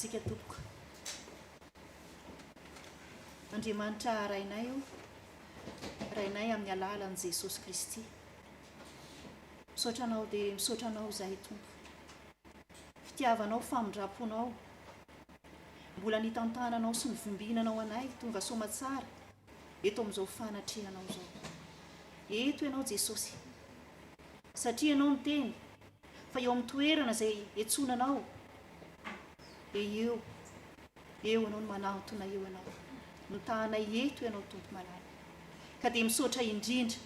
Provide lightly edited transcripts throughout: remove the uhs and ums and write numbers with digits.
antsika tompoko. Andriamanitra rainay io, rainay amin'ny alalan'i Jesosy Kristy. Misaotranao dia misaotranao izahay tompo. Fitiavanao, famindraponao, mbola nitantananao sy nivombinanao anay tonga soamatsara eto amin'izao fanatrehanao izao. Eto ianao Jesosy, satria ianao ny teny fa eo amin'ny toerana izay etsonanao dia eo ianao no manantona eo ianao, notahanay eto ianao tompo malala. Ka dia misaotra indrindra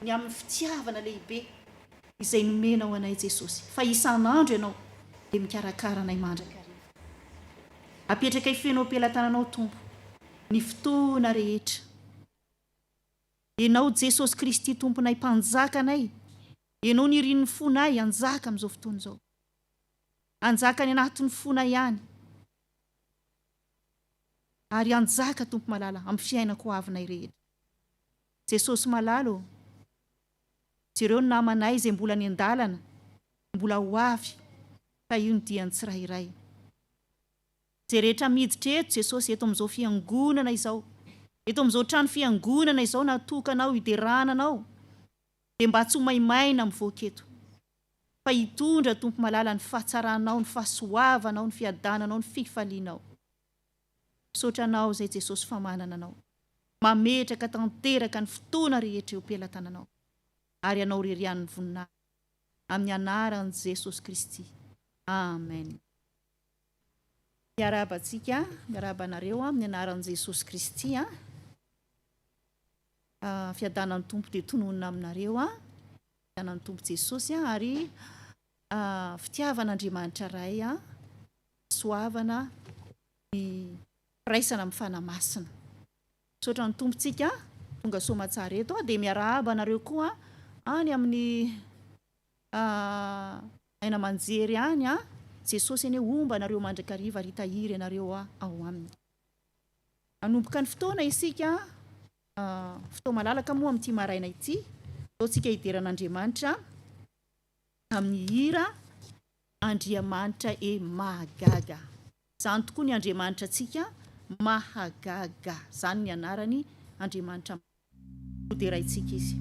ny amin'ny fitiavana lehibe izay nomenao anay Jesosy, fa isan'andro ianao dia mikarakara anay mandrakariva. Apetraka ifenao am-pelantananao tompo ny fotoana rehetra. Ianao Jesosy Kristy tomponay, mpanjakanay, ianao ny rinin'ny fonay anjaka amin'izao fotoana izao. Anjaka ny anatin'ny fonay ihany. Ary anjaka tompo malala amin'ny fiainako avinay rehetra. Jesosy malalo, jereo ny namanay izay mbola ny andalana, mbola ho avy, fa io ny dian'ny tsirairay. Zay rehetra miditra eto Jesosy, eto amin'izao fiangonana izao, eto amin'izao trano fiangonana izao natokanao hiderananao, dia mba tsy ho maimaina mivoaka eto, fa hitondra tompo malala ny fahatsaranao, ny fahasoavanao, ny fiadananao, ny fifalianao. Misaotranao izay Jesosy fa manana anao, mametraka tanteraka ny fotoana rehetra eo am-pelantananao, ary anao rerian'ny voninahitra amin'ny anaran'i Jesosy Kristy. Amen. Miarabantsika, miarabanareo amin'ny anaran'i Jesosy Kristy. Fiadanan'ny tompo dia tononona aminareo, fiadanan'ny tompo Jesosy, ary fitiavan'Andriamanitra ray, soavana ny firaisana amin'ny fanamasina. Misaotra ny tompontsika tonga soamatsara eto, dia miarahaba anareo koa any amin'ny aina manjery any, Jesosy eny omba anareo mandrakariva ary hitahiry anareo ao aminy. Anomboka ny fotoana isika, fotoa malalaka moa amin'ity maraina ity, taontsika hideran'Andriamanitra amin'ny hira Andriamanitra mahagaga. Izany tokoa ny Andriamanitra antsika, mahagaga. Izany ny anarany Andriamanitra moderaintsika izy.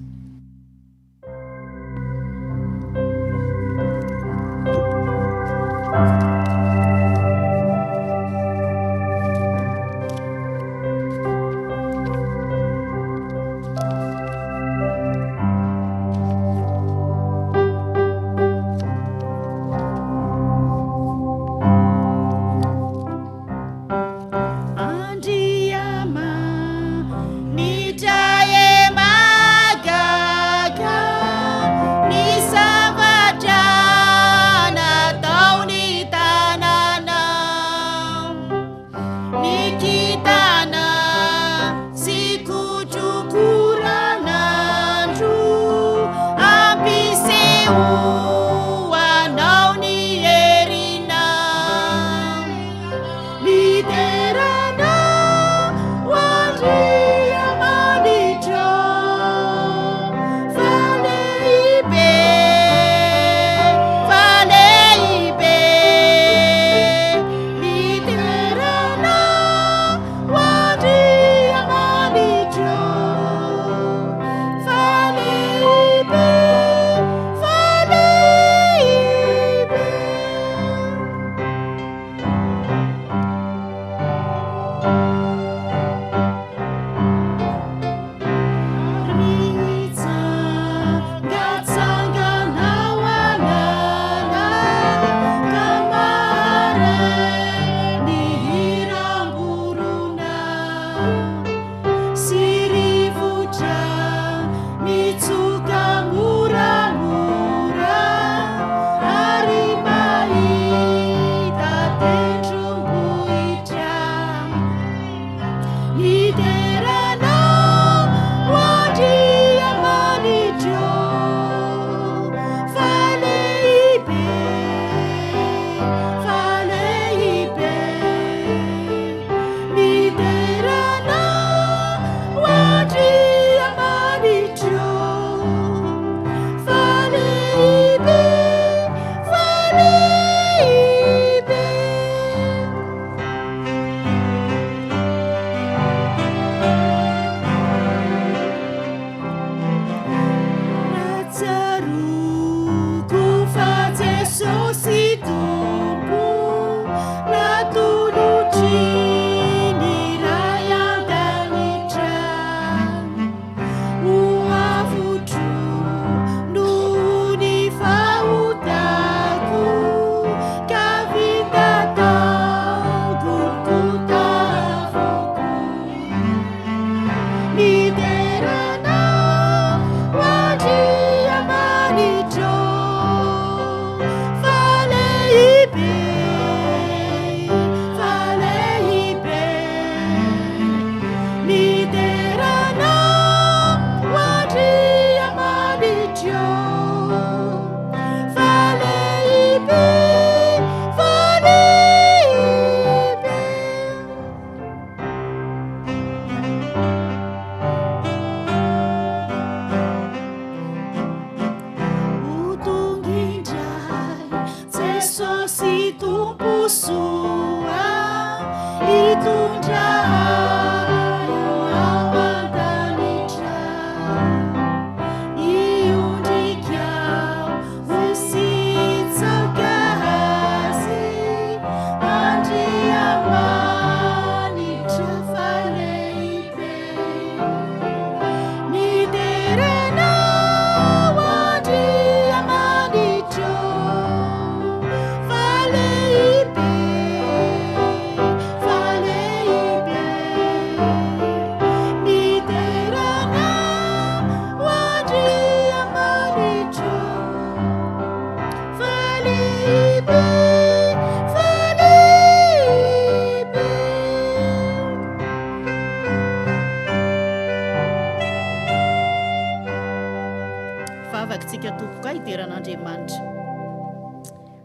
ideran'andriamanitra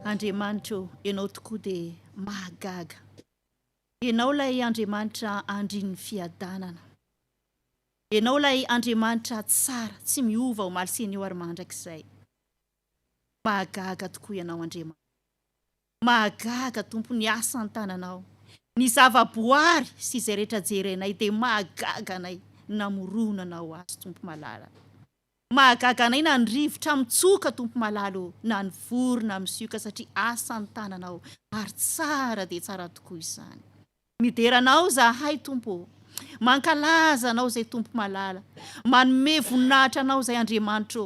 andriamanitra ianao tokoa dia mahagaga ianao ilay andriamanitra andrin'ny fiadanana ianao ilay andriamanitra tsara tsy miova ho malisiny eo ary mandrakizay mahagaga tokoa ianao andriamanitra mahagaga tompo ny asa ny tananao ny zavaboary sy izay rehetra jerenay dia mahagaga anay namoronanao azy tompo malala mahagaga anay na ny rivotra mitsoka tompo malalo na ny vorona misioka satria asa ny tananao ary tsara dia tsara tokoa izany mideranao zahay tompo mankalaza anao zay tompo malala manome voninahitra anao zay andriamanitra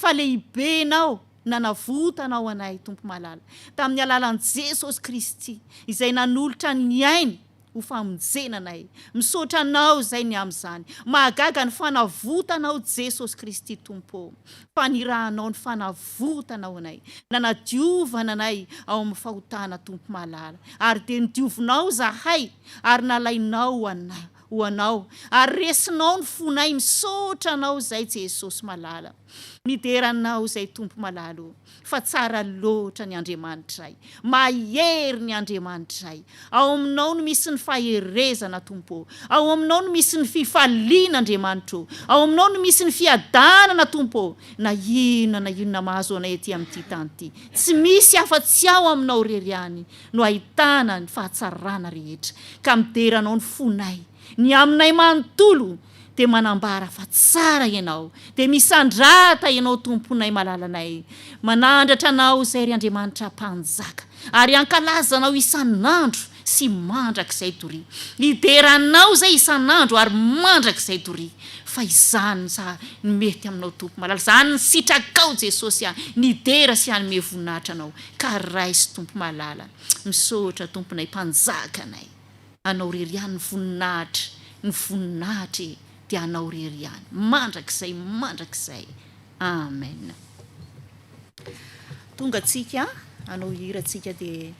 fa lehibenao nanavotanao anay tompo malala tamin'ny alalan'i Jesosy Kristy izay nanolotra ny ainy ho famonjenanay misaotra anao zay ny amin'izany mahagaga ny fanavotanao Jesosy Kristy tompo fanirahanao ny fanavotanao anay nanadiovana anay ao amin'ny fahotana tompo malala ary dia nidiovinao zahay ary nalainao anay ho anao ary resinao ny fonay misaotra anao zay Jesosy malala mideranao zay tompo malalo fa tsara loatra ny andriamanitray mahery ny andriamanitray ao aminao no misy ny faherezana tompo ao aminao no misy ny fifaliana andriamanitro ao aminao no misy ny fiadanana tompo na inona mahazo anay aty amin'ity tany ity tsy misy afa-tsy ao aminao reriany no ahitana ny fahatsarana rehetra ka mideranao ny fonay ny aminay manontolo dia manambara fa tsara ianao dia misandrata ianao tomponay malalanay manandratra anao zay ry andriamanitra mpanjaka ary ankalazanao isan'andro sy mandrakizay tory lideranao zay isan'andro ary mandrakizay tory fa izany sa mety aminao tompo malala zany ny sitrakao Jesosy nidera sy hanome voninahitra anao ka raisy tompo malala misaotra tomponay mpanjaka anay anao rery ihany ny voninahitra dia anao rery ihany mandrakizay amen tonga tsika anao hira tsika dia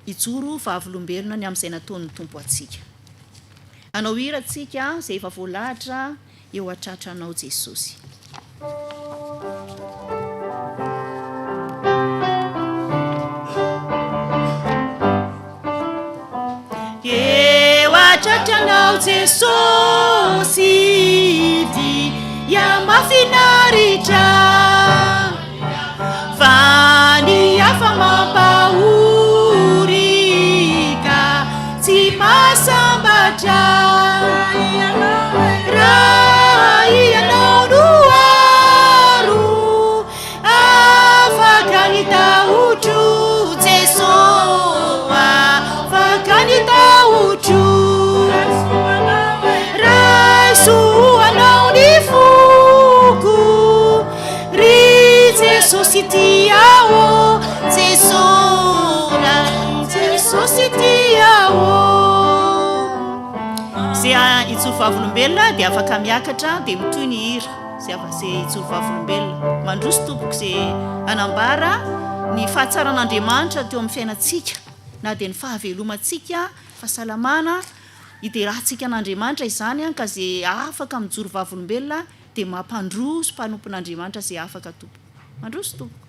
ijoro vavolombelona ny amin'izay nataon'ny tompo atsika anao hira tsika zay efa voalahatra eo atratra anao Jesosy Tratranao Jesosy dia mafinaritra fa ny hafa mampahorika tsy masambatra raha ianao no aro afaka ny tahotro Jesosy afaka ny tahotro anao ny foko ry Jesosy tiao Jesosy tiao zay itsoro vavolombelona dia afaka miakatra dia mitoy ny hira zay itsoro vavolombelona mandroso tompoko zay anambara ny fahatsaran'andriamanitra teo amin'ny fiainantsika na dia ny fahavelomantsika fahasalamana iderahantsika an'andriamanitra izany ka zay afaka mijoro vavolombelona dia mampandroso mpanompon'andriamanitra zay afaka tompo mandroso tompo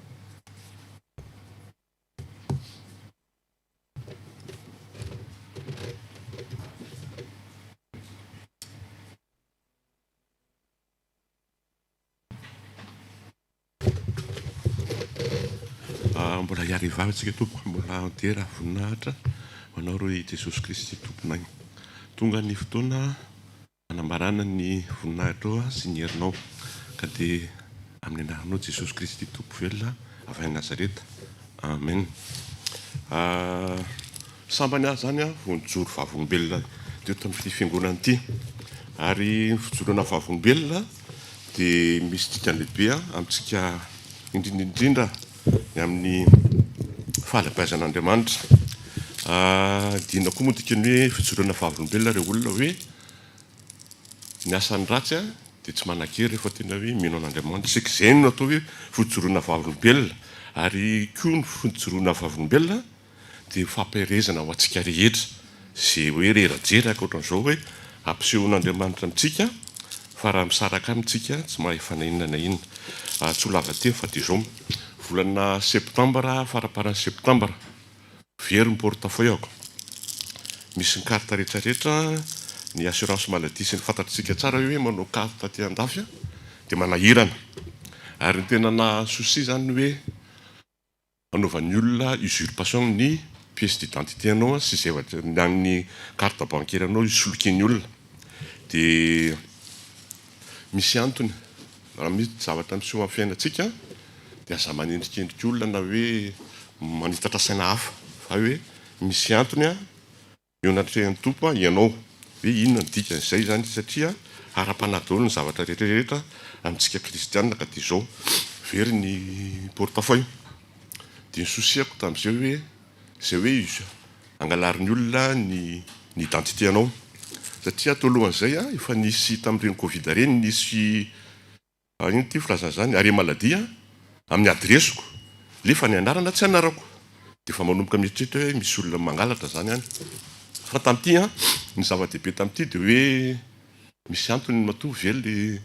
mbola hiarivavy antsika tompo mbola antera voninahitra manao ry Jesosy Kristy tomponay tonga ny fotoana anambarana ny voninahitra sy ny herinao ka dia amin'ny anaranao Jesosy Kristy tompo velona avy any Nazareta amen sambany azy zany vonijoro vavolombelona teto amin'ity fiangonana ity ary fijoroana vavolombelona dia misy dikany lehibe amintsika indrindra ny amin'ny fahalabeazan'Andriamanitra dina koa moa dikany hoe fijoroana vavolombelona reo olona hoe ny asany ratsy dia tsy manan-kery rehefa tena hoe mino an'Andriamanitra c'est que zay no atao hoe fijoroana vavolombelona ary koa ny fijoroana vavolombelona dia fampirezana ho antsika rehetra zay hoe rerajeraka ohatran'izao hoe ampisehoan'Andriamanitra amintsika fa raha misaraka amintsika tsy mahay fanainana na inona tsy ho lava teny fa dia zao volana septambra faraparany septambra very ny portefeuille ako misy ny carte rehetrarehetra ny assurance maladie sy ny fantatritsika tsara hoe manao carte ty andafy dia manahirana ary ny tena na souci zany hoe anaovan'ny olona usurpation ny pièce d'identité anao sy zavatra ny carte bancaire anao isolokian'ny olona dia misy antony raha misy zavatra miseho amin'ny fiainantsika dia aza manendrikendriky olona na hoe manitatra saina hafa fa hoe misy antony eo anatrehan'ny tompo ianao hoe inona ny dikan'izay zany satria ara-panadolo ny zavatra rehetrarehetra amintsika kristianina ka dia zao very ny portefeuille dia ny sosiako tamin'izay hoe zay hoe angalarin'ny olona ny identité anao satria tolohan'izay efa nisy tamin'ireny covid reny nisy ino ty filazana zany are maladia amin'ny adresiko lefa ny anarana tsy anarako dia efa manomboka mieritreritra hoe misy olona mangalatra zany any fa tamin'ity ny zava-dehibe tamin'ity dia hoe misy antony matovy vely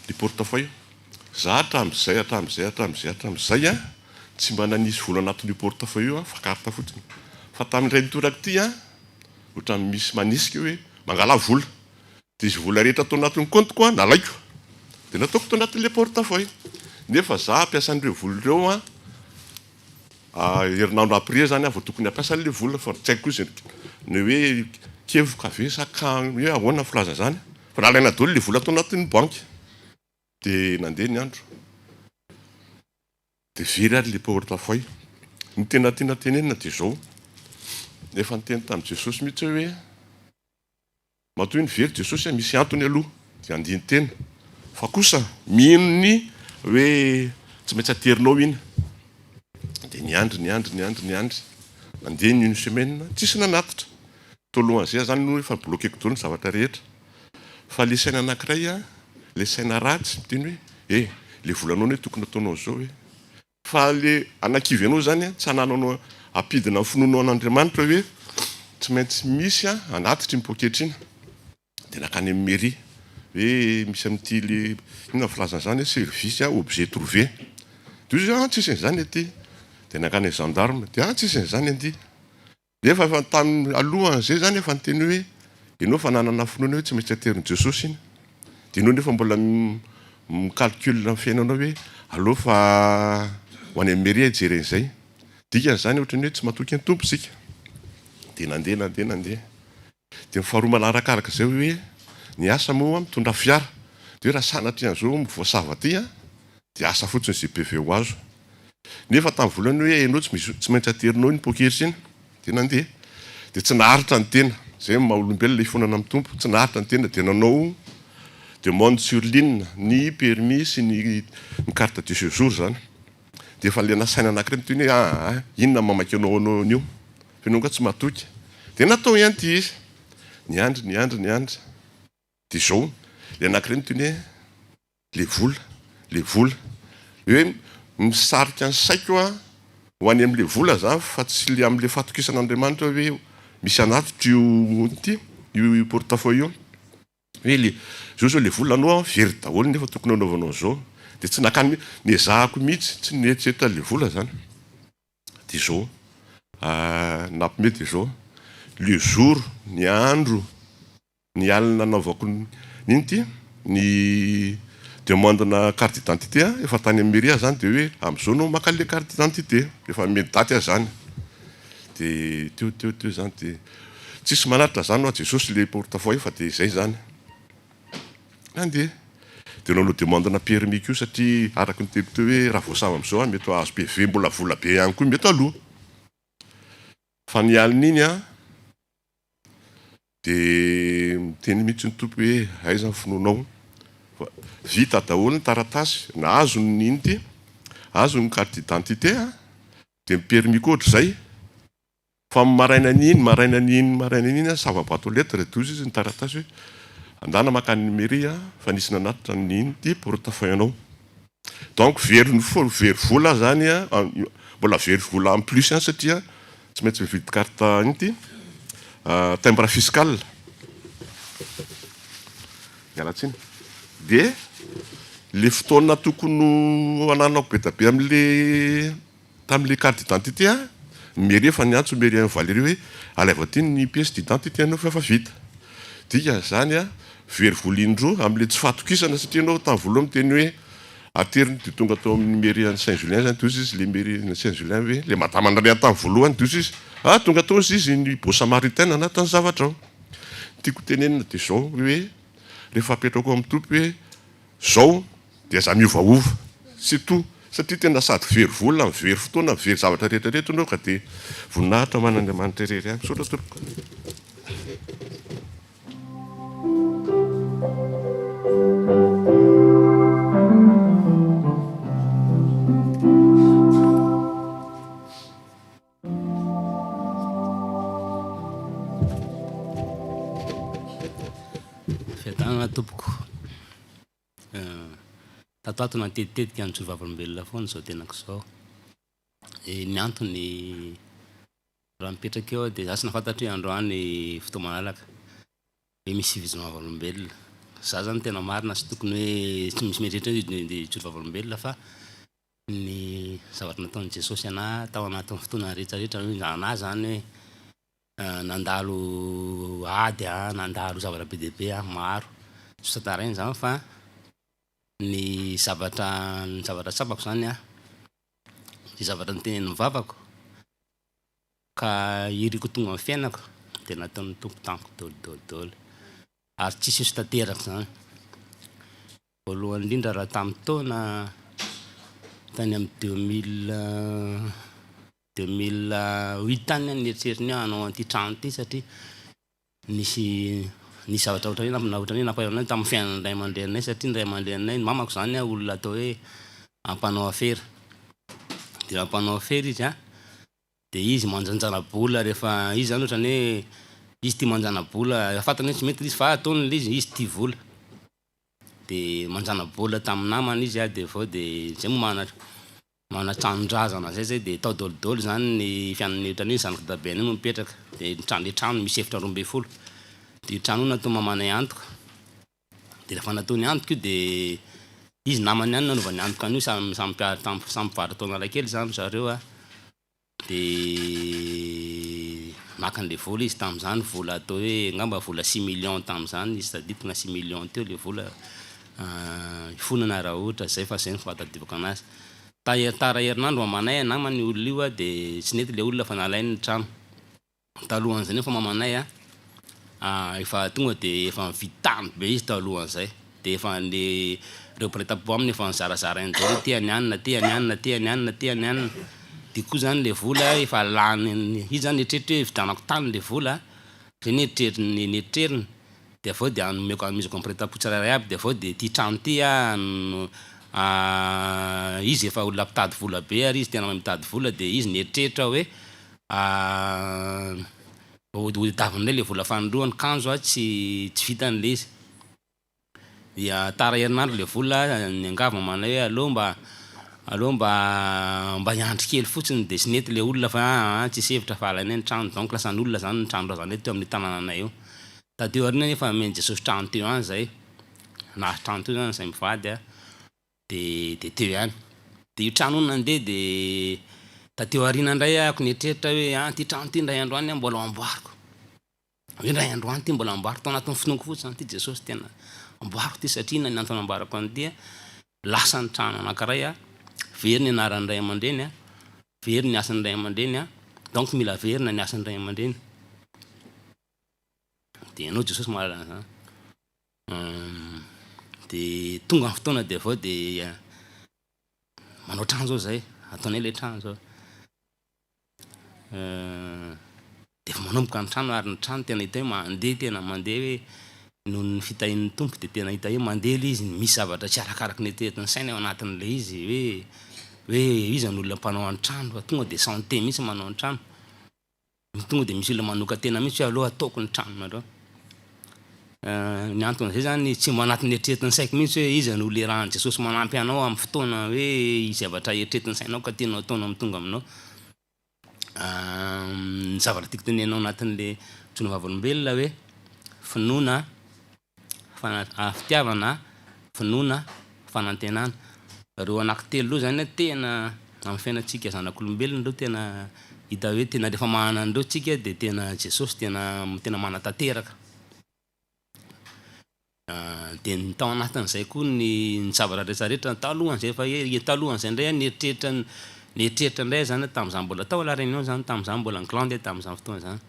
le portefeuille za hatramin'izay tsy mba nanisy vola anatin'io portefeuille io fa carte fotsiny fa tamin'iray nitorako ity ohatra misy manisika hoe mangala vola dia izy vola rehetra atao anatin'ny compte nalaiko dia nataoko tao anatin'le portefeuille nefa za ampiasan'ireo vola ireo herinandro après zany vao tokony ampiasan'le vola fa tsy haiko koa ny hoe kevoka avesa ka hoe ahoana filaza zany fa nalaina daholo le vola atao anatin'ny banky dia nandeha ny andro dia very ary le portefeuille ny tena tiana tenenina dia zao nefa nyteny tamin'i Jesosy mihitsy hoe matoy ny very Jesosy misy antony aloha dia andiny tena fa kosa mino ny hoe tsy maintsy aterinao iny dia niandry nandeha ny une semaine tsisy nanatitra tolohan'izay zany no efa bloqueko daholo ny zavatra rehetra fa le saina anankiray le saina ratsy miteny hoe le volanao hoe tokony ataonao zao hoe fa le anakivy anao zany tsy hananao ampidina ny finoanao an'Andriamanitra hoe tsy maintsy misy anatitra ny poketra iny dia nakany amin'ny mairie hoe misy amin'ity le inona filazana zany service objet trouvé dia tsisy n'izany aty dia nakany ny gendarme dia tsisy n'izany andy nefa efa tamin'ny alohan'izay zany efa nyteny hoe ianao fa nanana finoana hoe tsy maintsy aterin'i Jesosy iny dia ianao nefa mbola micalcule amin'ny fiainanao hoe aloha fa ho any amin'ny mairie hijeren'izay dikan'izany ohatrany hoe tsy matoky ny tompo sika dia nandeha dia mifaharoa manarakaraka izay hoe ny asa moa mitondra fiara dia hoe raha sanatry an'izao mivoasava ty dia asa fotsiny GPV ho azo nefa tamin'ny volany hoe ianao tsy maintsy aterinao iny poketra iny dia nandeha dia tsy naharitra ny tena zay maha olombelona ifonana amin'ny tompo tsy naharitra ny tena dia nanao demande sur ligne ny permis sy ny carte de séjour zany dia efa le nasaina anankiray miteny hoe inona mamaky anao anio fa ianao ka tsy matoky dia natao ihany ty izy niandry dia zao le anankiray miteny hoe le vola hoe misarika ny saiko ho any amin'le vola zany fa tsy le amin'le fatokisan'Andriamanitra hoe misy anatitra io portefeuille io hoe le zao le vola anao very daholo nefa tokony anaovanao zao dia tsy nakany ny ezahako mihitsy tsy nieritseritra le vola zany dia zao nampime dia zao le jour ny andro ny alina nanaovako niny ty ny demande na carte d'identité efa tany amin'ny mairie zany dia hoe amin'izao anao maka le carte d'identité efa mety daty zany dia teo zany dia tsisy manaritra zany a Jesosy le portefeuille fa dia izay zany andeha dia nanao demande na permis koa satria araka ny teko teo hoe raha voasava amin'izao mety azo PV mbola vola be ihany koa mety aloha fa ny alina iny dia miteny mihitsy ny tompo hoe aiza ny finoanao vita daholo ny taratasy na azo ny iny ty azo ny carte d'identité dia ny permis koa ohatr'izay fa maraina n'iny sava-bato lettre douze izy ny taratasy hoe andana makany ny mairie fa nisy nanatitra ny iny ty portefeuille anao donc very vola zany mbola very vola en plus satria tsy maintsy mividy carte iny ty timbre fiscal mialatsiny dia le fotoana tokony ananako be da be am'le tam'le carte d'identité mairie efa niantso mairie valérie hoe alaivati ny pièce d'identité anao fa vita dika zany very volindroa am'le tsy fahatokisana satria anao tamin'ny voalohany miteny hoe ateriny de tonga tao amin'ny mairie any Saint-Julien zany dus izy le mairie Saint-Julien hoe le madame andray tamin'ny voalohany dus izy tonga tao izy ny beau samaritain anatin'ny zavatra ao tiako tenenina de zao hoe rehefa apetrako amin'ny tompy hoe zao dia za miovaova c'est tout satria tena sady very vola very fotoana very zavatra rehetrarehetra anao ka de voninahitra manandriamanitra irery any misaotra tompoko. Fiadanana tompoko tatoato natetitetika ny tsovavolom-belona foana zao tenako zao ny antony raha mipetraka eo dia za sy nafantatra hoe androany fotoa malalaka hoe misy fivizomavolombelona za zany tena marina sy tokony hoe tsy misy mieritreritra de tsovavolom-belona fa ny zavatra nataon'i Jesosy ana tao anatin'ny fotoana rehetrarehetra hoe ana zany hoe nandalo ady nandalo zavatra be dia be maro sy tantarainy zany fa ny zavatra tsapako zany ny zavatra nytenen'ny vavako ka iriko tonga amin'ny fiainako dia nataon'ny tompo tamiko daholo ary tsisy iso tanteraka zany voalohany indrindra raha tamin'ny taona tany amin'ny 2008 tany nieritreritiny hanao an'ity trano ity satria nisy zavatra ohatran'ny hoe nampahaizanay tamin'ny fiainana ray aman-dreninay satria ny ray aman-dreninay ny mamako zany olona atao hoe ampanao afera dia ampanao afera izy dia izy manjanjana-bola rehefa izy zany ohatrany hoe izy tia manjana-bola fantany hoe tsy mety izy fa ataony le izy tia vola dia manjana-bola tamin'ny namany izy dia vao dia zay moa mana tranondrazana zay dia tao daolodolo zany ny fianany ohatrany hoe zanaka dabeany no mipetraka dia le trano misy efitra 12 dia io trano io natao mamanay antoka dia rehefa nataony antoka io dia izy namany ihany nanaovany antoka an'io samy varataona raikely zany zareo dia maka an'le vola izy tamin'izany vola atao hoe ngamba vola 6 millions tamin'izany izy tadidina 6 millions teo le vola ifonana raha ohatra zay fa zay ny fahatadiavako anazy tara herinandro mamanay namany olona io dia tsy nety le olona fa nalainy ny trano talohan'izany fa mamanay efa tonga dia efa mivitany be izy talohan'izay dia efa le reo prêt-à-pot aminy efa nizarazarainy daholo tiany anina dia koa zany le vola efa lany izy zany eritreritry hoe vidanako tany le vola zay neritreritry dia avao dia anomeko amizako amin'ny prêt-à-pot tsirairay aby dia avao dia ty trano ty izy efa olona mpitady vola be ary izy tena mitady vola dia izy nieritreritra hoe davin'ilay le vola fanindroany kanjo tsy vitan'le izy dia tara herinandro le vola ny angava mamanay hoe allo mba hiandry kely fotsiny dia tsy nety le olona fa tsisy hevitra fa alainay ny trano donc lasa ny olona zany ny trano razanay teo amin'ny tanànanay eo tadeo arina nefa meny Jesosy trano teo any zay na trano teo zany zay mivady dia teo ihany dia io trano io nandeha dia tateo arina indray ako nietreritra hoe ty trano ty ndray androany mbola amboariko hoe ndray androany ty mbola amboariko tao anatin'ny fotoanako fotsiny ty Jesosy tena amboariko ty satria na ny antony amboarako an'ity lasa ny trano anankiray very ny anaran'ny ray aman-dreny very ny asan'ny ray aman-dreny donc mila verina ny asan'ny ray aman-dreny dia ianao Jesosy mahalala zany dia tonga amin'ny fotoana dia avao dia manao trano zao zay ataonay le trano zao dia efa manomboka ny trano ary ny trano tena hita hoe tena mandeha hoe noho ny fitahin'ny tompo dia tena hita hoe mandeha le izy misy zavatra tsy arakaraky ny eritreretin'ny saina ao anatin'le izy hoe izy an'olona mpanao any trano fa tonga dia santé mihitsy manao any trano tonga dia misy olona manoka tena mihitsy hoe aloha ataoko ny trano nareo ny anton'izay zany tsy mbo anatin'ny eritreretin'ny saiko mihitsy hoe izy an'olona irahan'i Jesosy manampy anao amin'ny fotoana hoe zavatra eritreretin'ny sainao ka tianao ataonao mitonga aminao ny zavatra tiako tenenao anatin'le tsona vavolombelona hoe finoana fitiavana finoana fanantenana. Reo anankitelo aloha zany tena amin'ny fiainantsika zanak'olombelona reo tena hita hoe tena rehefa mahana andreo tsika dia tena Jesosy tena manatanteraka. Dia ny tao anatin'izay koa ny zavatra rehetrarehetra talohan'izay efa talohan'izay indray nieritreritra indray zany tamin'izaho mbola tao La Réunion zany, tamin'izaho mbola Anglande tamin'izany fotoana zany.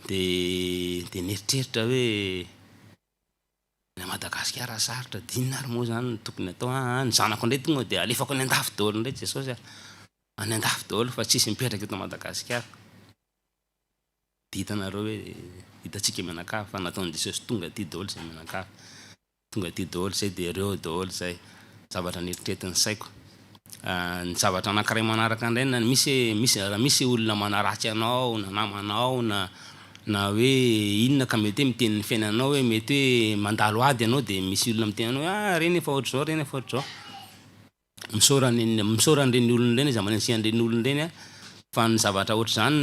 Dia nieritreritra hoe na Madagasikara sarotra dinina ary moa zany tokony atao ny zanako indray tonga dia alefako any an-dafy daholo indray Jesosy any an-dafy daholo fa tsisy mipetraka eto Madagasikara. Dia hitanareo hoe hitantsika mianakavy fa nataon'i Jesosy tonga aty daholo zay mianakavy, tonga aty daholo zay dia ireo daholo zay zavatra nieritreretin'ny saiko. Ny zavatra anankiray manaraka indray na misy olona manaratsy anao na namanao na hoe inona ka mety hoe miteny ny fiainanao hoe mety hoe mandalo ady ianao dia misy olona miteny anao reny efa ohatr'izao reny efa ohatr'izao. Misaoran'ireny olona ireny izy amanensihan'ireny olona ireny fa ny zavatra ohatr'izany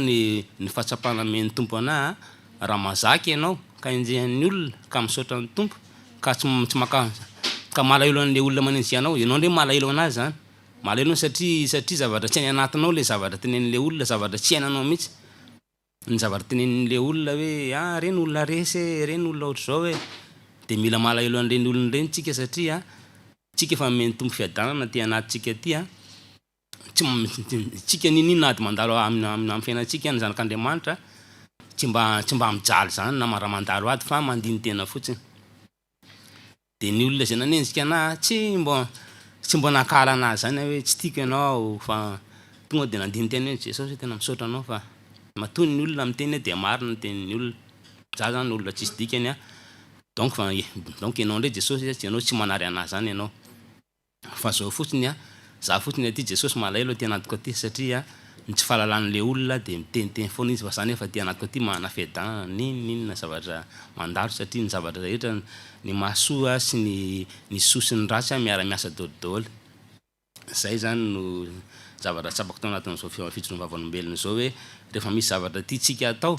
ny fahatsapana men'ny tompo anahy raha mazaky ianao ka enjehan'ny olona ka misaotra ny tompo ka tsy ka malahelo an'ilay olona manensihanao ianao indray malahelo anazy zany. Malahelo satria zavatra tsy any anatinao ilay zavatra tenenin'ilay olona, zavatra tsy hainanao mihitsy. Ny zavatra tenenin'ilay olona hoe reny olona resy, reny olona ohatr'izao hoe dia mila malahelo an'ireny olona ireny tsika satria tsika efa men'ny tompo fiadanana ty anatintsika ty tsika ninona ady mandalo amin'ny fiainantsika ny zanak'Andriamanitra tsy mba mijaly zany na raha mandalo ady fa mandiny tena fotsiny. Dia ny olona zay nanenjika anahy tsy mbo nakala anazy zany hoe tsy tiako ianao fa tonga dia nandiny tena hoe Jesosy tena misaotra anao fa matony ny olona miteny dia marina ny tenin'ny olona. Za zany olona tsisy dikany donc ianao indray Jesosy tsy ianao tsy manary anazy zany ianao. Fa zao fotsiny za fotsiny aty Jesosy malahelo aty anatiko aty satria ny tsy fahalalàn'ilay olona dia miteniteny foana izy fa zany efa aty anatiko aty manana fiadanana ninona zavatra mandalo satria ny zavatra rehetra ny mahasoa sy ny soa sy ny ratsy miara-miasa daholo. Zay zany no zavatra tsapako tao anatin'izao fijoroana vavan'olombelona zao hoe rehefa misy zavatra tiantsika atao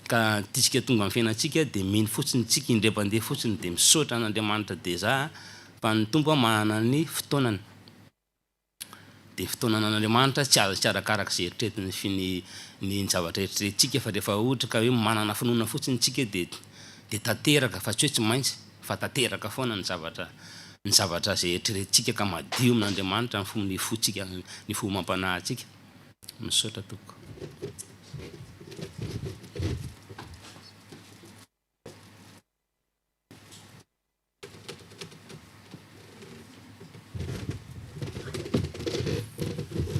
ka tiantsika tonga amin'ny fiainantsika dia mino fotsiny tsika indray-pandeha fotsiny dia misaotra an'Andriamanitra dia za fa ny tompo manana ny fotoanany. Dia fotoanan'Andriamanitra tsy arakaraka izay eritreretiny ny zavatra eritreretintsika fa rehefa ohatra ka hoe manana finoana fotsiny tsika dia tanteraka fa tsy hoe tsy maintsy fa tanteraka foana ny zavatra izay eritreretintsika ka madio amin'Andriamanitra ny fontsika ny fo mampanahy antsika. Misaotra tompoko.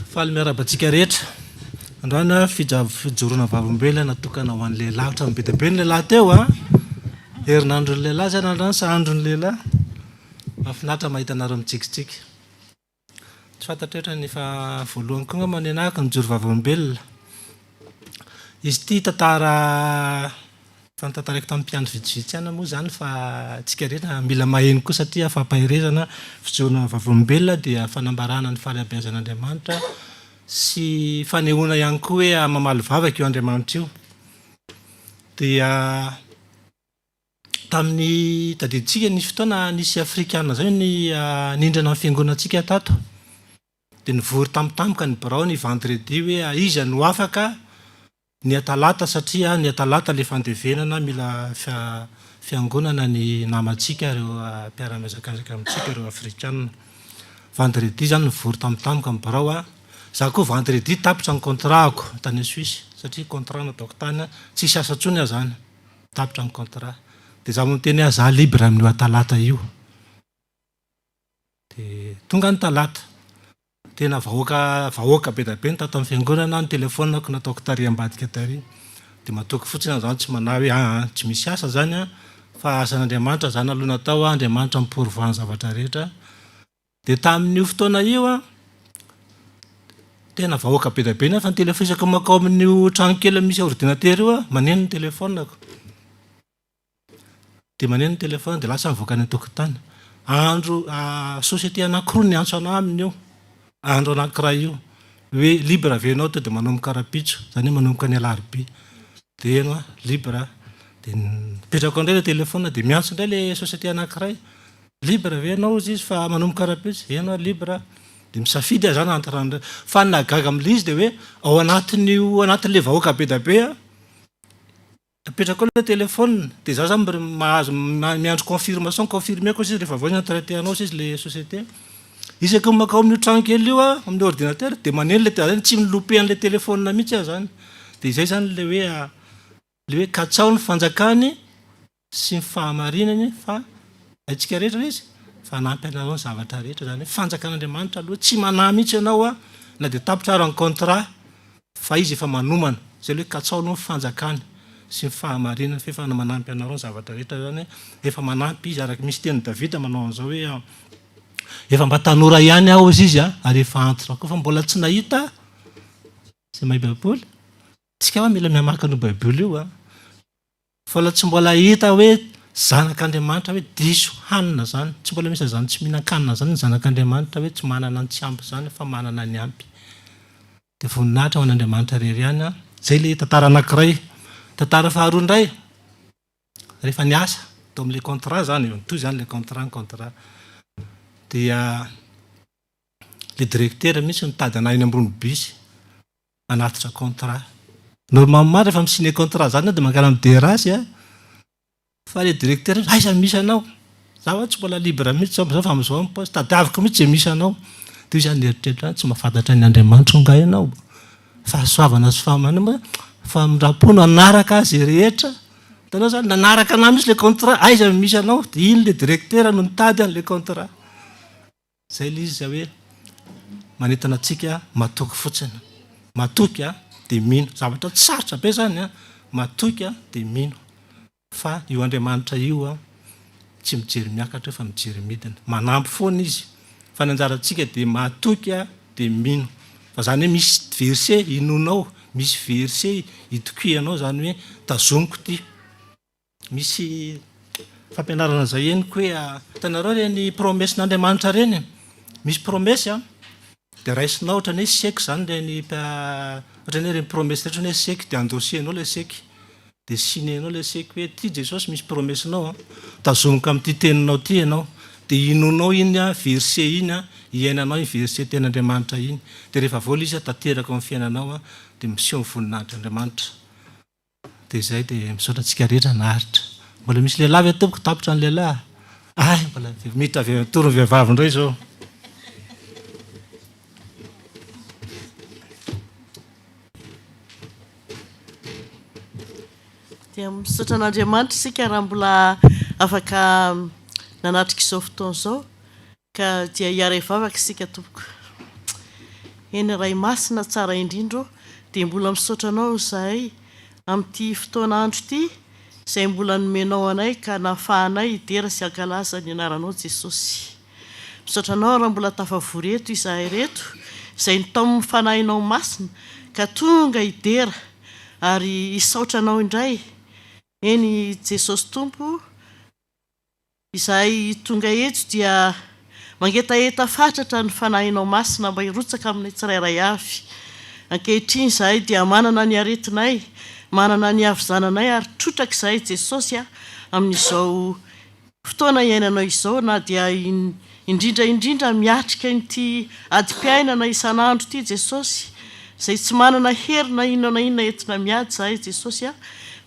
Faly miarabantsika rehetra androana fijoroana vavom-belona natokana ho an'ny lehilahy ohatrany be dia be ny lehilahy teo herinandron'ny lehilahy zany androany sa andron'ny lehilahy mahafinaritra mahita anareo mitsikitsiky. Tsy fantatra ohatra ny fa voalohany koa ngamba ny anahako ny joro vavom-belona izy ity tantara fantantaraiky tamin'ny mpiandro vitsivitsy ihany moa zany fa tsika rehetra mila maheno koa satria fampahirezana fijoroana vavom-belona dia fanambarana ny fahalebiazan'Andriamanitra sy fanehoana ihany koa hoe mamaly vavaka io Andriamanitra io. Dia tamin'ny tadidintsika nisy fotoana nisy Afrikana zay nindrana amin'ny fiangonantsika tato dia nivory tampotampoka ny birao ny vendredi hoe iza no afaka ny atalata satria ny atalata le fandevenana mila fiangonana ny namantsika reo mpiara-miazakazaka amintsika reo Afrikana. Vendredi zany nivory tampotampoka ny birao za koa vendredi tapitra ny contratko tany Suisse satria contrat nataoko tany tsy hisy asa ntsony zany tapitra ny contrat dia za miteny za libre amin'io talata io. Dia tonga ny talata tena vahoaka be da be ny tato amin'ny fiangonana ny telefonako nataoko tary ambadika tary dia matoky fotsiny zany tsy manahy hoe tsy misy asa zany fa asan'Andriamanitra zany aloha natao Andriamanitra miporvoany zavatra rehetra. Dia tamin'io fotoana io tena vahoaka be da be fa ny telefisako makao amin'io trano kely misy ordinateur io maneno ny telefonako dia maneno ny telefona dia lasa mivoaka ny tokotany andro société anankiroa ny antso anao aminy io andro anankiray io hoe libre avenao to dia manomboka rapitso zany hoe manomboka ny alarobia dia eno libre dia mipetrako indray le telefona dia miantso indray le société anankiray libra ve anao izy fa manomboka rahapizy ianao libra de misafidy zany antrany fa nagaga am'le izy de hoe ao anatin'le vahoaka be da be apetraka ao le telefôna de za zany mahazo miandro confirmation confirmeko izy rehefa voa traité anao izy le société isaky makao amin'ny trano kely io amin'ny ordinateur de maneno le zany tsy milope an'le telefôna mihitsy aho zany de zay zany le hoe katsao ny fanjakany sy ny fahamarinany fa atsika rehetra izy fa nampy anareo ny zavatra rehetra zany hoe fanjakan'Andriamanitra aloha tsy manà mihitsy ianao na de tapitra ary ny contrat fa izy efa manomana zay le hoe katsao aloha ny fanjakany sy ny fahamarinany fa efa manampy anareo ny zavatra rehetra zany efa manampy izy araky misy teny Davida manao an'izao hoe efa mba tanora ihany aho izy ary efa antitra koa fa mbola tsy nahita sy mahay baiboly tsika hoe mila miamaka no baiboly io fa la tsy mbola hita hoe zanak'Andriamanitra hoe diso hanina zany tsy mbola misy zany tsy mihinan-kanina zany ny zanak'Andriamanitra hoe tsy manana ny tsy ampy zany fa manana ny ampy de voninahitra ho an'Andriamanitra rery ihany zay le tantara anankiray tantara faharoa indray rehefa niasa tao amin'le contrat zany toy zany le contrat dia le directeur mihitsy mitady anahy eny ambony bus manatitra contrat normalement rehefa misigné contrat zany de mankala amin'ny DRH fa le directeur aiza misy anao zaho tsy mbola libre mihitsy zao fa am'izao amin'ny poste tadiaviko mihitsy zay misy anao de io zany eritreritra tsy mahafantatra ny Andriamanitra nga ianao fahasoavana sy fahamanana fa mirapono anaraka azy rehetra tanao zany nanaraka anahy mihitsy le contrat aiza misy anao de iny le directeur no nitady an'le contrat zay le izy hoe manentana atsika matoky fotsiny matoky de mino zavatra tsy sarotra be zany matoky de mino fa io Andriamanitra io tsy mijery miakatra fa mijery midina manampy foana izy fa ny anjarantsika de matoky de mino fa zany hoe misy verset inonao misy verset itokianao zany hoe tazomiko ty misy fampianarana zay eniko hoe tanareo reny promesse n'Andriamanitra reny misy promesse de raisinao ohatra ny hoe sek zany reny ohatra ny reny promesse rehetra ny hoe sek de endosienao le sek de sinenao le sek hoe ty Jesosy misy promessinao tazomika amin'ity teninao ty ianao de inonao iny verset iny iainanao iny verset ten'Andriamanitra iny de rehefa vola izy tanteraka amin'ny fiainanao de miseho voninahitr'Andriamanitra de zay de misaotra antsika rehetra naharitra mbola misy lehilahy tompoko tapitra ny lehilahy mbola mitra torony vehivavy indray zao dia misaotra an'Andriamanitra isika raha mbola afaka nanatrika izao fotoana izao ka dia hiara hivavaka isika tompoko eny ray masina tsara indrindra dia mbola misaotra anao izahay amin'ity fotoana andro ity izay mbola nomenao anay ka nahafahanay hidera sy hankalaza ny anaranao Jesosy misaotra anao raha mbola tafavory eto izahay reto izay nitao mifanahinao masina ka tonga hidera ary hisaotra anao indray eny Jesosy tompo izahay tonga eto dia mangetaeta fatratra ny fanahinao masina mba hirotsaka amin'ny tsirairay avy ankehitriny izahay dia manana ny aretinay manana ny havizananay ary trotraka izahay Jesosy amin'izao fotoana iainanao izao na dia indrindra miatrika ity adi-piainana isan'andro ity Jesosy izay tsy manana herina inona entina miady izahay Jesosy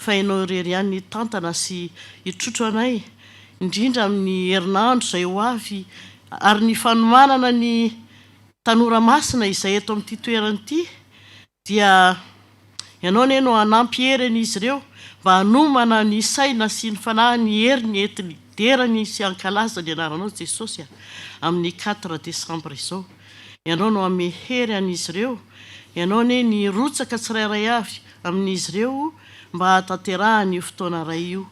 fa ianao rery ihany ny tantana sy hitrotro anay indrindra amin'ny herinandro izay ho avy ary ny fanomanana ny tanora masina izay eto amin'ity toerana ity dia ianao no hanampy heriny izy ireo mba hanomana ny saina sy ny fanahy ny heriny entiny derany sy hankalaza ny anaranao Jesosy amin'ny 4 Desambra izao ianao no hame hery an'izy ireo ianao ny rotsaka tsirairay avy amin'izy ireo mba hahatanterahany io fotoana ray io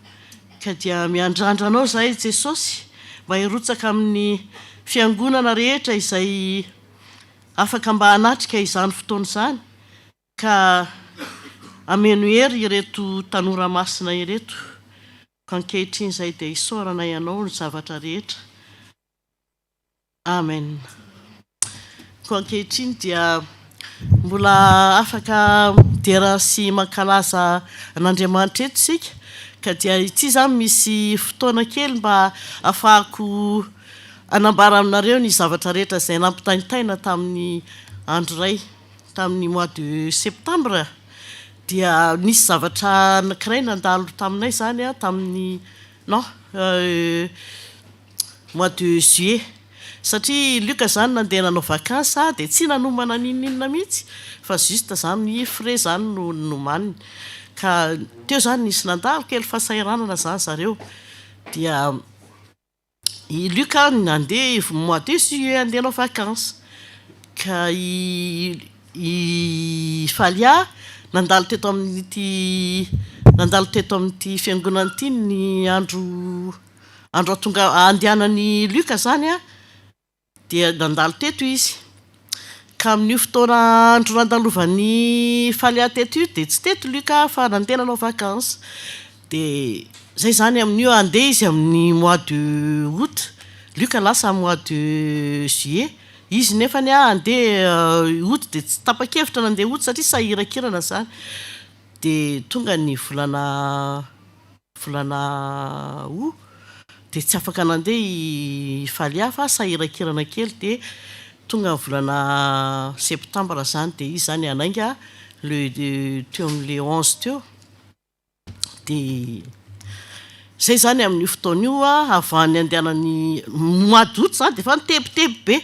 ka dia miandrandranao izahay Jesosy mba hirotsaka amin'ny fiangonana rehetra izay afaka mba hanatrika izany fotoana izany ka ameno hery ireto tanora masina ireto ka ankehitriny izay dia hisaorana ianao ny zavatra rehetra amen ko ankehitriny dia mbola afaka dera sy mankalaza an'Andriamanitra eto isika ka dia ity zany misy fotoana kely mba afahako anambara aminareo ny zavatra rehetra izay nampitanitaina tamin'ny andro ray tamin'ny mois de septembre dia nisy zavatra anankiray nandalo taminay zany a tamin'ny non mois de juillet satria lioka zany nandeha nanao vacances dia tsy nanomana ninina mihitsy fa juste zany frais zany no nomaniny ka teo zany nisy nandalo kely fahasahiranana zany zareo dia i lioka nandeha mois de juillet andeha nanao vacances ka i falia nandalo teto amin'ity fiangonana ity ny andro atonga andehanan'ny lioka zany a dia nandalo teto izy ka amin'io fotoana andro nandalovan'ny falia teto io dia tsy teto lioka fa nandeha nanao vacances dia zay zany amin'io andeha izy amin'ny mois de août lioka lasa mois de juillet izy nefa ny andeha août dia tsy tapa-kevitra nandeha août satria sahirakirana zany dia tonga ny volana o dia tsy afaka nandeha i falia fa sahirakirana kely dia tonga ny volana septembre zany dia izy zany anainga teo amin'le 11 teo dia zay zany amin'ny fotoana io avany andehanany mois d'août zany dia fa nitebiteby be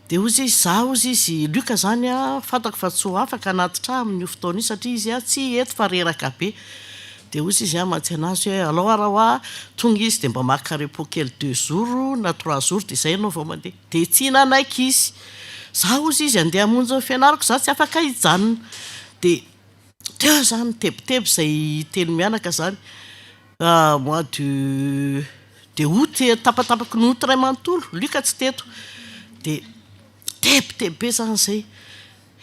dia ozy izy za ozy izy lioka zany fantako fa tsy ho afaka anatitra amin'ny fotoana io satria izy tsy eto fa reraka be dia ozy izy mantsy anazy hoe alao araha tonga izy dia mba maka repos kely 2 jours na 3 jours dia zay anao vao mandeha dia tsy nanaiky izy za ozy izy andeha hamonjy ny fianarako za tsy afaka hijanona dia teo zany tebiteby zay telo mianaka zany mois de août tapatapaky ny août ray manontolo lioka tsy teto dia tebiteby be zany zay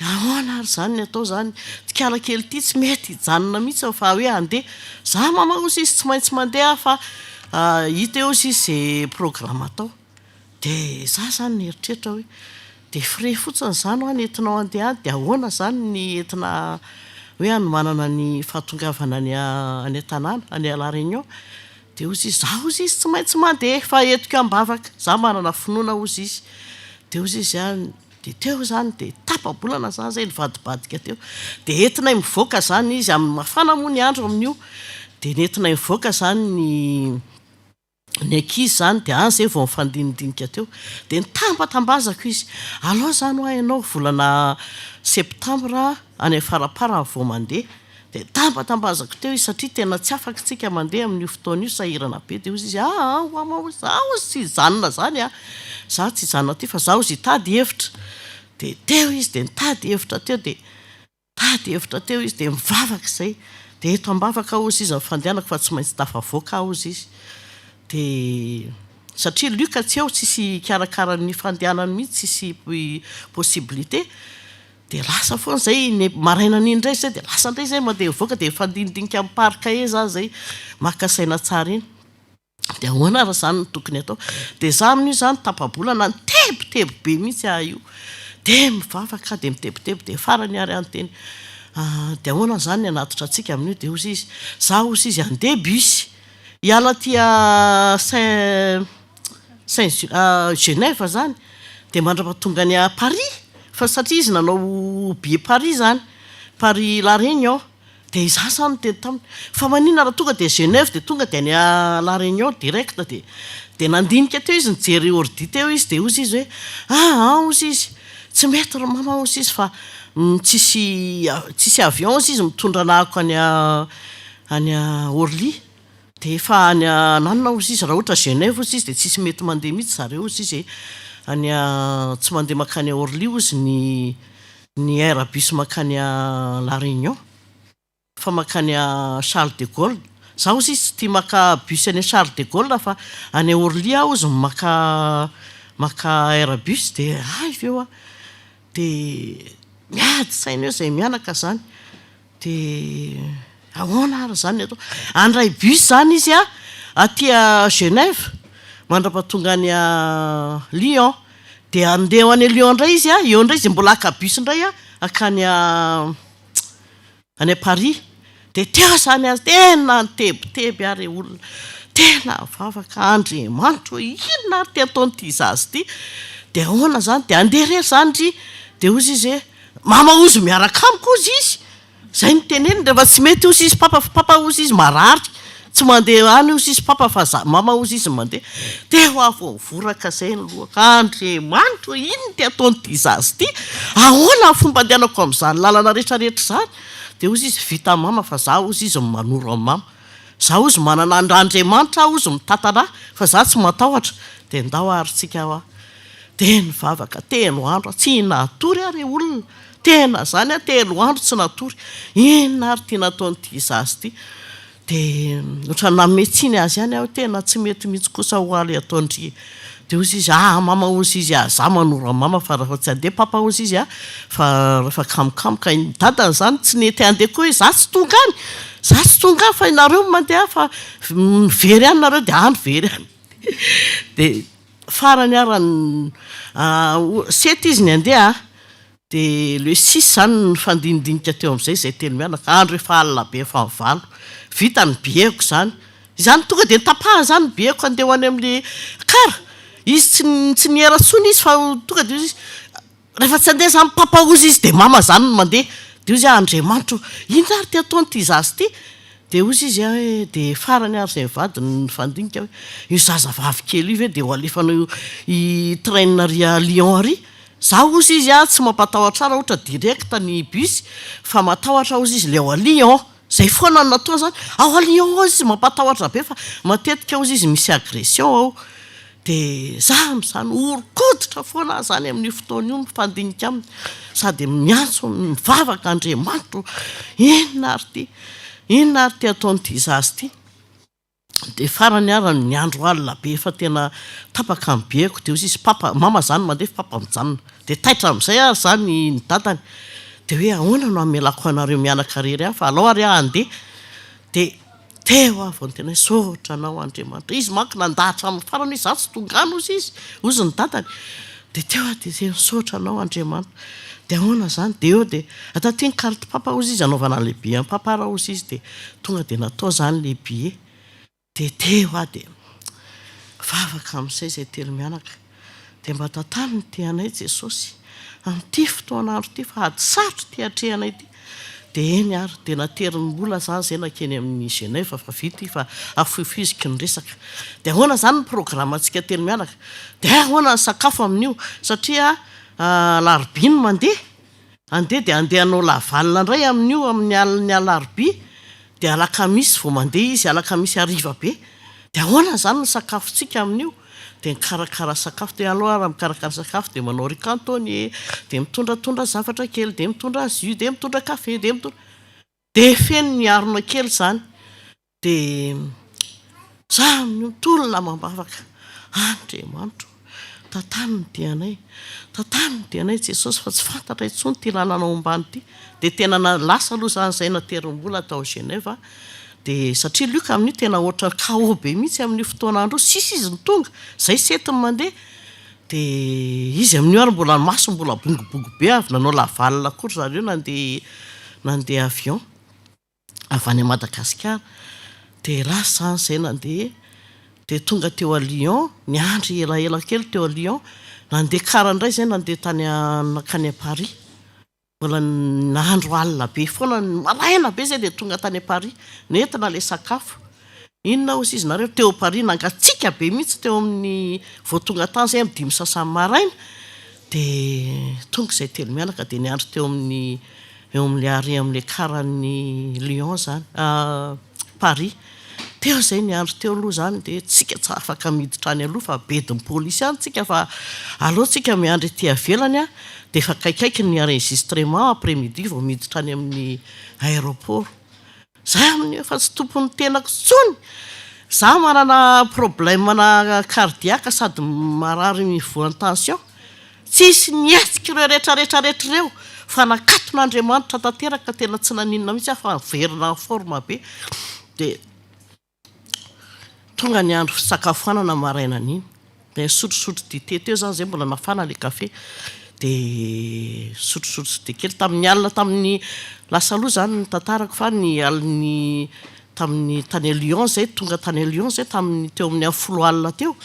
ahoana ary zany ny atao zany tikala kely ity tsy mety hijanona mihitsy fa hoe andeha za mama ozy izy tsy maintsy mandeha fa hita eo izy zay programme atao dia za zany nieritreritra hoe dia frais fotsiny zany ho nentinao andeha any dia ahoana zany ny entina hoe anomanana ny fahatongavana any an-tanàna any La Réunion dia ozy izy za ozy izy tsy maintsy mandeha fa etiko ambavaka za manana finoana ozy izy dia ozy izy dia teo zany dia tapa-bolana zany zay nivadibadika teo dia entinay mivoaka zany izy amin'ny mafana moa ny andro amin'io dia nentinay mivoaka zany ny ankizy zany dia any zay vao mifandinidinika teo dia nitambatambazako izy alao zany ho ianao volana septembre any farapara vao mandeha dia tambatambazako teo izy satria tena tsy afaka tsika mandeha amin'io fotoana io sahirana be dia ozy izy za ozy tsy hijanona zany za tsy hijanona ty fa za ozy hitady hevitra dia teo izy dia nitady hevitra teo dia tady hevitra teo izy dia mivavaka izay dia eto ambavaka ozy izy mifandehanako fa tsy maintsy tafavoaka ozy izy dia satria lioka tsy eo tsisy karakaran'ny fandehanany mihitsy tsisy possibilité dia lasa foana zay maraina nindray zay dia lasa ndray zay mandeha mivoaka dia fandinidinika amin'ny parka e za zay makasaina tsara iny dia ahoana raha zany no tokony atao dia za amin'io zany tapabolana nitebiteby be mihitsy io dia mivavaka dia mitebiteby dia farany ary anteny dia ahoana zany ny anatitra antsika amin'io dia ozy izy za ozy izy andeha bus hiala tia Genève zany dia mandrapatonga ny a Paris fa satria izy nanao billet Paris zany Paris La Réunion dia iza zany teny taminy fa manina raha tonga dia Genève dia tonga dia any La Réunion direct dia nandinika teo izy nijery ordi teo izy dia ozy izy hoe ozy izy tsy mety raha mama ozy izy fa tsisy avion ozy izy mitondra nahako any Orly dia efa any nanona ozy izy raha ohatra Genève ozy izy dia tsisy mety mandeha mihitsy zareo ozy izy any tsy mandeha makany Orly ozy ny Airbus makany La Réunion fa makany Charles de Gaulle za ozy izy tsy tia maka bus any Charles de Gaulle fa any Orly ozy maka Airbus dia iveo dia miady saina eo zay mianaka zany dia ahoana ary zany atao andray bus zany izy aty Genève mandrapatonga any Lyon dia andeha any Lyon indray izy eo indray izy mbola aka bus indray akany any Paris dia teo zany azy tena nytebiteby ary olona tena vavaka Andriamanitra inona ary ty ataonyity zazy ty dia ahoana zany dia andeha rery zany ry dia ozy izy hoe mama ozy miaraka amiko ozy izy zay niteneny rehefa tsy mety ozy izy papa ozy izy marary tsy mandeha any ozy izy papa fa mama ozy izy mandeha teo avovoraka zay ny lohaka Andriamanitra inona ty ataonyity zazy ty ahoana fomba andehanako amin'izany lalana rehetrarehetra zany dia ozy izy vita mama fa za ozy izy manoro amin'ny mama za ozy manana Andriamanitra ozy mitantana fa za tsy matahotra dia ndao arytsika aho teny vavaka telo andro tsy natory ary olona tena zany a telo andro tsy natory inona ary ty nataonyity zazy ty dia oatra nametsiny azy ihany aho tena tsy mety mihitsy kosa ho aly ataondry dia ozy izy mama ozy izy za manoro amin'ny mama fa raha tsy andeha papa ozy izy fa rehefa kamokamoka dadany zany tsy nety andeha koa za tsy tonga any za tsy tonga fa inareo mandeha fa mivery any nareo dia andro very any dia farany arany sety izy ny andeha dia le 6 zany ny fandinidinika teo amin'izay zay telo mianaka andro efa alina be efa mivalo vita ny bieko zany zany tonga dia nitapaha zany bieko andeha ho any amin'ny kara izy tsy niera-tsony izy fa tonga dia izy rehefa tsy andeha zany papa ozy izy dia mama zany no mandeha dia ozy Andriamanitra inona ary ty ataonyity zazy ty dia ozy izy hoe dia farany ary zay mivady ny fandinika hoe io zazavavy kely io ve dia ho alefanao i train ary a Lyon ary za ozy izy tsy mampatahotra ara ohatra directa ny bus fa matahotra ozy izy le ao a Lyon zay foana ny natoa zany ao a Lyon ao izy mampatahotra be fa matetika ozy izy misy agression ao dia za amin'izany orokoditra foana zany amin'ny fotoana io mifandinika aminy sady miantso mivavaka Andriamanitra inona ary ty ataonyity zazy ty dia farany arany ny andro alina be efa tena tapaka mibieko dia ozy izy papa mama zany mandeha fa papa mijanona dia taitra amin'izay ary zany ny dadany dia hoe ahoana no amelako anareo mianaka rery fa alao ary andeha dia teo avy ny tena hoe sotra anao Andriamanitra izy manko nandahatra amin'ny farany hoe za tsy tongano ozy izy ozy ny dadany dia teo dia sotra anao Andriamanitra dia ahoana zany dia eo dia ataty ny carte papa ozy izy anaovana lehibe amin'ny papa raha ozy izy dia tonga dia natao zany lehibe dia teo dia vavaka amin'izay zay telo mianaka dia mba tantaniny ty anay Jesosy amin'ity fotoana andro ty fa ady sarotry ty atrehanay ty dia eny ary dia naterin'ny mbola zany zay nakeny amin'ny Genève fa vity fa afoifiziky ny resaka dia ahoana zany ny programantsika telo mianaka dia ahoana ny sakafo amin'io satria larobia no mandeha dia andehanao lavalina indray amin'io amin'ny aliny alarobia dia alakamisy vao mandeha izy alakamisy ariva be dia ahoana zany ny sakafontsika amin'io dia mikarakara sakafo dia aloha raha mikarakara sakafo dia manao ricantone dia mitondratondra zavatra kely dia mitondra jus dia mitondra kafe dia feno miarona kely zany dia za amin'io tolona mambavaka Andriamanitra tantaniny dianay Jesosy fa tsy fantatra intsony ty lalana ao ambany ty dia tena nalasa aloha zany zay naterim-bola tao Genève dia satria lioka amin'io tena ohatra KO be mihitsy amin'ny fotoana andro sisy izy ny tonga zay setiny mandeha dia izy amin'io ary mbola maso mbola bongobogo be avy nanao lavalina kory zareo nandeha avion avy any Madagasikara dia lasa zany zay nandeha dia tonga teo a Lyon ny andro elaela kely teo a Lyon nandeha kara indray zay nandeha tany nakany a Paris mbola nandro alina be foana malaina be zay dia tonga tany a Paris nentina le sakafo inona ozy izy nareo teo Paris nangatsika be mihitsy teo amin'ny vao tonga tany zay amin'ny 5 sasany maraina dia tonga zay telo mianaka dia niandro teo amin'ny eo amin'le ary amin'le karan'ny Lyon zany Paris teo zay niandro teo aloha zany dia tsika tsy afaka miditra any aloha fa bedin'ny polisy any tsika fa aloha tsika miandry ety avelany dia efa kaikaiky ny enregistrement après midi vao miditra any amin'ny aéroport za amin'ny efa tsy tompony tenako tsony za manana problème na cardiaque sady marary mivoan'ny tension tsisy nietsika ireo rehetrarehetrarehetra ireo fa nakaton'Andriamanitra tanteraka tena tsy naninona mihitsy fa verina forme be dia tonga ny andro fisakafoanana maraina an'iny dia sotrosotro dité teo zany zay mbola nafana le kafe dia sotrosotro dia kely tamin'ny alina tamin'ny lasa aloha zany ny tantarako fa ny aliny tamin'ny tany Lyon zay tonga tany Lyon zay tamin'ny teo amin'ny 10 alina teo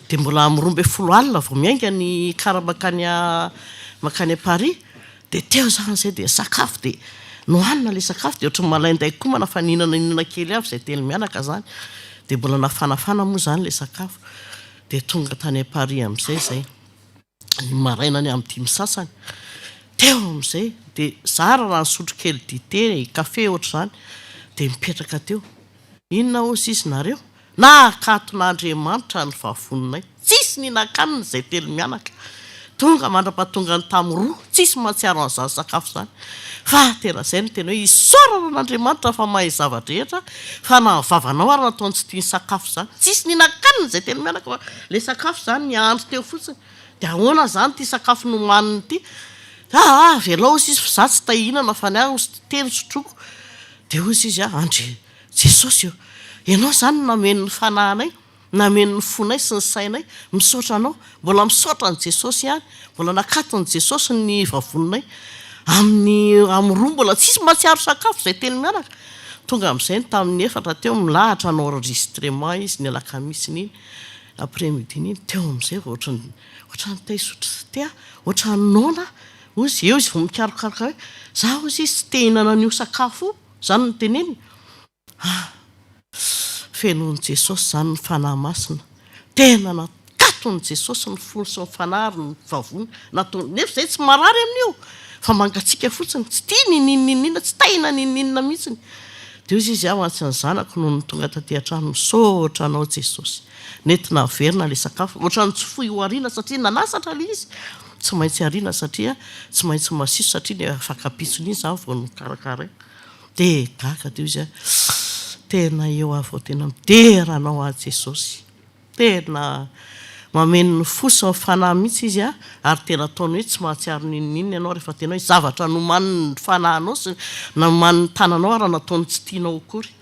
dia mbola mirombe 10 alina vao miainga ny kara makany a Paris dia teo zany zay dia sakafo dia nohanina le sakafo dia ohatran'ny malainday koa manafa ninana kely avy zay telo mianaka zany dia mbola nafanafana moa zany le sakafo dia tonga tany Paris amin'izay zay maraina ny amin'ny 5 sasany teo amin'izay dia zara raha nisotro kely dité kafe ohatr' zany dia mipetraka teo inona ozy izy nareo na katon'Andriamanitra ny vavononay tsisy ninan-kanina zay telo mianaka tonga mandra-pahatonga ny tamin'ny roa tsisy mahatsiaro an'izany sakafo zany fa tena zay no tena hoe isaorana n'Andriamanitra fa mahay zavatra rehetra fa na vavanao ary nataony tsy tia ny sakafo zany tsisy ninan-kanina zay telo mianaka fa le sakafo zany ny andro teo fotsiny dia ahoana zany ty sakafo nomaniny ty velao izy fa za tsy tahinana fa ny aho sy telo sotroko dia ozy izy Andre Jesosy io ianao zany namen'ny fanahinay namen'ny fonay sy ny sainay misaotra anao mbola misaotra ny Jesosy ihany mbola nakatony Jesosy ny vavononay amin'ny roa mbola tsisy mahatsiaro sakafo zay telo mianaka tonga amin'izay tamin'ny 4 teo milahatra no enregistrement izy ny alakamisy niny après midi niny teo amin'izay ohatrany taisotra tea ohatrany nona ozy eo izy vao mikarokaroka hoe za ozy izy tsy te hinana an'io sakafo zany ny teneniny fenon'ny Jesosy zany ny fanahy masina tena nakatony Jesosy ny fony sy ny fanary ny vavony nataony nefa zay tsy marary amin'io fa mangatsika fotsiny tsy tia nininina tsy tahina nininina mihitsiny dia ozy izy antsy ny zanako noho ny tonga taty an-trano misaotra anao Jesosy nentina averina le sakafo ohatrany tsy foy ho ariana satria nanasatra le izy tsy maintsy ariana satria tsy maintsy masiso satria le afakapitsony izy zany vao nokarakara dia gaga dia izy tena eo avy ao tena mideranao a Jesosy tena mameno ny fo sy ny fanahy mihitsy izy ary tena ataony hoe tsy mahatsiaro nininina ianao rehefa tena hoe zavatra nomaniny fanahinao sy nomaniny tananao raha nataony tsy tianao akory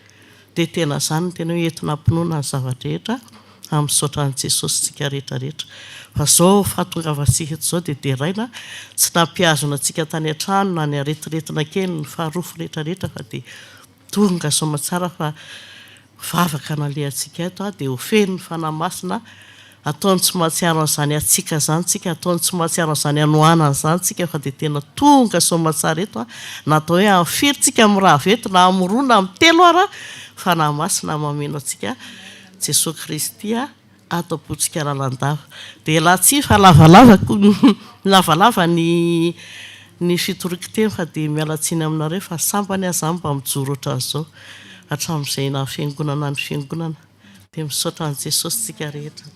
dia tena zany tena hoe entina ampinoana ny zavatra rehetra amin'ny saotran'i Jesosy tsika rehetrarehetra fa zao fahatongavantsika eto zao dia deraina tsy nampiazona antsika tany an-trano na ny aretiretina kely ny faharofo rehetrarehetra fa dia tonga somatsara fa vavaka nalehantsika eto dia ho feno ny fanahy masina ataony tsy mahatsiaro an'izany atsika zany tsika ataony tsy mahatsiaro an'izany anohanana zany tsika fa dia tena tonga somatsara eto natao hoe amfiritsika amin'ny raha veto na amin'ny roa na amin'ny telo ara fanahy masina mameno antsika Jesosy Kristy ato apotsika lalandava dia lahatsia fa lavalava ny fitoriko teny fa dia mialatsiny aminareo fa sambany aza mba mijoro ohatran'izao hatramin'izay na fiangonana ny fiangonana dia misaotra an' Jesosy tsika rehetra.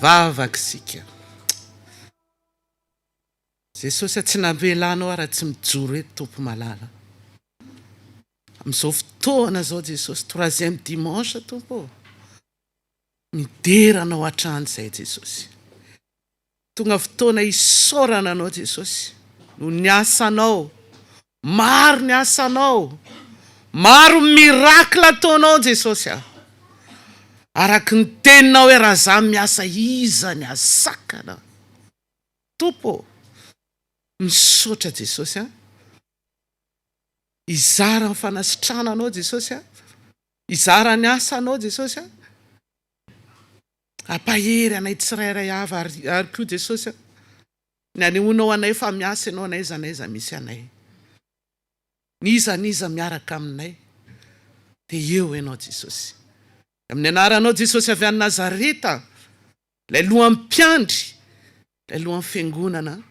Vavakisika Jesosy tsy nambelanao raha tsy mijoro eto tompo malala amin'izao fotoana zao Jesosy 3e dimanche tompo mideranao hatrany zay Jesosy tonga fotoana isaorana anao Jesosy no ny asanao maro ny asanao maro mirakla ataonao Jesosy araky ny teninao hoe raha za miasa iza ny asakana tompo misaotra Jesosy izara ny fanasitrana anao Jesosy izara ny asanao Jesosy ampahery anay tsirairay avy ary koa Jesosy ny anehoanao anay fa miasa ianao anay zanaiza misy anay niza miaraka aminay dia eo ianao Jesosy amin'ny anaranao Jesosy avy any Nazareta ilay lohan'ny mpiandry ilay lohan'ny fiangonana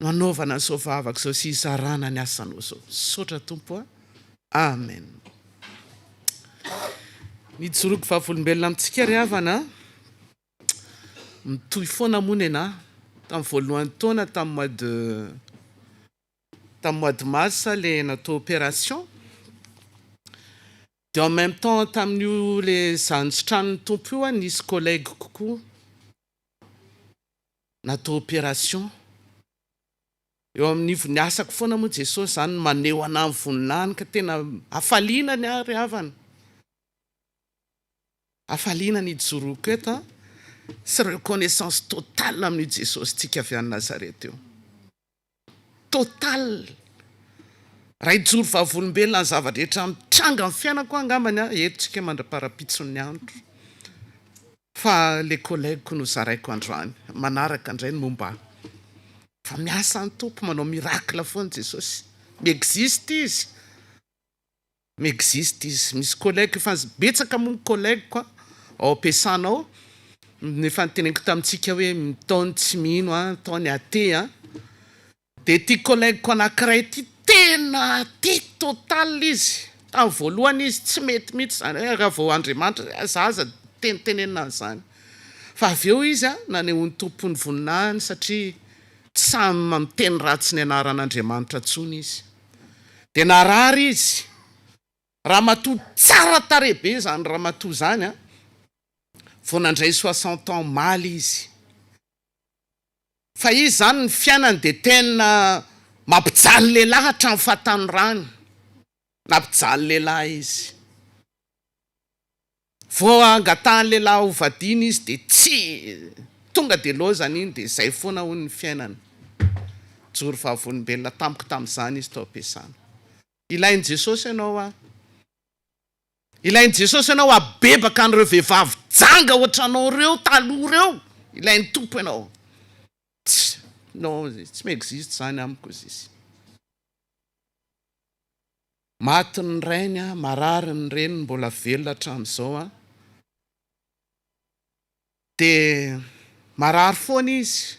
no anaovana an'izao vavaka izao sy izarana ny asanao zao saotra tompo amen. Nijoroky vavolombelona amintsika ry havana mitohy foana mony ana tamin'ny voalohan'ny taona tamin'ny mois de mars le natao opération de en même temps tamin'io le zanotranony tompo io a nisy collègue kokoa natao opération eo amin'ny voniasako foana moa Jesosy zany maneho ana ny voninany ka tena afalinany ary havana afalinany ijoroako eto sy reconnaissance totale amin'ny Jesosy tsika avy any Nazareta eo total raha ijoro vavolombelona ny zava-drehetra mitranga amin'ny fiainako angambany etotsika mandra-parapitson'ny andro fa le collègue no zaraiko androany manaraka indray ny momba fa miasa ny tompo manao miracle foana Jesosy miexiste izy misy collègue fa betsaka moa collègue koa ao ampiasanao nefa niteneniko tamintsika hoe mitaony tsy mino taony até de ty collègue ko anankiray ty tena ty total izy tamin'ny voalohany izy tsy mety mihitsy zany raha vao Andriamanitra zaza tenenina zany fa avy eo izy naneho ny tompony voninahiny satria tsy samy miteny ratsy ny anaran'Andriamanitra tsony izy de narary izy ramatoa tsara tarehibe zany ramatoa zany vao nandray 60 ans maly izy fa izy zany ny fiainany de tena mampijaly lehilahy hatramin'ny fahatany rany nampijaly lehilahy izy vao angatahany lehilahy hovadiny izy de tsy tonga de lozany iny de zay foana hono ny fiainany joro vavolombelona tamiko tamin'izany izy tao ampiasana ilainy Jesosy ianao abebaka an'ireo vehivavy janga ohatranao reo taloha reo ilainy tompo ianao tsy m'existe zany amiko izy maty ny rainy marary ny reniny mbola velona hatramin'izao de marary foana izy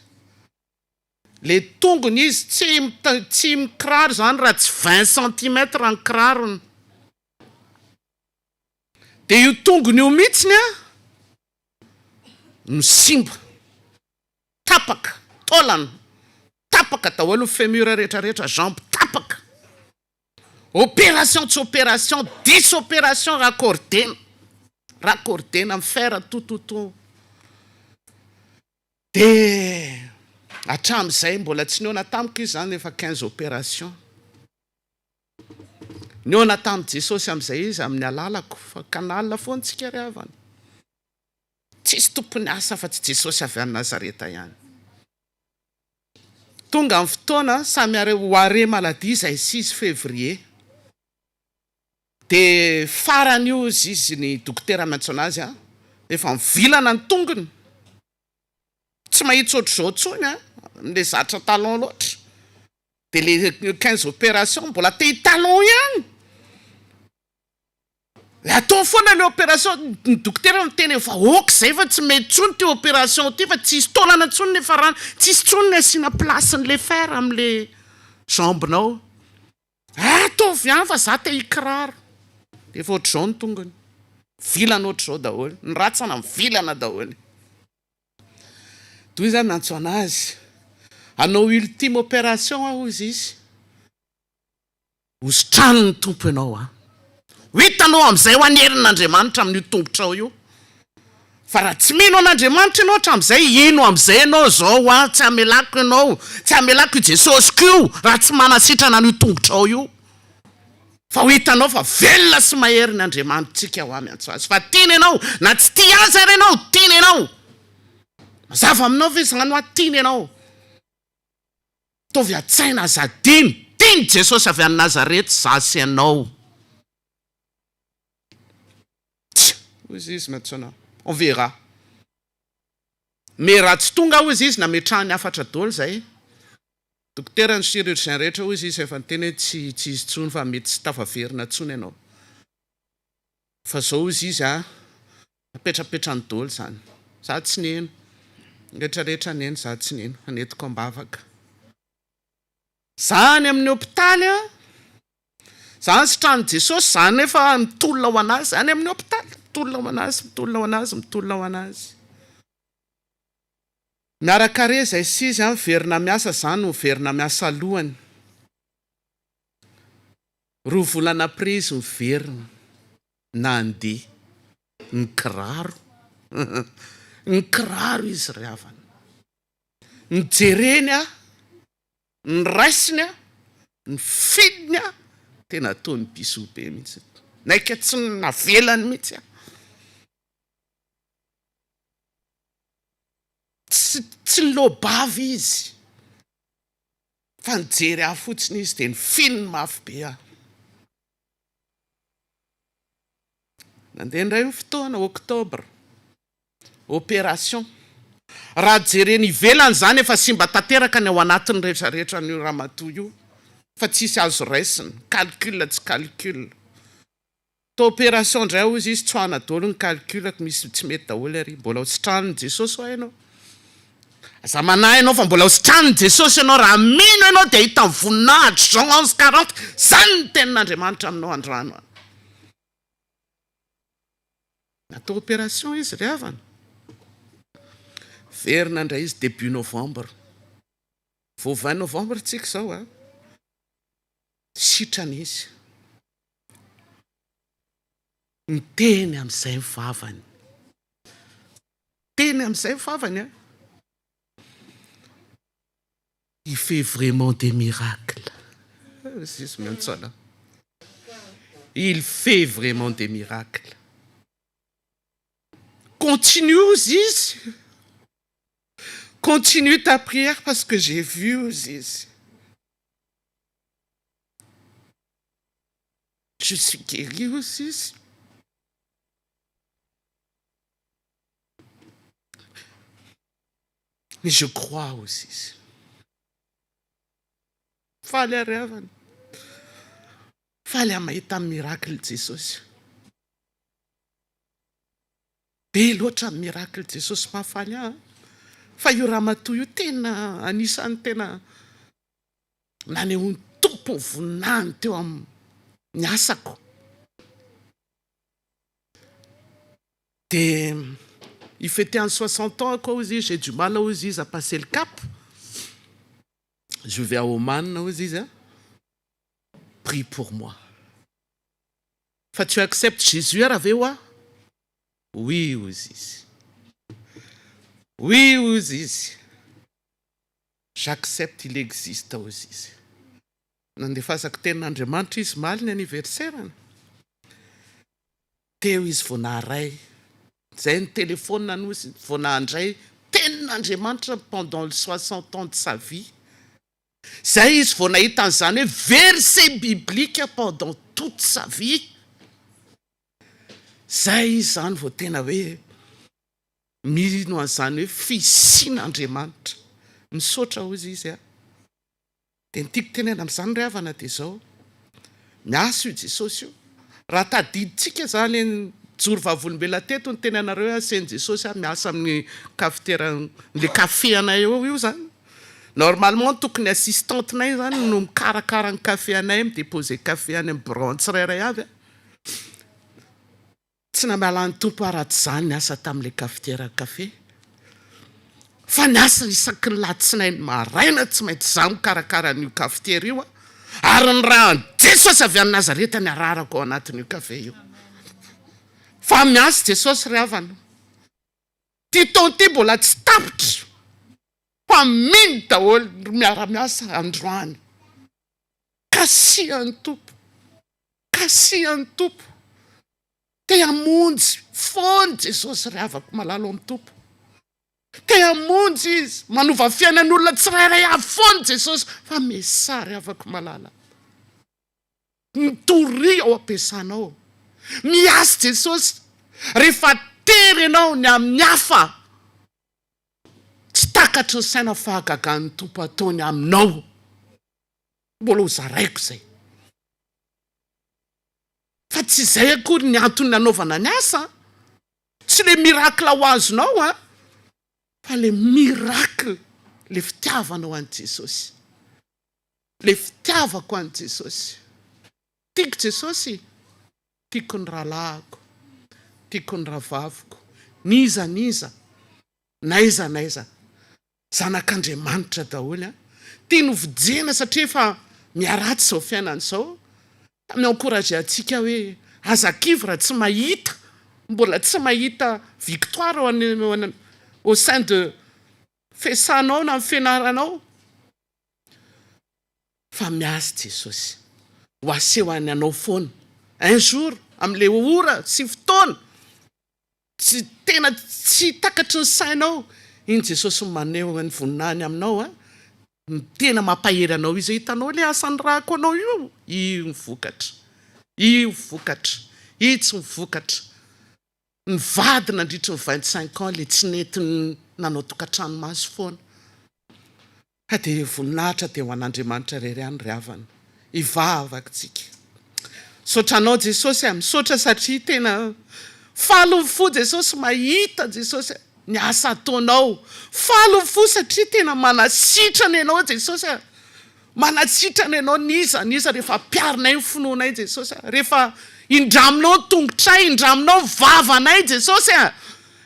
le tongony izy tsy mikiraro zany raha tsy 20 cm ny kirarony de io tongony io mihitsiny no simba tapaka tolana tapaka daholo fémur rehetrarehetra jambe tapaka opération tsy opération 10 opération raccordena amin'ny fer tototo de hatramin'izay mbola tsy niona tamiko izy zany efa 15 opération niona tamin'i Jesosy amin'izay izy amin'ny alalako fa kanalina foana tsika ry havana tsisy tompony asa fa tsy Jesosy avy any Nazareta ihany tonga amin'ny fotoana samy aré maladie zay 6 février de farany io izy ny dokotera maintso anazy efa mivilana ny tongony tsy mahitsy ohatr'izao tsony le zatra talon loatra de le 15 opération mbola te talon ihany atao foana le opération ny dokotera miteny fa ok zay fa tsy mety tsony ty opération ty fa tsisy tolana tsony nefa rano tsisy tsony ny asiana place le fer am'le jambinao ataovy ihany fa za te hikiraro de efa ohatr'izao ny tongony vilana ohatr'izao daholo ny ratsana mivilana daholo toy zany nantso anazy anao ultime opération izy hosotrano ny tompo ianao ho hitanao amin'izay ho anerin'Andriamanitra amin'io tombotrao io fa raha tsy mino an'Andriamanitra ianao hatramin'izay ino amin'izay ianao zao tsy amelako ianao tsy amelako i Jesosy kio raha tsy manasitrana an'io tombotrao io fa ho hitanao fa velona sy maherin'Andriamanitra tsika ho amy antso azy fa tiany ianao na tsy tia azy ary ianao tiany ianao mazava aminao ve zany tiany ianao tovy atsaina zadiny tiany Jesosy avy any Nazareta za sy ianao hozy izy matsona on verra mais raha tsy tonga hozy izy nametrahany afatra daholo zay dokotera ny chirurgien rehetra hozy izy efa niteny hoe tsy izy tsony fa mety tsy tafaverina tsony ianao fa zao hozy izy apetrapetrany daholo zany za tsy neno rehetrarehetra neno za tsy neno anetiko ambavaka zany amin'ny hôpitaly zany sitrany Jesosy zany nefa mitolona ho anazy zany amin'ny hôpitaly mitolona ho anazy miaraka re zay sizy verina miasa zany no verina miasa alohany 2 volana après izy miverina nandeha ny kiraro ny kiraro izy ry havana, ny jereny a, ny raisiny a, ny fidiny a, tena ataony bisobe mihitsy, naika tsy navelany mihitsy a. Tsy nylobavy izy fa nijery aho fotsiny izy dia ny fininy mafy be aho. Nandeha indray ny fotoana oktobra, opération. Raha jereny ivelany zany efa simba tanteraka ny ao anatin'ny rehetrarehetra ny ramatoa io, fa tsisy azo raisiny, calcul tsy calcul. To opération indray hozy izy tsoahana daholo ny calculako, misy tsy mety daholo ary, mbola hositranin' Jesosy ho hainao. Aza manahy ianao fa mbola hositranin' Jesosy ianao, raha mino ianao dia hita ny voninahitra Jean 11:40, zany ny tenin'Andriamanitra aminao androano. Natao opération izy ry havana. Verina indray izy début novembre. Vao 20 novembre tsika zao a. Sitrana izy. Ny teny amin'izay mivavany. Teny amin'izay mivavany a. Il fait vraiment des miracles. Il fait vraiment des miracles. Continue, Ziz. Continue ta prière parce que j'ai vu, Ziz. Je suis guéri aussi. Mais je crois aussi. Fallait rêver. Fallait mahita miracle Jesosy. Be loatra miracle Jesosy mahafaly aho. Fa io ramatoa io tena anisan'ny tena nanehony tompo voninahiny teo amin'ny asako. De il fêtait en 60 ans quoi aussi, j'ai du mal aussi à passer le cap. Je vais à Oman aussi, hein? Prie pour moi. Enfin, tu acceptes Jésus avec moi? Oui, aussi. Oui, aussi. J'accepte, il existe aussi. Nandefasako tenin'Andriamanitra izy maly ny anniversaire. Teo izy vao naharay. Zay ny téléphone nanosy vao nahandray tenin'Andriamanitra pendant les 60 ans de sa vie. Zay izy vao nahita an'izany hoe verset biblique pendant toute sa vie. Zay izy zany vao tena hoe mino an'izany hoe fisian'Andriamanitra. Misaotra hozy izy a. Dia nitiako tenena amin'izany ry havana dia zao. Miasa io Jesosy io. Raha tadiditsika zany joro vavolombelona teto ny tenanareo asen'i Jesosy miasa amin'ny cafetière, le café anay io zany. Normalement tokony assistantenay zany no mikarakara ny café anay, midéposer café any amin'ny branche tsirairay avy. Tsy namala ny tompo araty zany ny asa tamin'le cafetière café. Fa ny asa isaky ny latsinainy maraina tsy maintsy za mikarakara an'io cafetière io. Ary ny raha Jesosy avy any Nazareta ny ararako ao anatin'io café io. Fa miasa Jesosy ry havana. Ty taona ty mbola tsy tapitra. Fa mino daholo miara-miasa androany. Kasihan'ny tompo. Kasihan'ny tompo. Te hamonjy foana Jesosy ry havako malalo amin'ny tompo. Te hamonjy izy manova fiainan'olona tsirairay avy foana Jesosy, fa mesary havako malala. Mitory ao ampiasanao. Miasa Jesosy. Rehefa tery ianao ny amin'ny hafa, tsy takatry ny saina fahagagan'ny tompo ataony aminao. Mbola ho zaraiko zay. Fa tsy zay akory ny antony nanaovana ny asa. Tsy le miracle ho azonao a. Fa le miracle, le fitiavanao an'i Jesosy. Le fitiavako an'i Jesosy. Tiako Jesosy. Tiako ny rahalahako. Tiako ny rahavaviko. Niza. Naiza. Zanak'Andriamanitra daholo a. Tia novijena satria fa miaratsy zao fiainana zao. Mi-encourager antsika hoe azakivra tsy mahita, mbola tsy mahita victoire au sein de fesanao na amin'ny fianaranao, fa miasa Jesosy ho aseho any anao foana. Un jour amin'le ora sy fotoana tsy tena tsy takatry ny sainao, iny Jesosy maneho ny voninahiny aminao tena mampahery anao izy. Hitanao le asany rako anao io mivokatra, io vokatra, io tsy mivokatra. Ny vady nandritry ny 25 ans le tsy nentiny nanao tokantrano maso foana. Ka dia voninahitra dia ho an'Andriamanitra rery ihany ry havana. Ivavaka-tsika. Saotra anao Jesosy, misaotra satria tena falo fo Jesosy mahita Jesosy ny asa ataonao. Falo fo satria tena manasitrana ianao Jesosy. Manasitrana ianao niza rehefa piarinay ny finoanay Jesosy. Rehefa indraminao tongotray, indraminao vavanay Jesosy.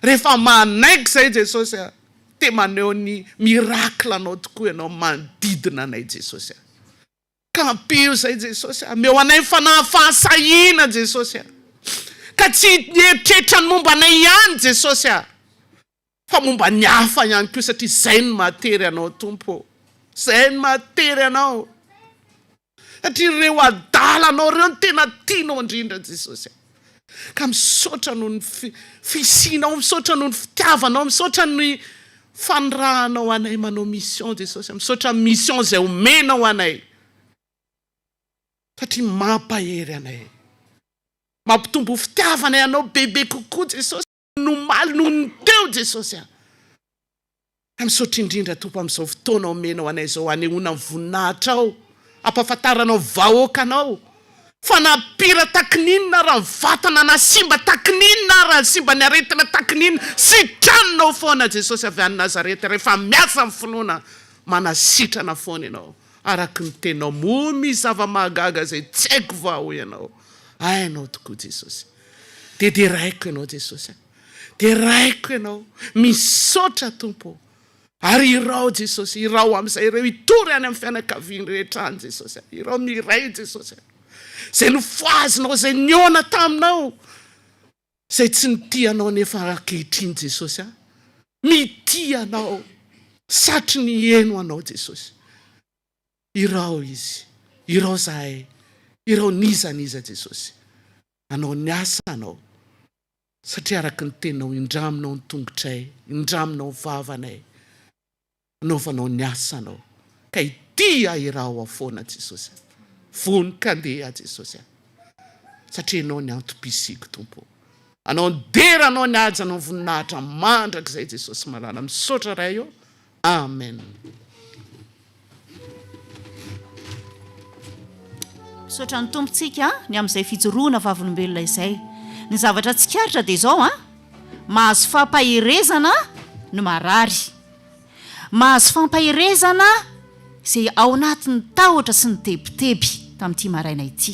Rehefa manaiky zay Jesosy, te maneho ny miracle anao tokoa ianao manodidina anay Jesosy. Kampio zay Jesosy, meo anay fahasahina Jesosy. Ka tsy eritreritra ny momba anay ihany Jesosy, fa momba ny hafa ihany koa satria zay ny matery anao Tompo. Zay ny matery anao. Satria ireo adala anao ireo ny tena tianao indrindra Jesosy. Ka misaotra noho ny fisinao, misaotra noho ny fitiavanao, misaotra ny fanirahanao anay manao mission Jesosy. Misaotra mission zay omenao anay. Satria mampahery anay. Mampitombo fitiavanay anao bebe kokoa Jesosy. Nomaly noho ny teo Jesosy. Misaotra indrindra Tompo amin'izao fotoana omenao anay zao, anehoana ny voninahitra ao, ampafantaranao vahoaka anao. Fa napira takininina raha vatana na simba takininina raha simba ny aretina takininina, sitranonao foana Jesosy avy any Nazareta. Rehefa miasa amin'ny finoana manasitrana foana ianao. Araky ny tenao momy zava-mahagaga zay tsy haiko vaho ianao. Ainao tokoa Jesosy. De raiko ianao Jesosy. De raiko ianao. Misaotra Tompo. Ary irao Jesosy, irao amin'izay ireo hitory any amin'ny fianakaviany rehetra any Jesosy. Irao miray Jesosy. Zay nofoazinao, zay niona taminao, zay tsy nitianao nefa ankehitriny Jesosy. Mitianao, satry ny heno anao Jesosy. Irao izy, irao zahay, irao nizaniza Jesosy. Anao ny asa anao, satria araky ny tenao indraminao ny tongotray, indraminao ny vavanay. Anaovanao ny asa anao, ka ity ahirao afoana Jesosy. Vonika andeha Jesosy. Satria anao ny antom-pisiko Tompo. Anao ny dera, anao ny aja, anao voninahitra mandrak'izay Jesosy malala. Misaotra ray eo. Amen. Misaotra ny tompontsika ny amin'izay fijoroana vavolombelona izay. Ny zavatra tsikaritra dia izao mahazo fampahirezana no marary. Mahazo fampahirezana izay ao anatin'ny tahotra sy ny tebiteby tamin'ity maraina ity.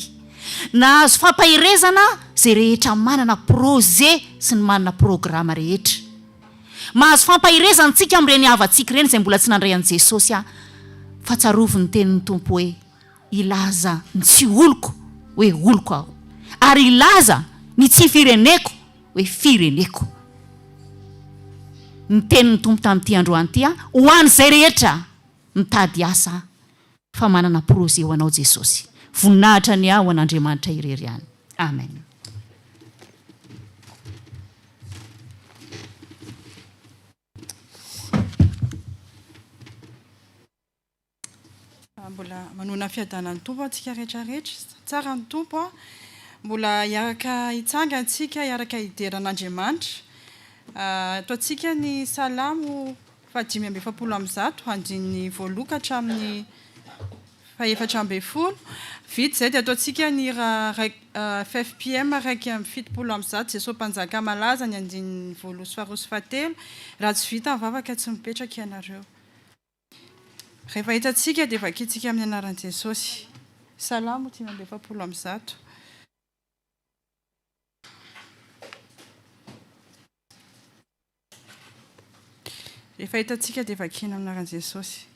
Nahazo fampahirezana izay rehetra manana projet sy ny manana programa rehetra. Mahazo fampahirezana tsika amin'ireny havantsika ireny izay mbola tsy nandray an'i Jesosy fa tsaroviny tenin'ny Tompo hoe ilaza ny tsy oloko hoe oloko aho, ary ilaza ny tsy fireneko hoe fireneko. Ny tenin'ny Tompo tamin'ity androany ity ho an'izay rehetra mitady asa fa manana projet ho anao Jesosy. Voninahitra ny aho an'Andriamanitra irery ihany. Amen. Mbola manona fiadanan'ny Tompo antsika rehetrarehetra. Tsara ny Tompo mbola hiaraka hitsanga antsika, hiaraka hideran'Andriamanitra. Ataontsika ny salamo 570 andin'ny voaloka hatramin'ny 410. Vita zay dia ataontsika ny 5 PM raiky amin'ny 70 Jesosy mpanjaka malaza ny andin'ny voaloha sy faharoa sy fahatelo. Raha tsy vita mivavaka tsy mipetraka ianareo. Rehefa hitantsika dia vakitsika amin'ny anaran'i Jesosy. Salamo 570. Rehefa hitantsika dia vakina amin'ny anaran'i Jesosy.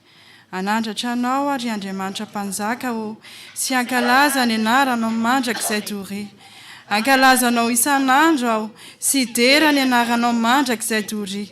Anandratra anao ary Andriamanitra mpanjaka ho sy ankalaza ny anaranao mandrakizay dory. ankalazanao isan'andro aho sy dera ny anaranao mandraka izay toria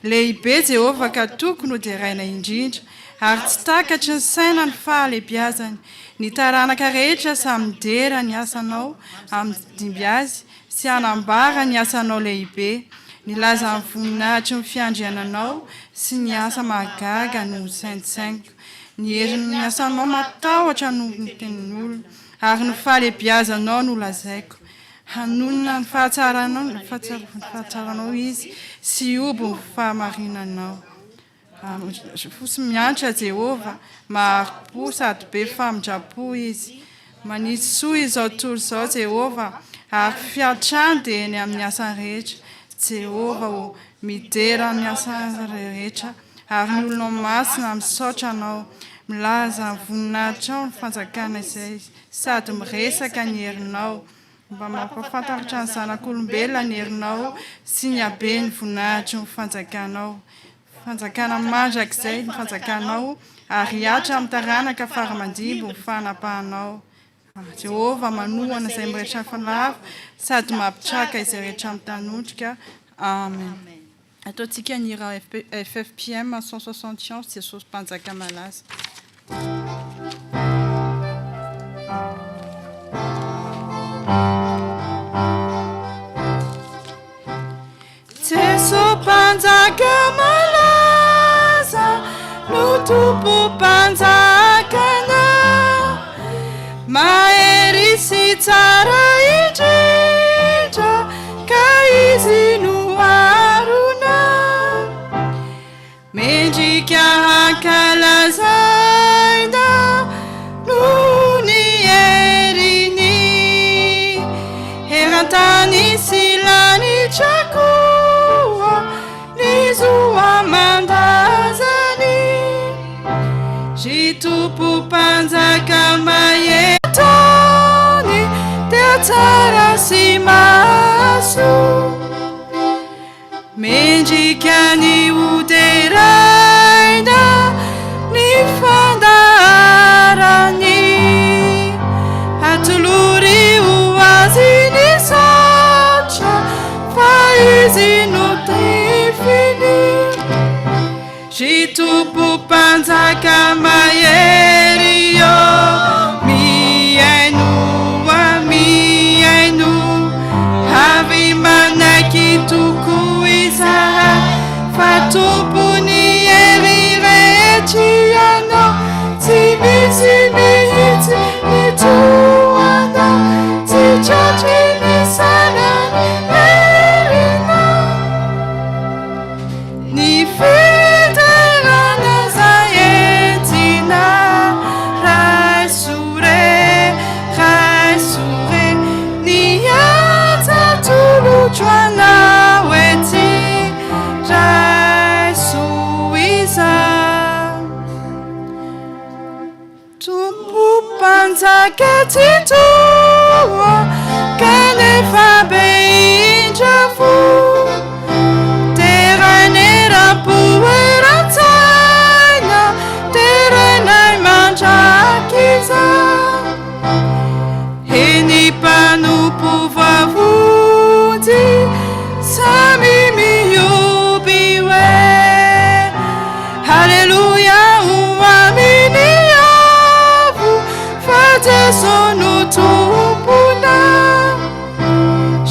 lehibe Jehova ka tokony ho deraina indrindra ary tsy takatry ny saina ny fahalebiazany ny taranaka rehetra samy dera ny asanao amin'ny dimby azy sy anambara ny asanao lehibe ny laza ny voninahitry ny fiandriananao sy ny asa mahagaga no saintsaingo ny herin'ny asanao matahotra no ny tenin'olona ary ny fahalebiazanao no lazaiko hanonina ny fahatsaranao izy sy obo ny fahamarinanao fosy miantra Jehova maharo-po sady be famindrapo izy manisy soa izao tontolo izao Jehova ary fiatrany dia eny amin'ny asa rehetra Jehova ho midera ny asa rehetra ary ny olona masina misaotra anao milaza ny voninahitrao ny fanjakana izay sady miresaka ny herinao mba mampafantaritra ny zanak'olombelona ny herinao sy ny habe ny voninahitry ny fanjakanao fanjakana mandrakizay ny fanjakanao ary hatra amin'ny taranaka faramandimbo ny fanapahanao Jehova manohana izay mirehetra falava sady mampitraka izay rehetra amin'ny tanondrika amen. Ataontsika ny hira FFPM 161 Jesosy mpanjaka malaza. Jesosy mpanjaka malaza no tompo mpanjakana mahery sy tsara indrindra ka izy no arona mendrika hankalazaina no ny heriny herantany sy lanitrakoa ny zoa mandazany ry tompo mpanjaka mahetony dia tsara sy maso mendrika ny hoderaina ny fandaharany atolory ho azy ny satra fa izy no trifiny ry tompo mpanjaka mahery yo miaino avy manaky toko izahay fa tompony hery rehetry ianao tsy misy mihitsy ny toanao tsy tratry ny sanany herinao ny federana zay entina raisore ny atsatolotra anao ety raisoiza tompo mpanjaka tsy toa kanefa be indrafo teranera-poeratsaina teranay mandrakiza eny mpanompo vavody samy mioby hoe haleluya ho aminy avo fa Jesosy no tompona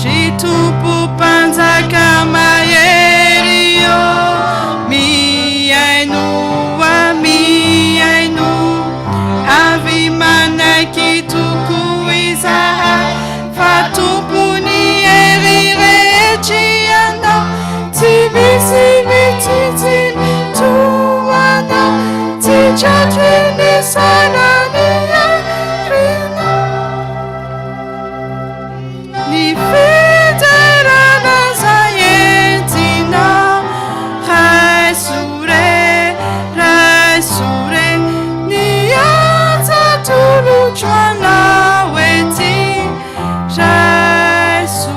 ry tompo mpanjaka mahery yo miaino avy manaky toko izahay fa tompony hery rehetry ianao tsy misy mitsitsy toanao tsy tratry ny sanany herinao ny federana zay entina raisore ny atsatolotra anao ety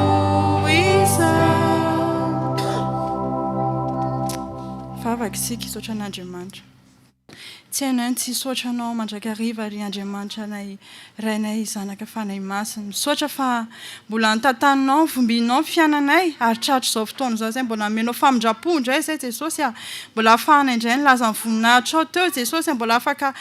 raisoiza vavaka isika isotra an'Andriamanitra tsy hainay tsy hisaotra anao mandrakariva ry Andriamanitra anay rainay zanaka fanay masina. Misaotra fa mbola ntantaninao vombinao fiainanay ary tratro izao fotoana izao zay mbola amenao famindrapo indray zay Jesosy mbola ahafahanay indray ny laza ny voninahitra ao teo Jesosy mbola afaka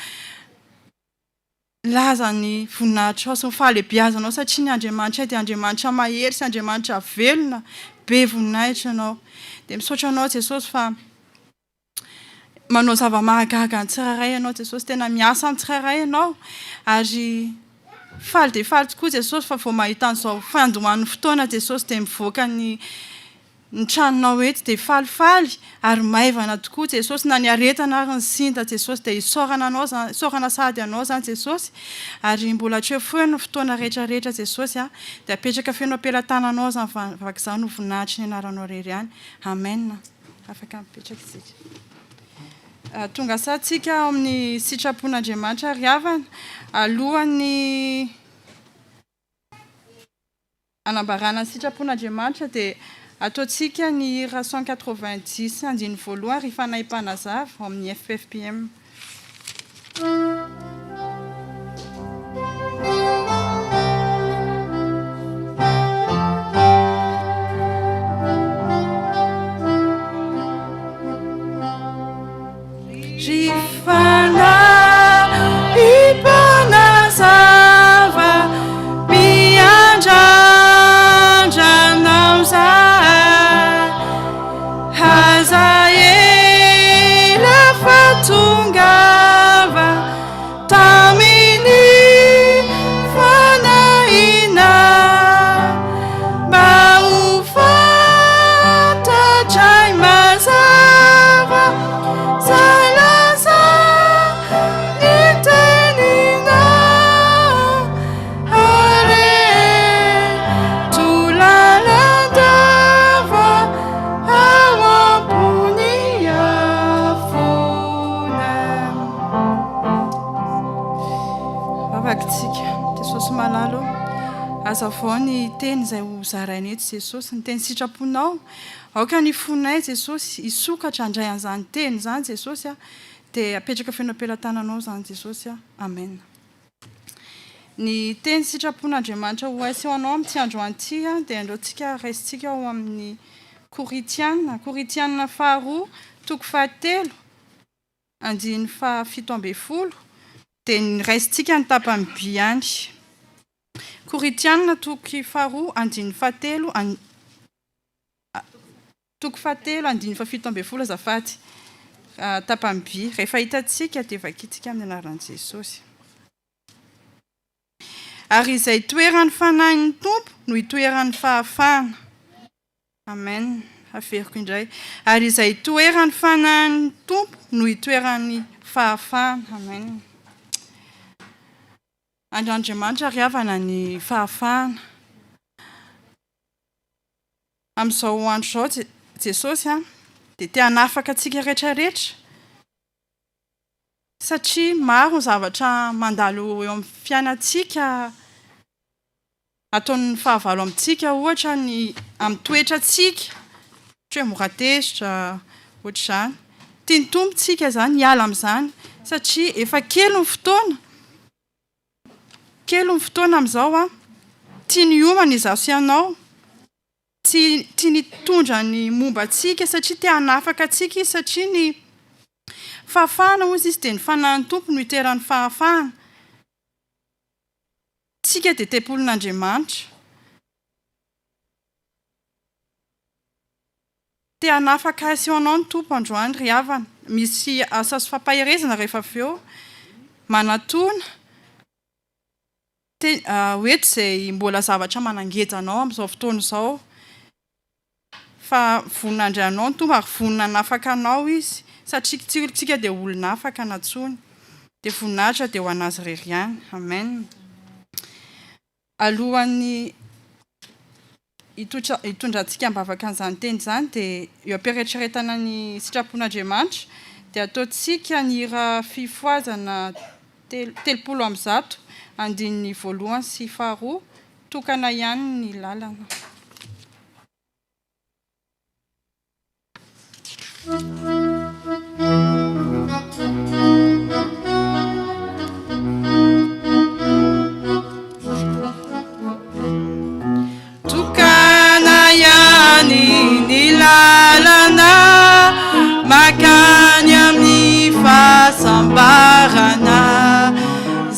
laza ny voninahitra ao sy ny fahalebiazanao satria ny Andriamanitra dia Andriamanitra mahery sy Andriamanitra velona be voninahitra anao. Dia misaotra anao Jesosy fa manao zava-mahagaga ny tsirairay ianao Jesosy, tena miasa amin'ny tsirairay ianao ary faly dia faly tokoa Jesosy fa vao mahita an'izao fandohan'ny fotoana Jesosy dia mivoaka ny tranonao eto dia falifaly ary maivana tokoa Jesosy, na ny aretana ary ny sinta Jesosy dia isaorana sady anao zany Jesosy ary mbola tsy hoe ny fotoana rehetrarehetra Jesosy dia apetraka feno ampelantananao zany vavaka izany ho voninahitry ny anaranao rery ihany. Amen. Afaka mipetraka isika. Tonga satsika ao amin'ny sitrapon'Andriamanitra ry havana alohan'ny anambarana ny sitrapon'Andriamanitra dia ataontsika ny hira 190 andiny voalohany ry fanahy mpanazava ao amin'ny FFPM. Azavao ny teny izay ho zarainy eto Jesosy, ny teny sitraponao aoka ny fonay Jesosy hisokatra handray an'izany teny zany Jesosy dia apetraka feno ampelantananao zany Jesosy. Amen. Ny teny sitrapon'Andriamanitra ho aseho anao amin'ity androany ity dia andraontsika raisitsika ao amin'ny Koritiana 2 toko 7 andiny 17 dia ny raisitsika ny tapany biany. Koritiana toko 2 andiny 7 toko 7 andiny 17 azafady tapany bi. Rehefa hitatsika dia vakitsika amin'ny anaran'i Jesosy. Ary izay toeran'ny fanahin'ny tompo no hitoeran'ny fahafahana. Amen. Averiko indray. Ary izay toeran'ny fanahin'ny tompo no hitoeran'ny fahafahana. Amen. Andriamanitra ry havana ny fahafahana. Amin'izao andro izao Jesosy dia te hanafaka antsika rehetrarehetra satria maro ny zavatra mandalo eo amin'ny fiainantsika ataon'ny fahavalo amintsika ohatra ny amin'ny toetrantsika ohatra hoe mora tesitra ohatra izany. Tia ny tompontsika zany hiala amin'izany satria efa kely ny fotoana amin'izao tia ny homana izaho sy ianao, tia ny tondra ny momba antsika satria tia hanafaka antsika izy satria ny fahafahana hozy izy dia ny fanahin'ny tompo no hitoeran'ny fahafahana. Tsika dia tempolin'Andriamanitra. Tia hanafaka aseho anao ny tompo androany ry havana. Misy asa sy fampaherezana rehefa avy eo manatona hoeto izay mbola zavatra manangeja anao amin'izao fotoana izao fa vonina andray anao ny tompo ary vonina hanafaka anao izy satria tsika dia olona afaka natsony dia voninahitra dia ho anazy rery ihany. Amen. Alohan'ny hitondrantsika mibavaka an'izany teny izany dia eo ampirehetraretana ny sitrapon'Andriamanitra dia ataontsika ny hira fifoazana 30 andiny 1 sy 2 tokana ihany ny lalana. lalana makany amin'ny fahasambarana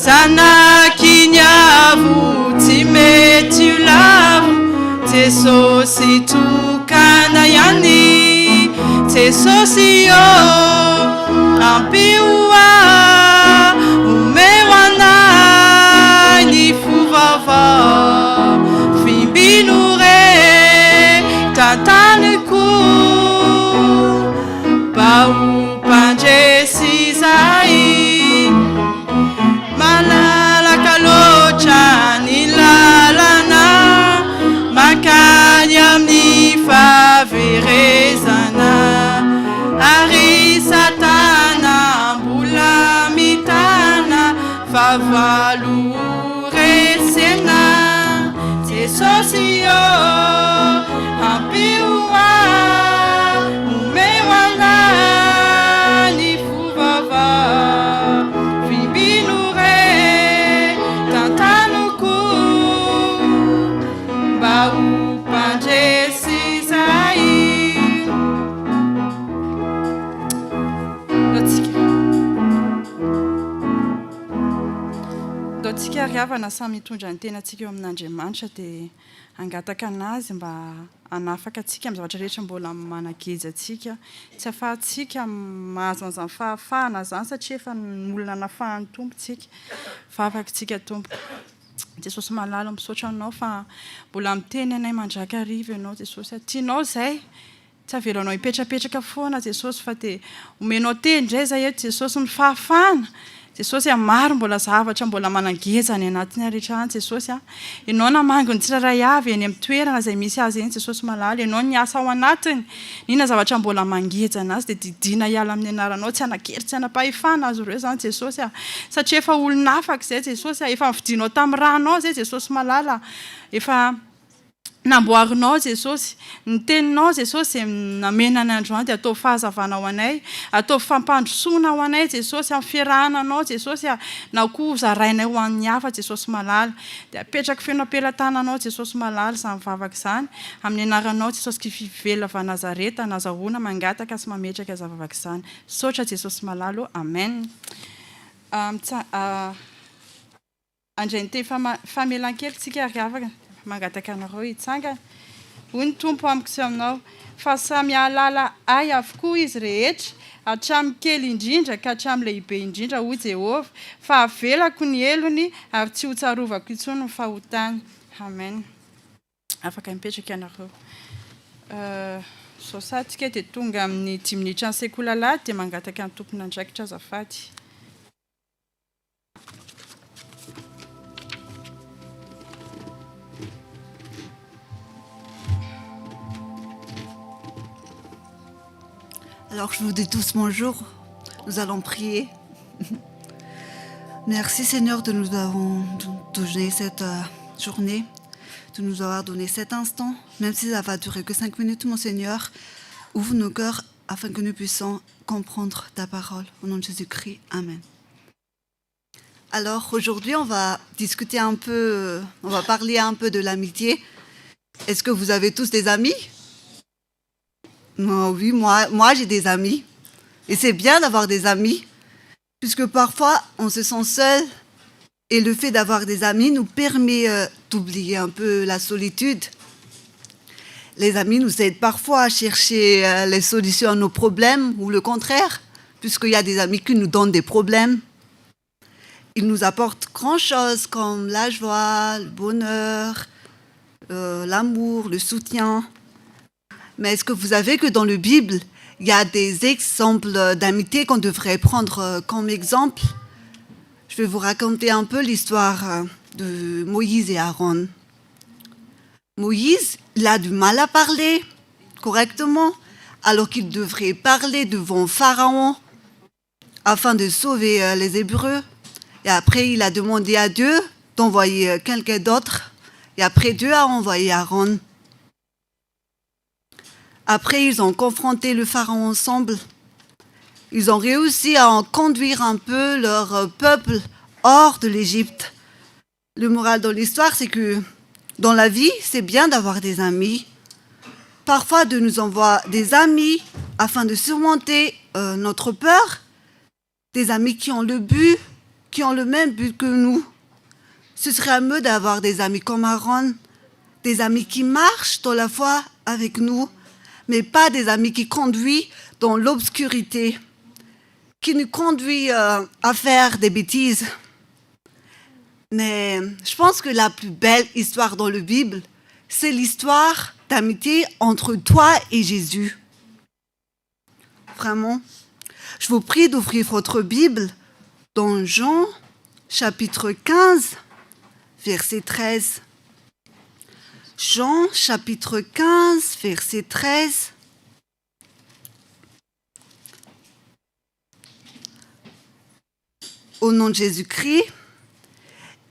zanaky niavo tsy mety ho lavo Jesosy tokana ihany Jesosy io ampy hoa omeo anay ny fovavao fimbinore tantaniko mba ho mpandresy zay malalaka loatra ny lalana makany amin'ny fahaverezana ary satana mbola mitana favalo resena Jesosy io ampy hoa omeo anay ny fovavao fimbinore tantanoko mba ho mpandresy zay Tsika riavana samy mitondra ny tenatsika eo amin'Andriamanitra dia angataka anazy mba hanafaka atsika amin'ny zavatra rehetra mbola manageza atsika tsy afahantsika mahazo an'izany fahafahana zany satria efa olona nafahan'ny tompontsika vavaka tsika tompo Jesosy malala misaotra anao fa mbola miteny anay mandraka hariva ianao Jesosy tianao zay tsy avelanao hipetrapetraka foana Jesosy fa dia omenao teny indray zay eto Jesosy ny fahafahana Jesosy maro mbola zavatra mbola manangeza any anatiny rehetra any Jesosy ianao namango ny tsirairay avy eny amin'ny toerana izay misy azy eny Jesosy malala ianao niasa ao anatiny nina zavatra mbola mangeza anazy dia didina hiala amin'ny anaranao tsy anakery tsy anapahefana azy ireo zany Jesosy satria efa olona afaka izay Jesosy efa nividinao tamin'ny ranao zay Jesosy malala efa namboarinao Jesosy ny teninao Jesosy namena ny androany dia ataovy fahazavana ao anay ataovy fampandrosoana ao anay Jesosy amin'ny fiarahananao Jesosy na koa zarainay ho an'ny hafa Jesosy malala dia apetraka feno ampelantananao Jesosy malala izany vavaka izany amin'ny anaranao Jesosy Kivela va Nazareta nazahoana mangataka sy mametraka izany vavaka izany saotra Jesosy malala amen andray ny teny famelan-kely tsika riavaka mangataka anareo hitsangana hoy ny tompo amiko sy aminao fa samy ahalala ay avokoa izy rehetra hatramin'ny kely indrindra ka hatramin'ny lehibe indrindra hoy Jehovah fa avelako ny elony ary tsy ho tsarovako intsony ny fahotany amen afaka mipetraka ianareo saosatsika dia tonga amin'ny 10 minitra ny sekola lahy dia mangataka ny tompona andraikitra azafady Alors je vous dis tous bonjour, nous allons prier. Merci Seigneur de nous avoir donné cette journée, de nous avoir donné cet instant, même si ça va durer que 5 minutes mon Seigneur, ouvre nos cœurs afin que nous puissions comprendre ta parole. Au nom de Jésus-Christ, Amen. Alors aujourd'hui on va discuter un peu, on va parler un peu de l'amitié. Est-ce que vous avez tous des amis ? Oh oui, moi j'ai des amis. Et c'est bien d'avoir des amis, puisque parfois on se sent seul et le fait d'avoir des amis nous permet d'oublier un peu la solitude. Les amis nous aident parfois à chercher les solutions à nos problèmes ou le contraire, puisqu'il y a des amis qui nous donnent des problèmes. Ils nous apportent grand-chose comme la joie, le bonheur, l'amour, le soutien. Mais est-ce que vous savez que dans la Bible, il y a des exemples d'amitié qu'on devrait prendre comme exemple ? Je vais vous raconter un peu l'histoire de Moïse et Aaron. Moïse, il a du mal à parler correctement, alors qu'il devrait parler devant Pharaon afin de sauver les Hébreux. Et après, il a demandé à Dieu d'envoyer quelqu'un d'autre. Et après, Dieu a envoyé Aaron. Après, ils ont confronté le Pharaon ensemble. Ils ont réussi à en conduire un peu leur peuple hors de l'Égypte. Le moral de l'histoire, c'est que dans la vie, c'est bien d'avoir des amis. parfois de nous envoyer des amis afin de surmonter notre peur, des amis qui ont le but, qui ont le même but que nous. Ce serait mieux d'avoir des amis comme Aaron, des amis qui marchent dans la foi avec nous, mais pas des amis qui conduisent dans l'obscurité, qui nous conduisent à faire des bêtises. Mais je pense que la plus belle histoire dans la Bible, c'est l'histoire d'amitié entre toi et Jésus. Vraiment. Je vous prie d'ouvrir votre Bible dans Jean, chapitre 15, verset 13. Jean, chapitre 15, verset 13. Au nom de Jésus-Christ,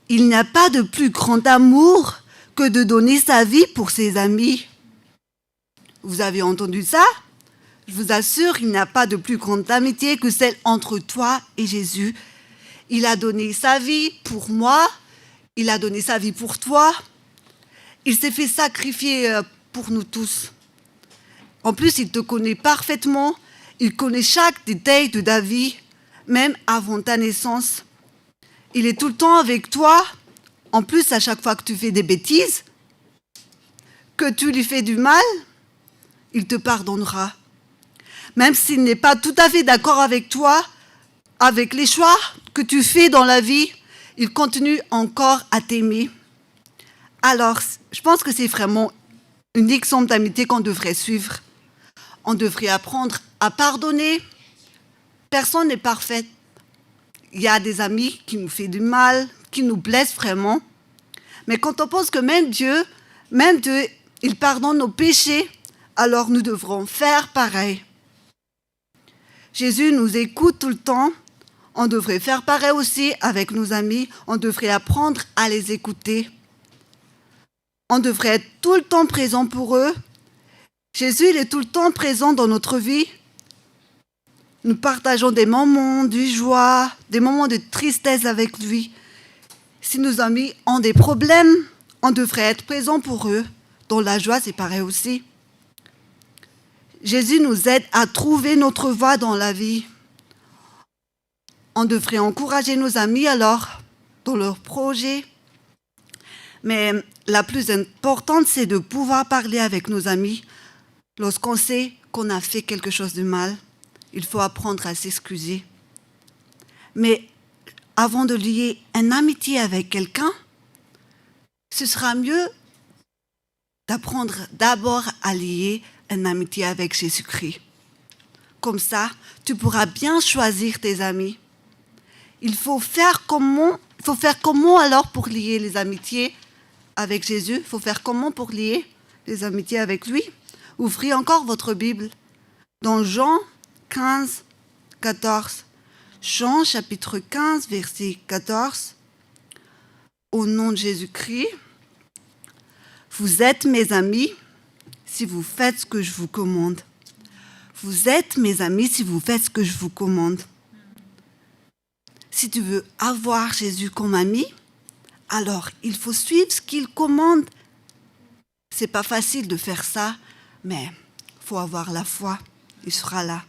il n'y a pas de plus grand amour que de donner sa vie pour ses amis. Vous avez entendu ça? Je vous assure, il n'y a pas de plus grande amitié que celle entre toi et Jésus. Il a donné sa vie pour moi, il a donné sa vie pour toi. Il s'est fait sacrifier pour nous tous. En plus, il te connaît parfaitement, il connaît chaque détail de ta vie, même avant ta naissance. Il est tout le temps avec toi. En plus, à chaque fois que tu fais des bêtises, que tu lui fais du mal, il te pardonnera. Même s'il n'est pas tout à fait d'accord avec toi, avec les choix que tu fais dans la vie, il continue encore à t'aimer. Alors, je pense que c'est vraiment une exemple d'amitié qu'on devrait suivre. On devrait apprendre à pardonner. Personne n'est parfait. Il y a des amis qui nous font du mal, qui nous blessent vraiment. Mais quand on pense que même Dieu, il pardonne nos péchés, alors nous devrons faire pareil. Jésus nous écoute tout le temps. On devrait faire pareil aussi avec nos amis. On devrait apprendre à les écouter. On devrait être tout le temps présent pour eux. Jésus, il est tout le temps présent dans notre vie. Nous partageons des moments de joie, des moments de tristesse avec lui. Si nos amis ont des problèmes, on devrait être présent pour eux. Dans la joie, c'est pareil aussi. Jésus nous aide à trouver notre voie dans la vie. On devrait encourager nos amis alors dans leurs projets. Mais la plus importante, c'est de pouvoir parler avec nos amis lorsqu'on sait qu'on a fait quelque chose de mal. Il faut apprendre à s'excuser. Mais avant de lier une amitié avec quelqu'un, ce sera mieux d'apprendre d'abord à lier une amitié avec Jésus-Christ. Comme ça, tu pourras bien choisir tes amis. Il faut faire comment alors pour lier les amitiés avec Jésus? Il faut faire comment pour lier les amitiés avec lui? Ouvrez encore votre Bible dans Jean 15, 14. Jean chapitre 15, verset 14. Au nom de Jésus-Christ, vous êtes mes amis si vous faites ce que je vous commande. Vous êtes mes amis si vous faites ce que je vous commande. Si tu veux avoir Jésus comme ami, alors il faut suivre ce qu'il commande. C'est pas facile de faire ça, mais il faut avoir la foi. Il sera là.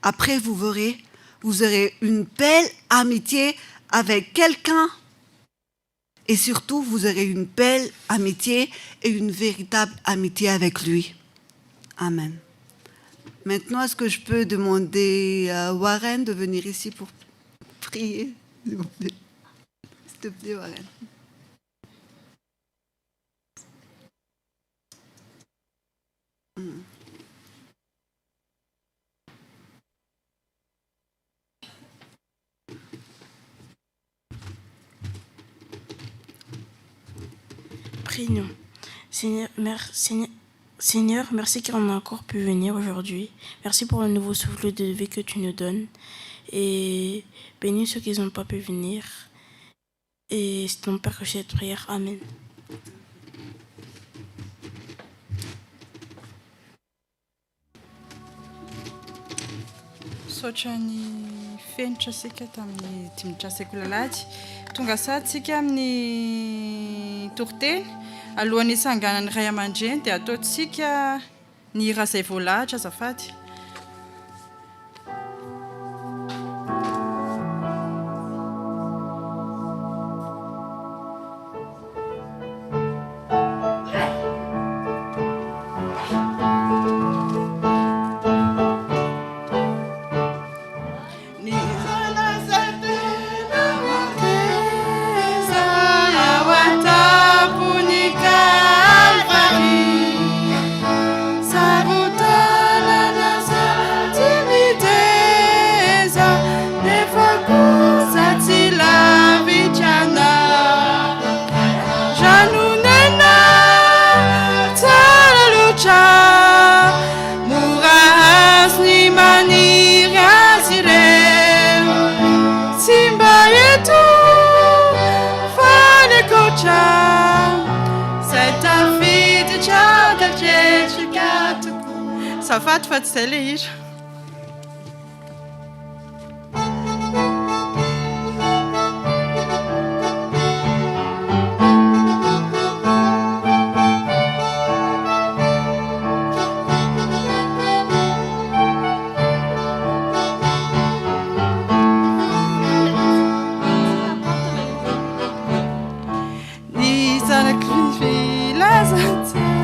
Après, vous verrez, vous aurez une belle amitié avec quelqu'un. Et surtout, vous aurez une belle amitié et une véritable amitié avec lui. Amen. Maintenant, est-ce que je peux demander à Warren de venir ici pour prier, s'il vous plaît? S'il te plaît, Warren. Prions. Seigneur, merci qu'on a encore pu venir aujourd'hui. Merci pour le nouveau souffle de vie que tu nous donnes. Et bénis ceux qui n'ont pas pu venir. Et c'est ton Père que je cette prière. Amen. Sotra ny fenitra sika tamin'ny dimitrasekola lalady tonga satsika amin'ny toriteny alohan'ny sanganan'ny ray aman-dreny dia ataotsika ny hira izay voalahatra azafady. Safady fa tsy izay le hira. Ny zanaky filazantsara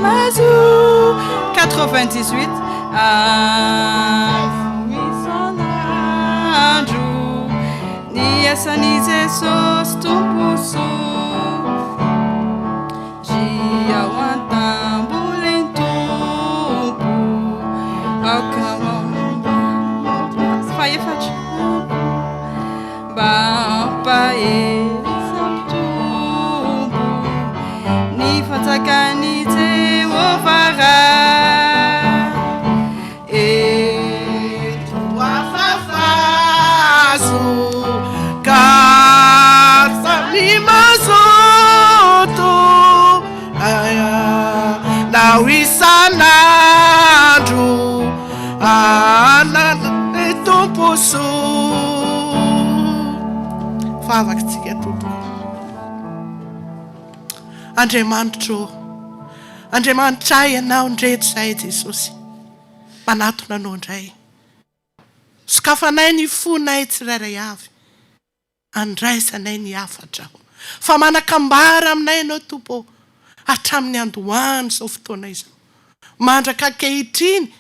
Mazu 98 Misanandro Ni asanize sos tumpusu Gia wantambulentumpu Aukamamba Faye faci Bampae Samtumbu Ni fatakanize Ovara e tua fafazu casa limazoto aya na wisanadu ana etomposo favaksika tudo Andriamanitra ianao ndreto zay Jesosy manatona anao ndray sokafanay ny fonay tsirairay avy andraisanay ny afatra aho fa manakambara aminay ianao Tompo hatramin'ny andohany zao fotoana izao mandraka ankehitriny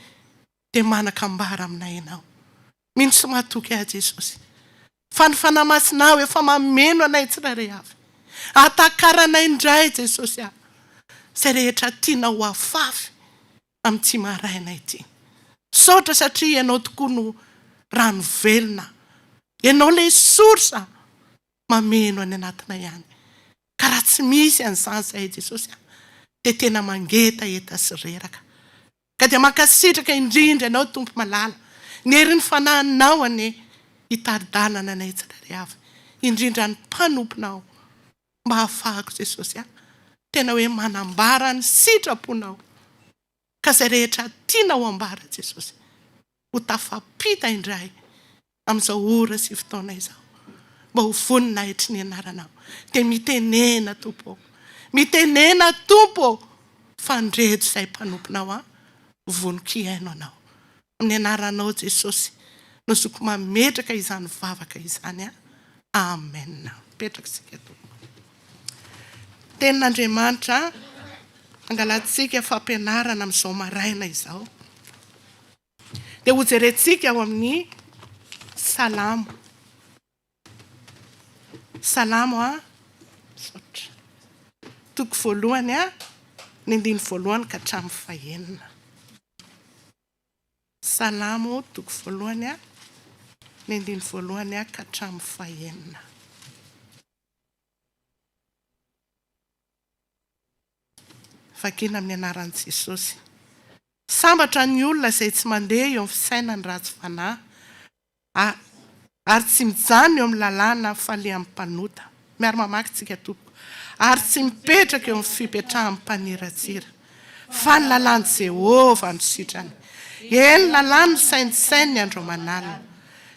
dia manakambara aminay ianao mino sy matoky ahy Jesosy fa ny fanamasinao efa mameno anay tsirairay avy atakaranay indray Jesosy aho zay rehetra tianao afafy amin'ny tsy maraina ity saotra satria ianao tokoa no rano velona ianao le sorsa mameno any anatina ihany ka raha tsy misy an'izany zay Jesosy dia tena mangeta eta sy reraka ka dia mankasitraka indrindra ianao Tompo malala ny herin'ny fanahinao ane hitaridanana anay tsirairay avy indrindra ny mpanomponao mba hahafahako Jesosy tena hoe manambara ny sitraponao ka zay rehetra tianao ambara Jesosy ho tafapita indray amin'izao ora sy fotoana izao mba ho voninahitry ny anaranao dia mitenena Tompo fandrejo izay mpanomponao vonin-kiaino anao amin'ny anaranao Jesosy no zoko mametraka izany vavaka izany amen petraka sika Tompo tenin'Andriamanitra angalatsika fampianarana amin'izao maraina izao dia ho jerentsika ao amin'ny salamo sotra toko voalohany ny andiny voalohany ka hatramin'ny fahaenina salamo toko voalohany ny andiny voalohany ka hatramin'ny fahaenina vakina amin'ny anaran'i Jesosy sambatra ny olona izay tsy mandeha eo amin'ny fisainany ratsy fanahy ary tsy mijany eo amin'ny lalàna fa le amin'ny mpanota. Miary mamakytsika tompoko. Ary tsy mipetraka eo amin'ny fipetrahan'ny mpaniratsira fa ny lalàny Jehova no sitrany. Eny lalàny sainisainy ny andro manalina.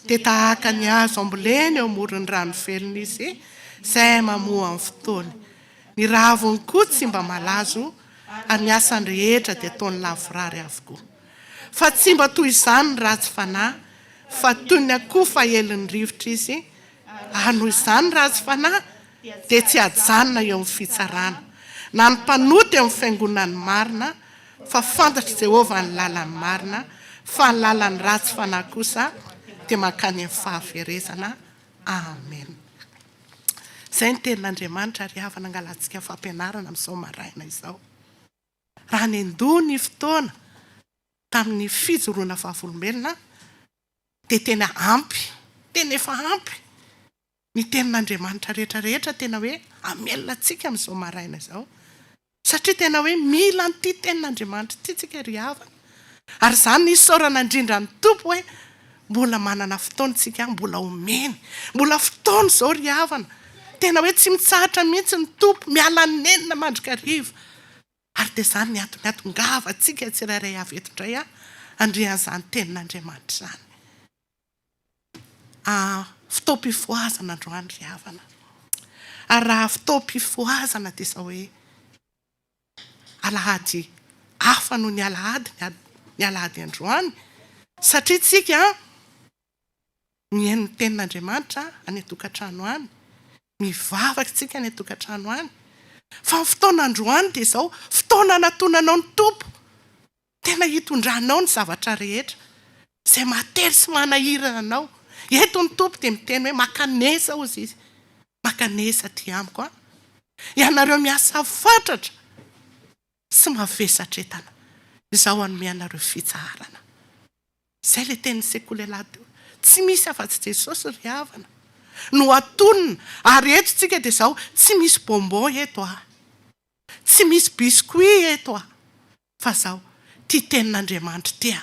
Dia tahaka ny azo amboleny eo amoron'ny rano velona izy izay mamoa amin'ny fotoany. Ny raviny koa tsy mba malazo ary ny asany rehetra dia ataony lavorary avokoa. Fa tsy mba toy izany ny ratsy fanahy fa toy ny akoho fa helin'ny rivotra izy ary noho izany ny ratsy fanahy dia tsy hajanona eo amin'ny fitsarana. Na ny mpanota eo amin'ny fiangonany marina fa fantatra Jehova ny lalany marina fa ny lalany ratsy fanahy kosa dia mankany amin'ny fahaverezana. Amen. Izay ny tenin'Andriamanitra ary havana angalantsika fampianarana amin'izao maraina izao. Raha ny andoha ny fotoana tamin'ny fijoroana vavolombelona dia tena ampy, tena efa ampy ny tenin'Andriamanitra rehetrarehetra tena hoe amelona antsika amin'izao maraina izao. Satria tena hoe mila an'ity tenin'Andriamanitra ity tsika ry havana. Ary izany nisaorana indrindra ny tompo hoe mbola manana fotoana tsika, mbola omeny, mbola fotoana izao ry havana. Tena hoe tsy mitsahatra mihitsy ny tompo, miala nenina mandrikariva. Ary dia izany ny atongava antsika tsirairay avy eto indray andrian'izany tenin'Andriamanitra izany. Fotoam-pifoazana androany ry havana. Ary raha fotoam-pifoazana dia izao hoe alahady hafa no ny alahady androany. Satria tsika mihaino ny tenin'Andriamanitra any an-tokantrano any, mivavaka tsika any an-tokantrano any. Fa ny fotoana androany dia izao fotoana natonanao ny tompo. Tena hitondranao ny zavatra rehetra izay mately sy manahirana anao. Eto ny tompo dia miteny hoe makanesa ozy izy. Makanesa ty amiko. Ianareo miasa fatratra sy mavesatra entana. Izao hanome anareo fitsarana. Izay le tenin'ny sekoly lahy teo. Tsy misy afa-tsy Jesosy ry havana. No atonina ary eto tsika dia izao tsy misy bonbon eto tsy misy biscuit eto fa izao ty tenin'Andriamanitra ty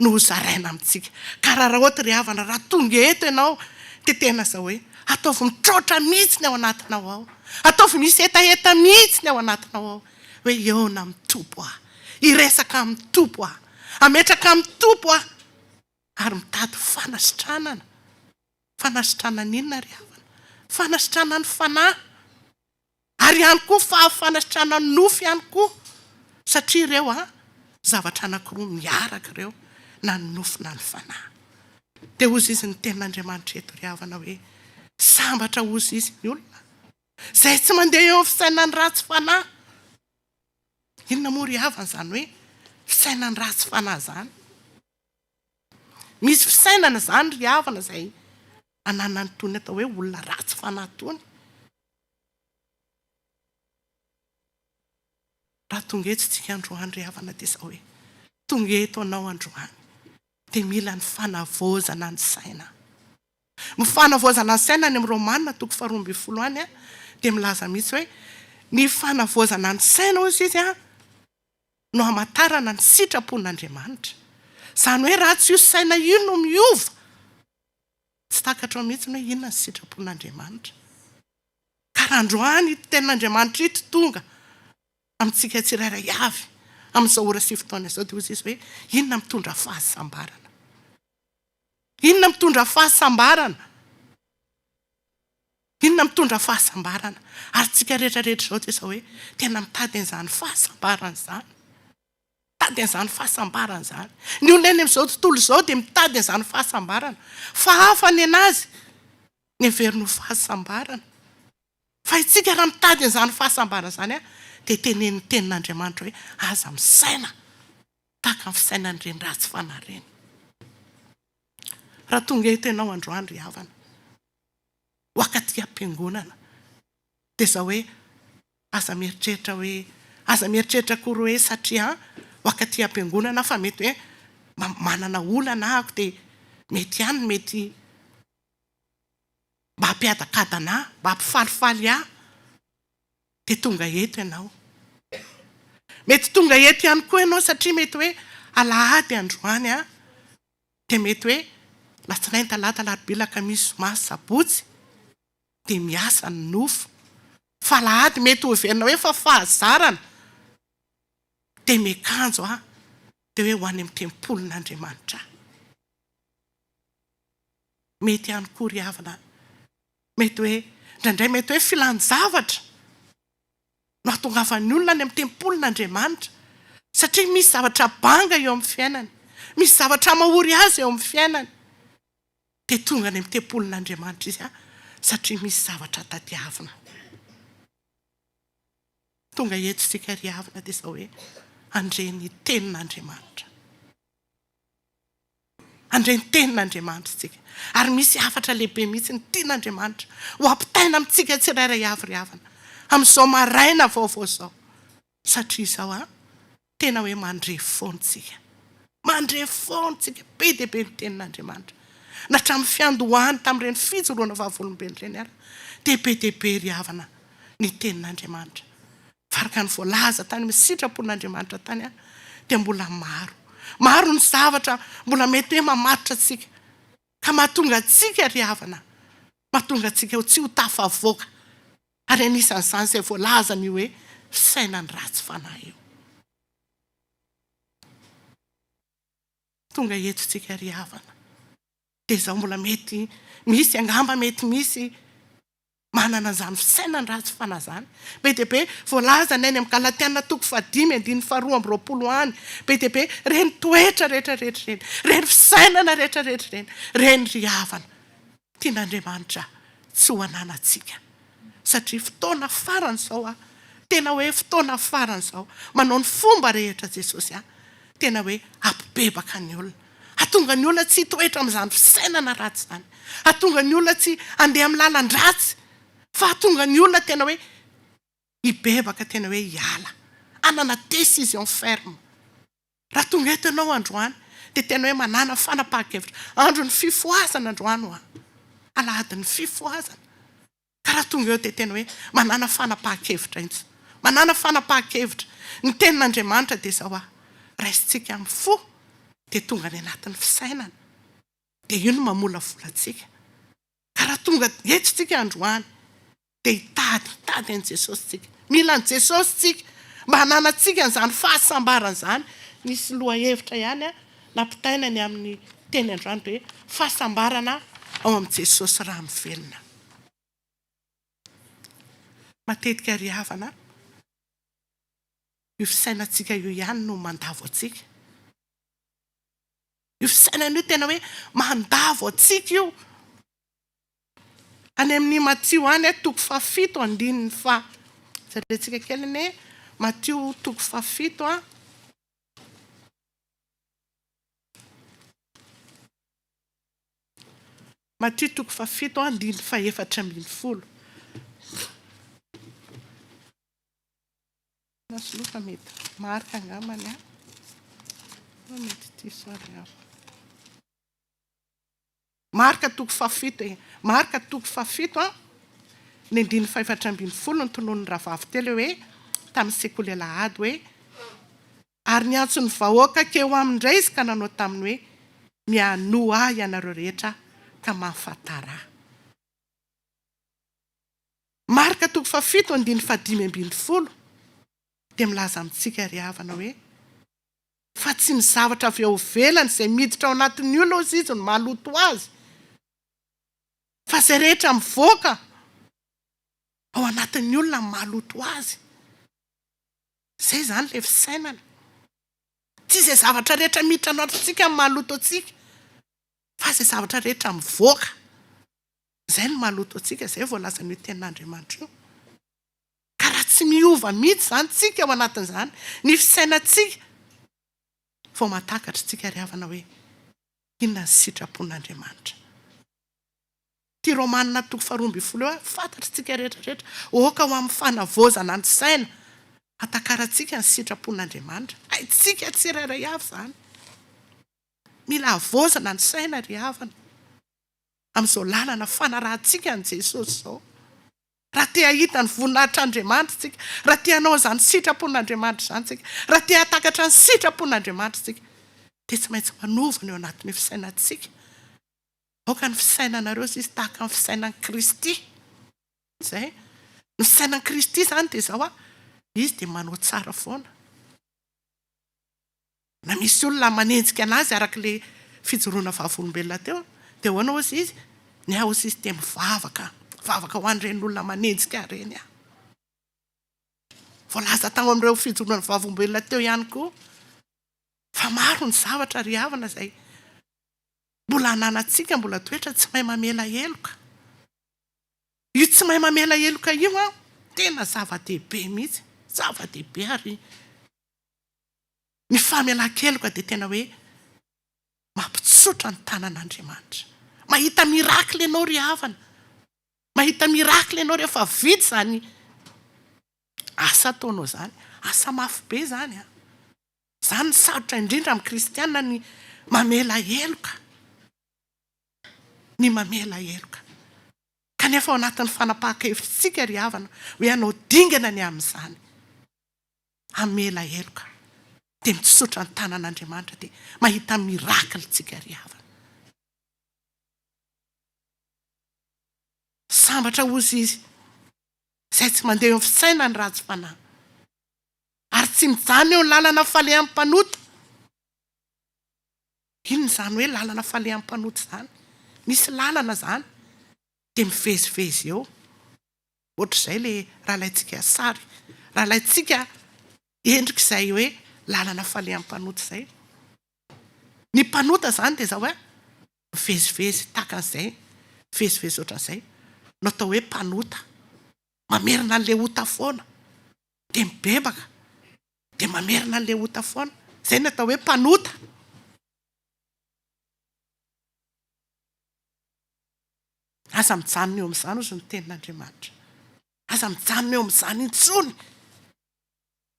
no zaraina amintsika. Ka raha ohatra ry havana raha tonga eto ianao dia tena izao hoe ataovy mitrotra mihitsy ny ao anatinao ao. Ataovy misy etaeta mihitsy ny ao anatinao ao. Hoe eona amin'ny tompo iresaka amin'ny tompo ametraka amin'ny tompo ary mitady fanasitranana. Fanasitranana inona ry havana? Fanasitranana ny fanahy. Ary ihany koa fanasitranana ny nofy ihany koa. Satria ireo zavatra anankiroa miaraka ireo, na ny nofy na ny fanahy. Dia ozy izy ny tenin'Andriamanitra eto ry havana hoe sambatra ozy izy ny olona izay tsy mandeha eo amin'ny fisainany ratsy fanahy. Inona moa ry havana izany hoe fisainany ratsy fanahy izany? Misy fisainana izany ry havana izay ananany tony atao hoe olona ratsy fanahy tony. Raha tonga eto tsika androany ry havana dia izao hoe tonga eto anao androany dia mila ny fanavozana ny saina. Mifanavozana ny saina any amin'ny Romanina 12 any dia milaza mihitsy hoe ny fanavozana ny saina ozy izy no hamatarana ny sitrapon'Andriamanitra. Izany hoe raha tsy io saina io no miova, tsy takatra mihitsy hoe inona ny sitrapon'Andriamanitra. Ka raha androany ito tenin'Andriamanitra ito tonga amintsika tsirairay avy amin'izao ora sy fotoana izao dia ozy izy hoe inona mitondra fahasambarana. Inona mitondra fahasambarana? Inona mitondra fahasambarana? Ary tsika rehetrarehetra izao dia izao hoe tena mitady an'izany fahasambarana izany. Mitady an'izany fahasambarana izany. Ny olona eny amin'izao tontolo izao dia mitady an'izany fahasambarana. Fa hafa ny anazy ny heverino fahasambarana. Fa itsika raha mitady an'izany fahasambarana izany dia tenen'ny tenin'Andriamanitra hoe aza misaina tahaka ny fisainan'ireny ratsy fanahy ireny. Raha tonga eto ianao androany ry havana, wakati am-piangonana dia izao hoe aza mieritreritra hoe aza mieritreritra koa hoe satria wakati am-piangonana fa mety hoe manana olana ahako dia mety ihany mety mba hampiadakadana mba hampifalifaly dia tonga eto ianao. Mety tonga eto ihany koa ianao satria mety hoe alahady androany dia mety hoe latsinainy talata larobia lakamisy zoma sabotsy dia miasa ny nofo. Fa lahady mety ho verina hoe fa fahazarana dia miakanjo dia hoe ho any amin'ny tempolon'Andriamanitra. Mety ihany koa ry havana, mety hoe indraindray mety hoe filan-javatra no hahatongavan'ny olona any amin'ny tempolon'Andriamanitra, satria misy zavatra banga eo amin'ny fiainany, misy zavatra mahory azy eo amin'ny fiainany, dia tonga any amin'ny tempolon'Andriamanitra izy satria misy zavatra tadiavina. Tonga eto isika ry havana dia izao hoe andreny tenin'Andriamanitra. Andreny tenin'Andriamanitra isika. Ary misy hafatra lehibe mihitsy ny tian'Andriamanitra ho ampitaina amintsika tsirairay avy ry havana amin'izao maraina vaovao izao. Satria izao tena hoe mandre fontsika. Mandre fontsika be dia be ny tenin'Andriamanitra. Natramin'ny fiandohany tamin'ireny fijoroana vavolombelona ireny ary dia be dia be ry havana ny tenin'Andriamanitra. Varaka ny voalaza tany amin'ny sitrapon'Andriamanitra tany dia mbola maro ny zavatra mbola mety hoe mamatotra antsika, ka mahatonga antsika ry havana, mahatonga antsika ho tsy ho tafavoaka. Ary anisan'izany izay voalaza ny hoe fisainany ratsy fanahy eo. Tonga eto tsika ry havana dia izao mbola mety misy angamba, mety misy manana an'izany fisainany ratsy fanahy zany. Be dia be voalaza ny any amin'ny Galatiana 5:2 any, be dia be reny toetra rehetrarehetra reny, reny fisainana rehetrarehetra reny, reny ry havana tian'Andriamanitra tsy ho ananantsika. Satria fotoana farany izao tena hoe fotoana farany izao manao ny fomba rehetra Jesosy tena hoe ampibebaka ny olona, hatonga ny olona tsy toetra amin'izany fisainana ratsy zany, hatonga ny olona tsy andeha amin'ny lalan-dratsy, fa hatonga ny olona tena hoe hibebaka, tena hoe hiala, anana décision ferme. Raha tonga eto ianao androany dia tena hoe manana fanapahan-kevitra. Andro ny fifoazana androany alahady ny fifoazana. Ka raha tonga eo dia tena hoe manana fanapahan-kevitra intsy, manana fanapahan-kevitra. Ny tenin'Andriamanitra dia izao raisitsika amin'ny fo dia tonga any anatin'ny fisainana, dia io no mamola volantsika. Ka raha tonga eto tsika androany dia hitady an'i Jesosy tsika, mila an'i Jesosy tsika mba hananantsika an'izany fahasambarana izany. Nisy loha hevitra ihany nampitaina ny amin'ny teny androany hoe fahasambarana ao amin'i Jesosy rano velona. Matetika ry havana, io fisainantsika io ihany no mandavo antsika. Io fisainana io tena hoe mandavo antsika io. Any amin'ny Matthieu any 7:7 zarentsika kely ny Matthieu 7:7 Matthieu 7:7 nasoloka mety marika angambany mety ty sary hafa. Marika 7:7 Marika 7:7 ny 5:12 ny tonon'ny rahavavy telo hoe tamin'ny sekoly alahady hoe ary niantso ny vahoaka keo amindray izy ka nanao taminy hoe miano ianareo rehetra ka mahafantara. Marika 7:5 dia milaza amintsika ry havana hoe fa tsy ny zavatra avy ao velany izay miditra ao anatin'ny olona ozy izy no maloto azy, fa izay rehetra mivoaka ao anatin'ny olona maloto azy. Izay zany le fisainana. Tsy izay zavatra rehetra miditra anatintsika maloto antsika, fa izay zavatra rehetra mivoaka, izay no maloto antsika. Izay voalaza ny tenin'Andriamanitra io. Ka raha tsy miova mihitsy zany tsika ao anatin'izany ny fisainantsika, vao mahatakatra tsika ry havana hoe inona ny sitrapon'Andriamanitra. Ty Romanina 12:20 fantatra tsika rehetrarehetra oka ho amin'ny fanavozana ny saina, atakarantsika ny sitrapon'Andriamanitra. Haitsika tsirairay avy zany. Mila avozana ny saina ry havana amin'izao lalana fanarahantsika ny Jesosy izao. Raha te hahita ny voninahitr'Andriamanitra tsika, raha te hanao izany sitrapon'Andriamanitra izany tsika, raha te hatakatra ny sitrapon'Andriamanitra tsika, dia tsy maintsy manovana eo anatin'ny fisainantsika aoka ny fisainanareo izy tahaka ny fisainan'ny Kristy. Zay ny fisainan'ny Kristy zany dia zao izy dia manao tsara foana. Na misy olona manenjika anazy arak'ilay fijoroana vavolombelona teo dia hoana ozy izy ny aozy izy dia mivavaka ho an'ireny olona manenjika reny voalaza tao amin'ireo fijoroana vavolombelona teo ihany koa fa maro ny zavatra ry havana zay mbola ananantsika mbola toetra tsy mahay mamela heloka. Io tsy mahay mamela heloka io tena zava-dehibe mihitsy, zava-dehibe ary ny famelan-keloka dia tena hoe mampitsotra ny tanan'Andriamanitra. Mahita mirakle ianao ry havana, mahita mirakle ianao rehefa vita zany asa ataonao zany, asa mafy be zany zany ny sarotra indrindra amin'ny kristianina ny mamela heloka, ny mamela heloka. Kanefa ao anatin'ny fanapahan-kevitsika ry havana hoe anao dingana ny amin'izany hamela heloka dia mitsotra ny tanan'Andriamanitra dia mahita mirakilitsika ry havana. Sambatra ozy izy izay tsy mandeha eo amin'ny fisaina ny ratsy fanahy ary tsy mijany eo ny lalana faleam-panota. Ino zany hoe lalana faleam-panota zany? Misy lalana zany dia mivezivezy eo ohatr'izay le rahalaintsika sary, rahalaintsika endrika izay hoe lalana faleam-panota izay. Ny mpanota zany dia zao hoe mivezivezy tahaka an'izay, mivezivezy ohatran'izay no atao hoe mpanota, mamerina an'ilay ota foana dia mibebaka dia mamerina an'ilay ota foana, izay no atao hoe mpanota. Aza mijanona eo amin'izany ozy ny tenin'Andriamanitra, aza mijanona eo amin'izany intsony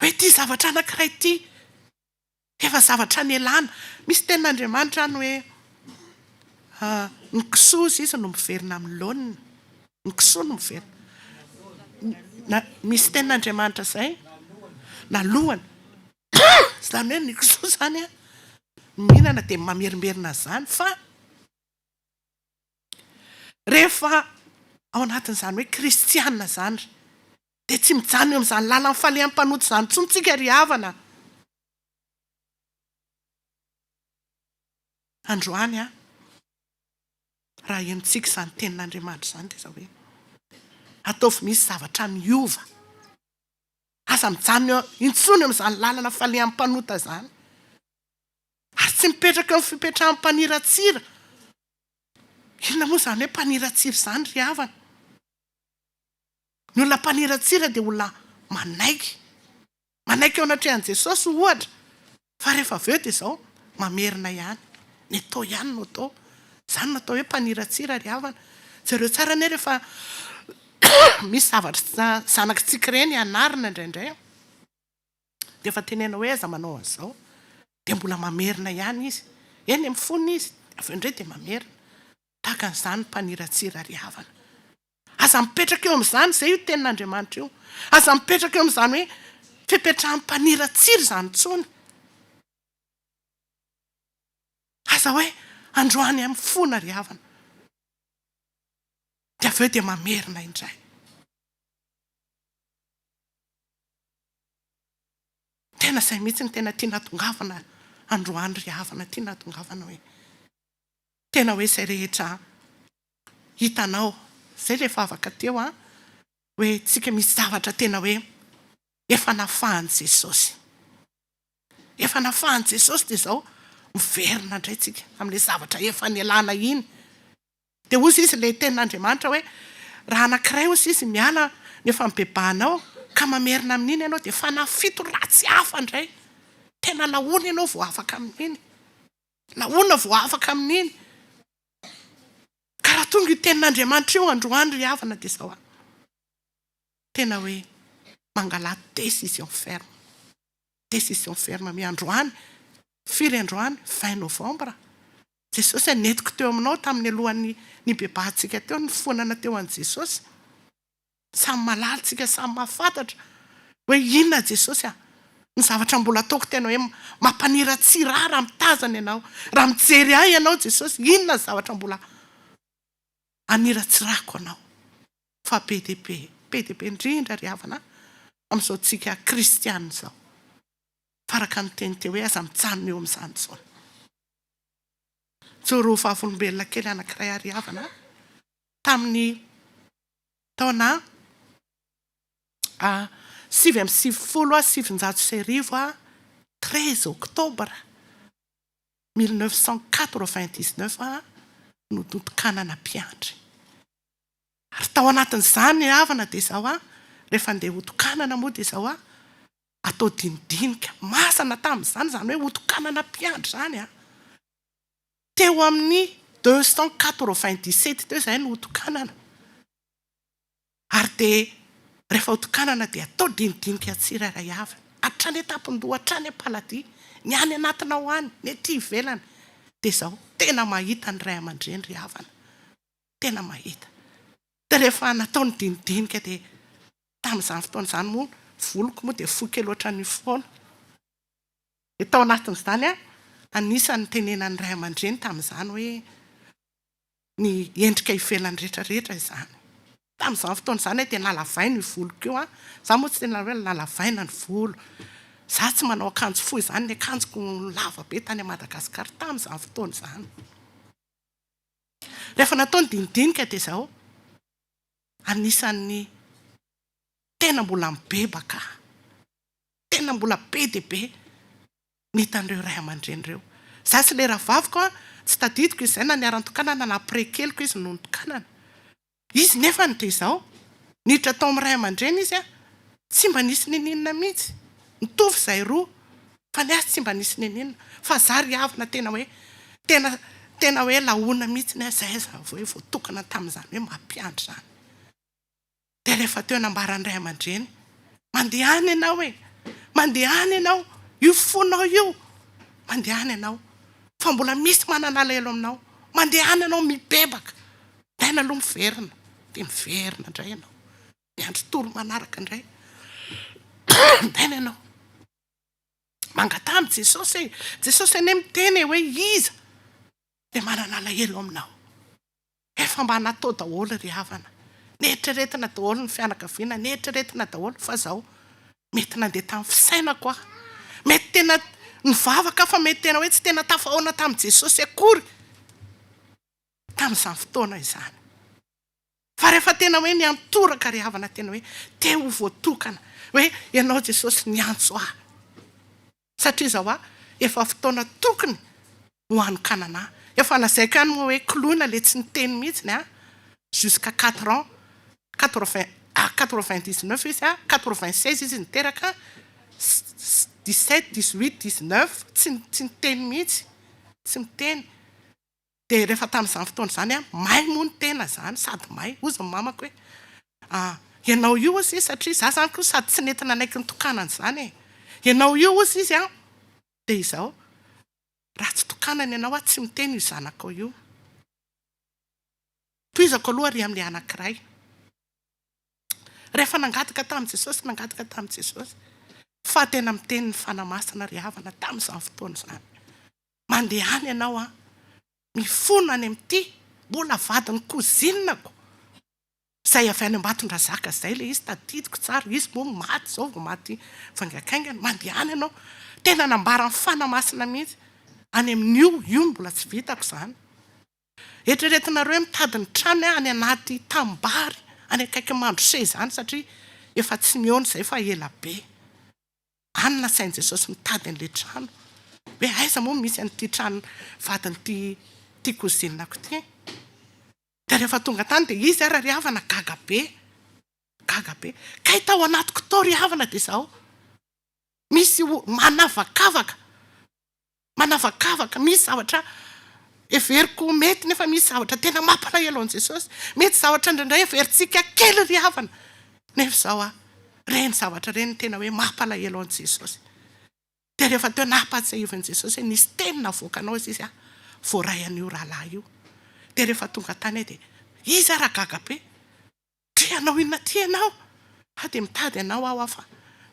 hoe ity zavatra anankiray ity efa zavatra ny elana. Misy tenin'Andriamanitra any hoe ny kisoa izy no miverina amin'ny laoniny, ny kisoa no miverina. Misy tenin'Andriamanitra izay na lohany izany hoe ny kisoa zany mihinana dia mamerimerina zany, fa rehefa ao anatin'izany hoe kristianina zany dia tsy mijanona eo amin'izany lalana faleam-panota zany tsontsika ry havana. Androany raha enontsika izany tenin'Andriamanitra izany dia zao hoe ataovy misy zavatra miova, aza mijanona intsony eo amin'izany lalana faleam-panota zany ary tsy mipetraka amin'ny fipetrahan'ny mpaniratsira. Inona moa zany hoe mpaniratsira zany ry havana? Ny olona mpaniratsira dia olona manaiky eo anatrehan'i Jesosy ohatra, fa rehefa avy eo dia zao mamerina ihany, ny atao ihany no atao. Zany no atao hoe mpaniratsira ry havana. Zareo tsara anie rehefa misy zavatra zanakitsika ireny anarina indraindray dia efa tenena hoe aza manao an'izao dia mbola mamerina ihany izy, eny amin'ny foniny izy avy eo indray dia mamerina. Tahaka an'izany mpaniratsira ry havana. Aza mipetraka eo amin'izany izay io tenin'Andriamanitra io, aza mipetraka eo amin'izany hoe fipetrahan'ny mpaniratsira izany tsony. Aza hoe androany amin'ny fona ry havana dia avy eo dia mamerina indray. Tena izay mihitsy ny tena tia natongavana androany ry havana, tia natongavana hoe tena hoe izay rehetra hitanao izay rehefa afaka teo hoe tsika misy zavatra tena hoe efa nafahan'i Jesosy, efa nafahan'i Jesosy dia zao miverina indray tsika amin'ilay zavatra efa nialana iny. Dia ozy izy ilay tenin'Andriamanitra hoe raha anankiray ozy izy miala nefa mibebanao ka mamerina amin'iny ianao dia efa nafito ratsy hafa indray. Tena lahoana ianao vao afaka amin'iny, lahoana vao afaka amin'iny. Ka raha tonga io tenin'Andriamanitra io androany ry havana dia zao tena hoe mangala décision ferme, décision ferme mi androany. Firy androany 20 novambra Jesosy netiko teo aminao tamin'ny alohan'ny bebahantsika teo, ny fonana teo an'i Jesosy. Samy malalintsika, samy mahafantatra hoe inona Jesosy ny zavatra mbola ataoko tena hoe mampaniratsira raha mitazana ianao, raha mijery ahy ianao Jesosy, inona ny zavatra mbola aniratsirako anao fa be dehibe indrindra ry havana amin'izao tsika kristiana zao faraka ny teny teo hoe aza mijanona eo amin'izany zao joro vavolombelona kely anankiray ary havana tamin'ny taona 13 oktobra 1999 no tontokanana mpiandry ary tao anatin'izany havana dia zao rehefa andeha hotokanana moa dia zao atao dinidinika masana tamin'izany zany hoe hotokanana mpiandry zany teo amin'ny 297 teo izay no hotokanana ary dia rehefa hotokanana dia atao dinidinika tsirairay avy hatrany etapindoha hatrany Ampaladia ny any anatina ho any ny ety ivelany dia zao tena mahita ny ray aman-dreny ry havana tena mahita dia rehefa natao ny dinidinika dia tamin'izany fotoana izany moa voloko moa dia fohy kely ohatran'ny foana dia tao anatin'izany anisany tenenan'ny ray aman-dreny tamin'izany hoe ny endrika ivelany rehetrarehetra izany tamin'izany fotoana izany dia nalavaina ny voloko io za moa tsy tena hoe nalavaina ny volo za tsy manao akanjo fohy izany ny akanjoko lava be tany Madagasikara tamin'izany fotoana izany rehefa natao ny dinidinika dia zao anisan'ny tena mbola mibebaka tena mbola be dehibe nitan'ireo ray aman-dreny ireo za sy lera vaviko tsy tadidiko izay na niaran-tokanana na prekeliko izy no nitokanana izy nefa ny dia zao niditra tao amin'ny ray aman-dreny izy tsy mba nisy neninina mihitsy mitovy izay roa fa ny azy tsy mba nisy neninina fa za ry havana tena hoe laona mihitsy ny zay hoe voatokana tamin'izany hoe mampiandry zany dia rehefa teo nambaran'ny ray aman-dreny mandehany ianao mandehany ianao io fonao io mandehany ianao fa mbola misy mananala elo aminao mandehany ianao mibebaka daina aloha miverina dia miverina indray ianao miandry toro manaraka indray daina ianao mangatamy Jesosy ane miteny hoe iza dia mananala elo aminao efa mba natao daholo ry havana neritreretina daholo ny fianakaviana neritreretina daholo fa zao mety nandeha tamin'ny fisainako mety tena nivavaka fa mety tena hoe tsy tena tafahoana tamin'i Jesosy akory tamin'izany fotoana izany fa rehefa tena hoe ny antoraka ry havana tena hoe te ho voatokana hoe ianao Jesosy niantso satria zao efa fotoana tokony ho anokanana efa nazaiko ihany moa hoe clouna le tsy niteny mihitsy jusqu'à 4 ans 99 izy 96 izy niteraka 17, 18, 19 tsy niteny mihitsy tsy miteny dia rehefa tamin'izany fotoana izany may moa ny tena zany sady may ozy ny mamako hoe ianao io ozy izy satria za zany koa sady tsy nentina anaiky nitokanana izany ianao io ozy izy dia izao raha tsy tokanana ianao tsy miteny io zanako io toizako aloha ry amin'ilay anankiray rehefa nangataka tamin'i Jesosy fa tena miteny ny fanamasina ry havana tamin'izany fotoana izany mandehany ianao mifona any amin'ity mbola vadiny kozinako izay avy any Ambatondrazaka izay le izy tadidiko tsara izy moa maty zao vao maty vangakaingana mandehany ianao tena nambara ny fanamasina mihitsy any amin'io mbola tsy vitako izany eritreretinareo mitady ny trano any anaty tambary any akaiky mandrose izany satria efa tsy miona izay fa ela be any nasain'i Jesosy mitady an'ilay trano hoe aiza moa misy an'ity trano vadiny ty kozinako ty dia rehefa tonga tany dia izy ry havana gaga be ka tao anatiko tao ry havana dia zao misy manavakavaka misy zavatra everiko mety nefa misy zavatra tena mampalahelo an'i Jesosy mety zavatra indraindray everintsika kely ry havana nefa zao reny zavatra reny tena hoe mampalahelo an'i Jesosy dia rehefa teo nampatsiahivan'i Jesosy hoe nisy teny navoakanao izy voaray an'io rahalahy io dia rehefa tonga tany dia izy raha gaga be dia anao inona ty ianao dia mitady ianao fa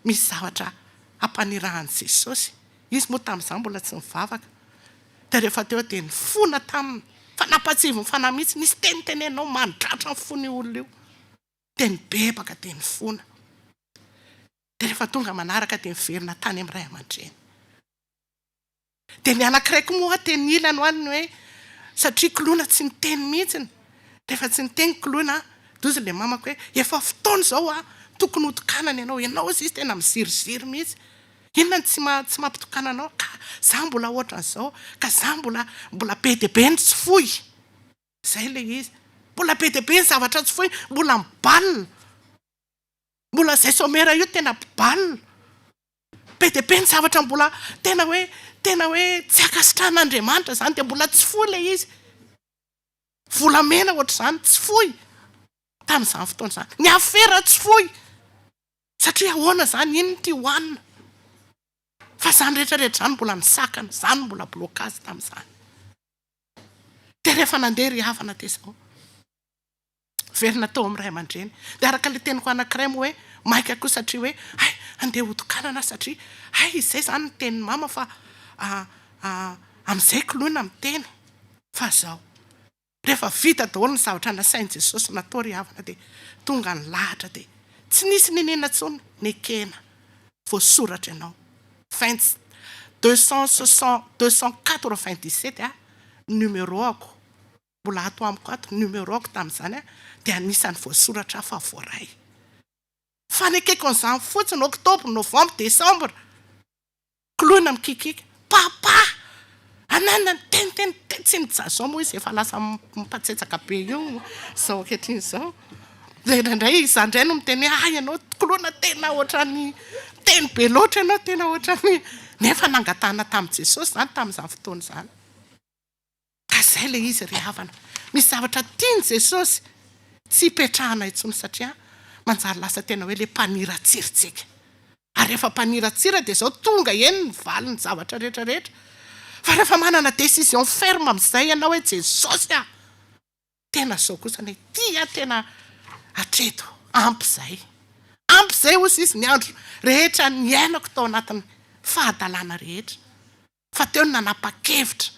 misy zavatra ampanirahan'i Jesosy izy moa tamin'izany mbola tsy mivavaka dia rehefa teo dia nifona tamin'ny fa napatsivo ny fanahy mihitsy nisy tenitenenao mandratra ny fony olona io teny bebaka teny fona de rehefa tonga manaraka teny verina tany amin'ray aman-dreny de ny anankiraiky moa teny ilany ho aniny hoe satria kilona tsy niteny mihitsiny rehefa tsy niteny kilona dozy le mamako hoe efa fotoana zao tokony hotokanana ianao izy tena miziriziry mihitsy inona tsy mampitokana anao ka za mbola ohatran'izao ka za mbola be de be ny tsy foy zay le izy mbola be de be ny zavatra tsy foy mbola mibalina mbola zay somera io tena mpibalina be de be ny zavatra mbola tena hoe tsy akasitran'Andriamanitra zany de mbola tsy foy le izy volamena ohatra zany tsy foy tamin'izany fotoana zany ny afera tsy foy satria ahoana zany iny ty hoanina fa zany rehetrarehetra zany mbola nisakana zany mbola blokazy tamin'izany de rehefa nandeha ry havana tezao verina tao amin'ray aman-dreny de araka le teniko anankiray moa hoe maika koa satria hoe ay andeha hotokanana satria ay izay zany ny tenin'ny mama fa amin'izay kilona miteny fa zao rehefa vita daholo ny zavatra nasain'i Jesosy natao ry havana de tonga ny lahatra de tsy nisy ninena tsony nekena voasoratra ianao 297 numéro ako mbola ato amiko ato numéro ako tamin'izany de anisan'ny voasoratra fa voaray fanekeko an'izany fotsiny oktobra novambra desambra kilona mikikika papa anana teny tsy nijazao moa izy efa lasa mipatsetsaka be io zao ankehitriny zao indray izandray no miteny ay ianao kilona tena ohatrany teny be loatra ianao tena ohatrany nefa nangatana tamin'i Jesosy zany tamin'izany fotoana zany ka zay le izy ry havana misy zavatra tiany Jesosy tsy hipetrahana intsony satria manjary lasa tena hoe le mpaniratsiritsika ary rehefa mpaniratsira de zao tonga eny ny valiny zavatra rehetrarehetra fa rehefa manana décision ferme amin'izay ianao hoe Jesosy tena zao kosa ny tia tena atreto ampy zay ozy izy ny andro rehetra ny ainako tao anatin'ny fahadalana rehetra fa teo ny nanapa-kevitra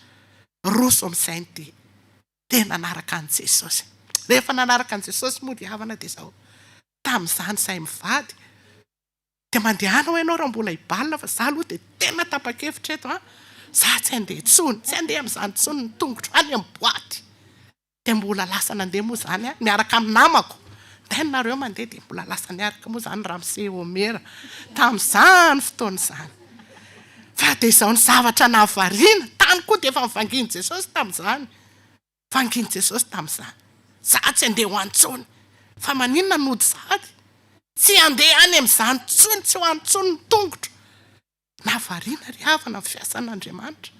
roso amin'izay ny de nanaraka an' Jesosy rehefa nanaraka an' Jesosy moa ry havana de zao tamin'izany say mivady de mandehanao ianao raha mbola hibalina fa za aloha de tena tapa-kevitra eto za tsy andeha tsony tsy andeha amin'izany tsony ny tongotro any amin'ny boaty de mbola lasa nandeha moa zany miaraka amin'ny namako nareo mandeha de mbola lasa niaraka moa zany Ramsey Omera tamin'izany fotoana izany fa de zao ny zavatra nahavariana tany koa de efa mivanginy Jesosy tamin'izany vanginy Jesosy tamin'izany za tsy andeha ho antsony fa maninona nody sady tsy andeha any amin'izany tsony tsy ho antsony ny tongotro nahavariana ry havana ny fiasan'Andriamanitra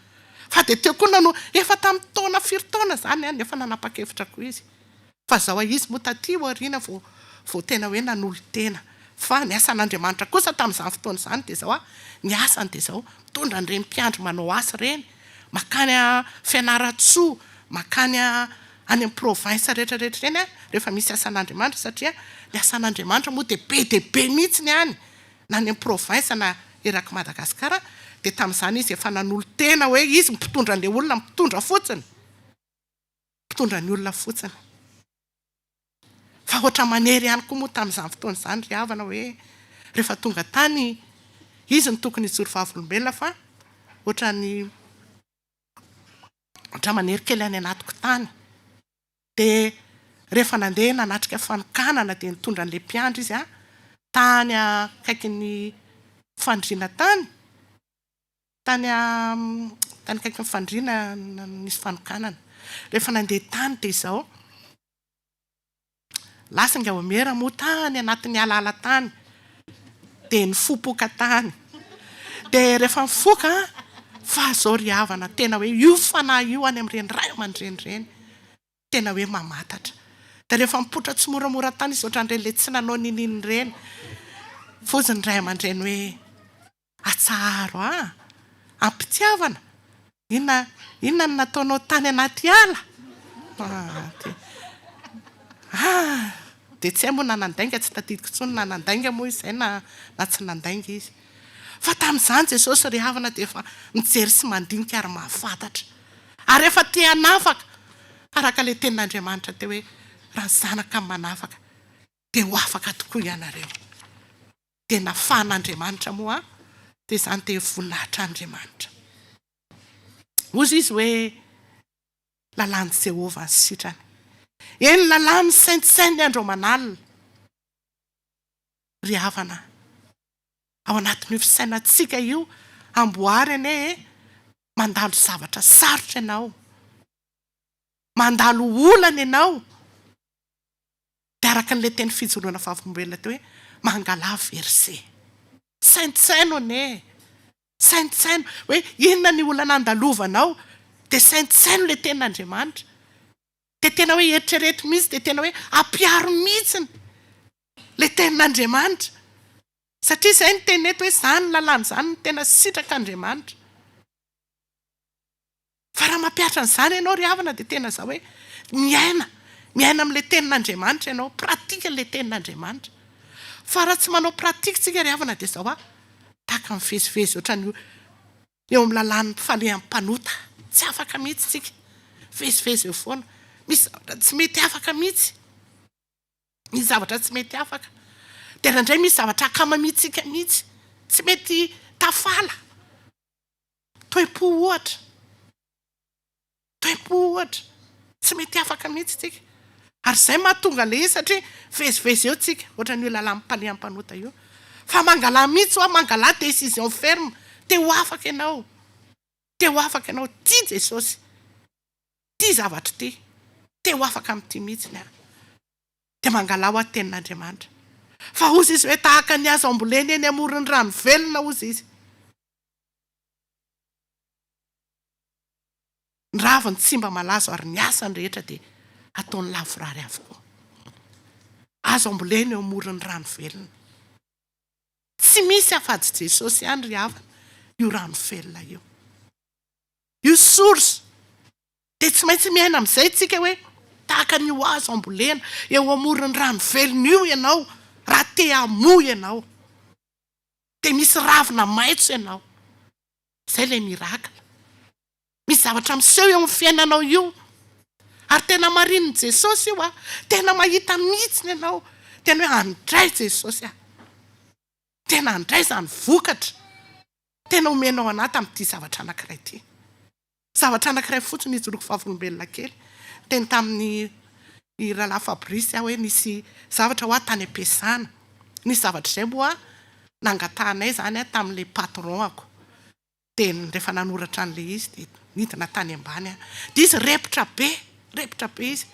fa de teo koa nano efa tamin'ny taona 4 taona zany efa nanapa-kevitra koa izy fa zao izy moa taty oriana vao tena hoe nanolo tena fa ny asan'Andriamanitra kosa tamin'izany fotoana izany de zao ny asany de zao mitondra an'ireny mpiandry manao asa reny makany Fianaratsoa makany any amin'ny province rehetrarehetra reny rehefa misy asan'Andriamanitra satria ny asan'Andriamanitra moa de be mihitsy ny any na any amin'ny province na eraky Madagasikara de tamin'izany izy efa nanolo tena hoe izy mpitondra an'le olona mpitondra fotsiny mpitondra ny olona fotsiny fa ohatra manery ihany koa moa tamin'izany fotoana izany ry havana hoe rehefa tonga tany izy ny tokony hijoro vavolombelona fa ohatra manery kely any anatiko tany de rehefa nandeha nanatrika fanokanana de nitondra an'le mpiandry izy tany akaiky ny fandriana tany akaiky ny fandriana nisy fanokanana rehefa nandeha tany de zao lasa nga Omera moa tany anatin'ny alala tany de ny fopoka tany de rehefa mifoka fa zao ry havana tena hoe io fanahy io any amin'ireny ray aman-dreny reny tena hoe mamatatra de rehefa mipotra tsy moramora tany izy ohatran'ireny le tsy nanao nininy reny foziny ray aman-dreny hoe atsaharo ampitiavana inona ny nataonao tany anaty ala de tsy hay moa nanandainga tsy tadidiko tsony nanandainga moa izay na tsy nandainga izy fa tamin'izany Jesosy ry havana de efa mijery sy mandinika ary mahafantatra ary efa te hanafaka araka le tenin'Andriamanitra teo hoe raha ny zanaka manafaka dia ho afaka tokoa ianareo. Tena fan'Andriamanitra moa dia izany te voninahitra Andriamanitra. Ozy izy hoe lalàny Jehova ny sitrany. Eny lalàny saintsy andro manalina. Ry havana, ao anatin'io fisainantsika io amboary ane mandalo zavatra sarotra ianao. Mandalo olana ianao. Dia araka n'ilay teny fijoroana vavolombelona teo hoe mangala verse. Saintsaino ane. Saintsaino hoe inona ny olana andalovanao dia saintsaino le tenin'Andriamanitra. Dia tena hoe eritrereto mihitsy dia tena hoe ampiaro mihitsiny le tenin'Andriamanitra. Satria izay ny teny eto hoe izany lalàna izany ny tena sitraka Andriamanitra. Fa raha mampiatra an'izany ianao ry havana dia tena izao hoe miaina amin'ilay tenin'Andriamanitra ianao, pratika an'ilay tenin'Andriamanitra. Fa raha tsy manao pratika tsika ry havana dia izao tahaka mivezivezy ohatrany eo amin'ny lalàn'ny falehan'mpanota. Tsy afaka mihitsy tsika. Vezivezy eo foana. Misy zavatra tsy mety afaka mihitsy. Misy zavatra tsy mety afaka. Dia raha indray misy zavatra akama mihitsika mihitsy. Tsy mety tafala. Toe-po ohatra. Toe-po ohatra. Tsy mety afaka mihitsy tsika. Ary izay mahatonga le izy satria vezivezy eo tsika. Ohatran'io lalàn'ny falehan'mpanota io. Fa mangala mihitsy mangala décision ferme. Te ho afaka ianao. Te ho afaka ianao. Tia Jesosy. Tia zavatra ty. Te ho afaka amin'ity mihitsy ny dia mangala ho aty tenin'Andriamanitra. Fa ozy izy hoe tahaka ny azo ambolena eny amoron'ny rano velona ozy izy. Ny raviny tsy mba malazo ary ny asany rehetra dia ataony lavorary avokoa. Azo ambolena eo amoron'ny rano velona. Tsy misy afady Jesosy ihany ry havana io rano velona io. Io source. Dia tsy maintsy miaina amin'izay tsika hoe tahaka ny azo ambolena eo amoron'ny rano velona io ianao. Raha te hamo ianao. Dia misy ravina maitso ianao. Izay ilay mirakla. Misy zavatra miseho eo amin'ny fiainanao io. Ary tena marin'ny Jesosy io tena mahita mihitsy ianao. Tena hoe andray Jesosy tena andray izany vokatra. Tena omenao anaty amin'ity zavatra anankiray ity. Zavatra anankiray fotsiny ijoroko vavolombelona kely. Teny tamin'ny Rala Fabrice hoe nisy zavatra ho tany ampiasana. Nisy zavatra izay moa nangatahanay izany tamin'ilay patron-ako. Dia rehefa nanoratra an'ilay izy dia nidina tany ambany. Dia izy repitra be izy.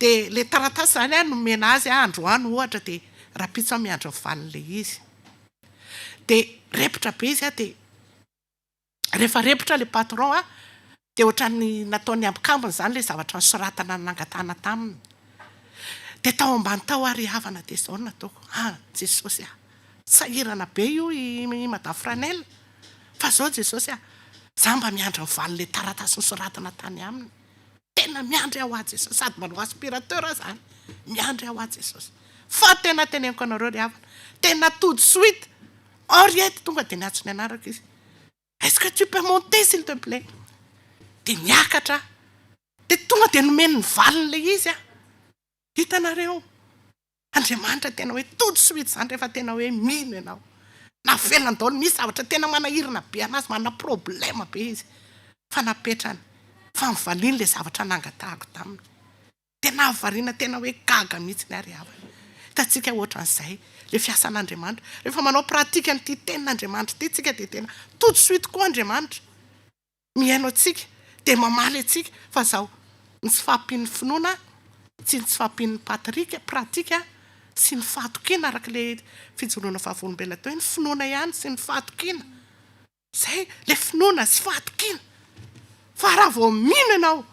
Dia ilay taratasy izany nomena azy androany ohatra dia rapitsa miandro valin'ilay izy. Dia repitra be izy dia rehefa repitra ilay patron dia ohatrany nataony ambikambony izany ilay zavatra nisoratana nangatana taminy. Dia tao ambany tao ary havana dia izao nataoko. Jesosy sahirana be io i Madame Franel. Fa izao Jesosy izaho mba miandry ny valin'ilay taratasy nisoratana tany aminy. Tena miandry aho Jesosy. Sady manao aspirateur izany. Miandry aho Jesosy. Fa tena teneniko anareo ry havana. Tena tout de suite. Henriette tonga dia niatso ny anarako izy. Est-ce que tu peux monter s'il te plaît? Dia miakatra. Dia tonga dia nomeny ny valin'ilay izy Hitanareo. Andriamanitra tena hoe tout de suite izany rehefa tena hoe mino ianao. Na velona daholo misy zavatra tena manahirana be anazy, manana problema be izy. Fa napetrany. Fa mivaliana ilay zavatra nangatahako taminy. Tena avariana tena hoe gaga mihitsy ny ary havana. Hitantsika ohatran'izay. Le fiasan'Andriamanitra. Rehefa manao pratika n'ity tenin'Andriamanitra ity tsika dia tena tout de suite koa Andriamanitra. Miaino antsika. Dia mamaly antsika. Fa izao ny tsy fahampian'ny finoana, tsy ny tsy fahampian'ny pratika, sy ny fahatokiana arak'ilay fijoroana vavolombelona teo. Ny finoana ihany sy ny fahatokiana. Izay le finoana sy fahatokiana. Fa raha vao mino ianao,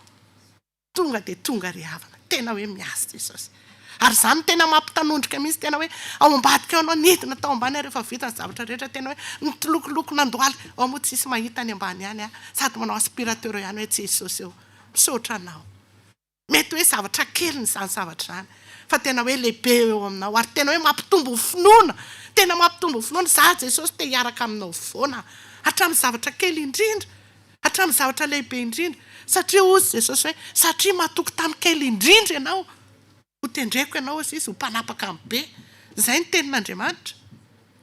tonga dia tonga ry havana. Tena hoe miasa Jesosy. Ary izany tena mampitanondrika mihitsy tena hoe ao ambadika anao nidina tao ambany rehefa vita ny zavatra rehetra tena hoe nitolokoloko nandoaly ao moa tsisy mahita ny ambany ihany sady manao aspirateur ihany hoe Jesosy eo misaotra anao. Mety hoe zavatra kely ny izany zavatra izany fa tena hoe lehibe eo aminao ary tena hoe mampitombo finoana. Tena mampitombo finoana. Za Jesosy te hiaraka aminao foana hatramin'ny zavatra kely indrindra, hatramin'ny zavatra lehibe indrindra. satria ozy jesosy hoe satria mahatoky tamin'ny kely indrindra ianao ho tendraiko ianao izy ho mpanapaka amin'ny be. Zay ny tenin'Andriamanitra,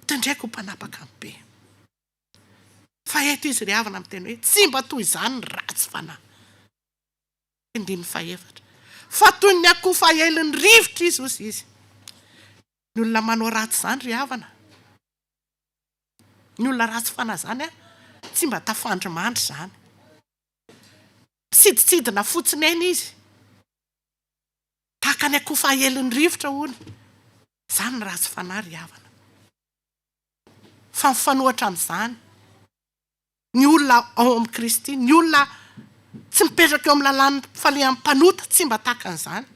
tendraiko ho mpanapaka amin'ny be. Fa eto izy ry havana amin'ny teny hoe tsy mba toy izany ny ratsy fanahy. Andiny fahefatra. Fa toy ny akoho fahelin'ny rivotra izy ozy izy. Ny olona manao ratsy izany ry havana. Ny olona ratsy fanahy zany tsy mba tafandrimandry zany. Siditsidina fotsiny eny izy. Tahaka ny akoho fahelin'ny rivotra hono. Zany ny ratsy fanahy ry havana. Fa mifanohatra amin'izany. Ny olona ao amin'ny Kristy, ny olona tsy mipetraka eo amin'ny lalàn'ny falehan'ny mpanota tsy mba tahaka an'izany.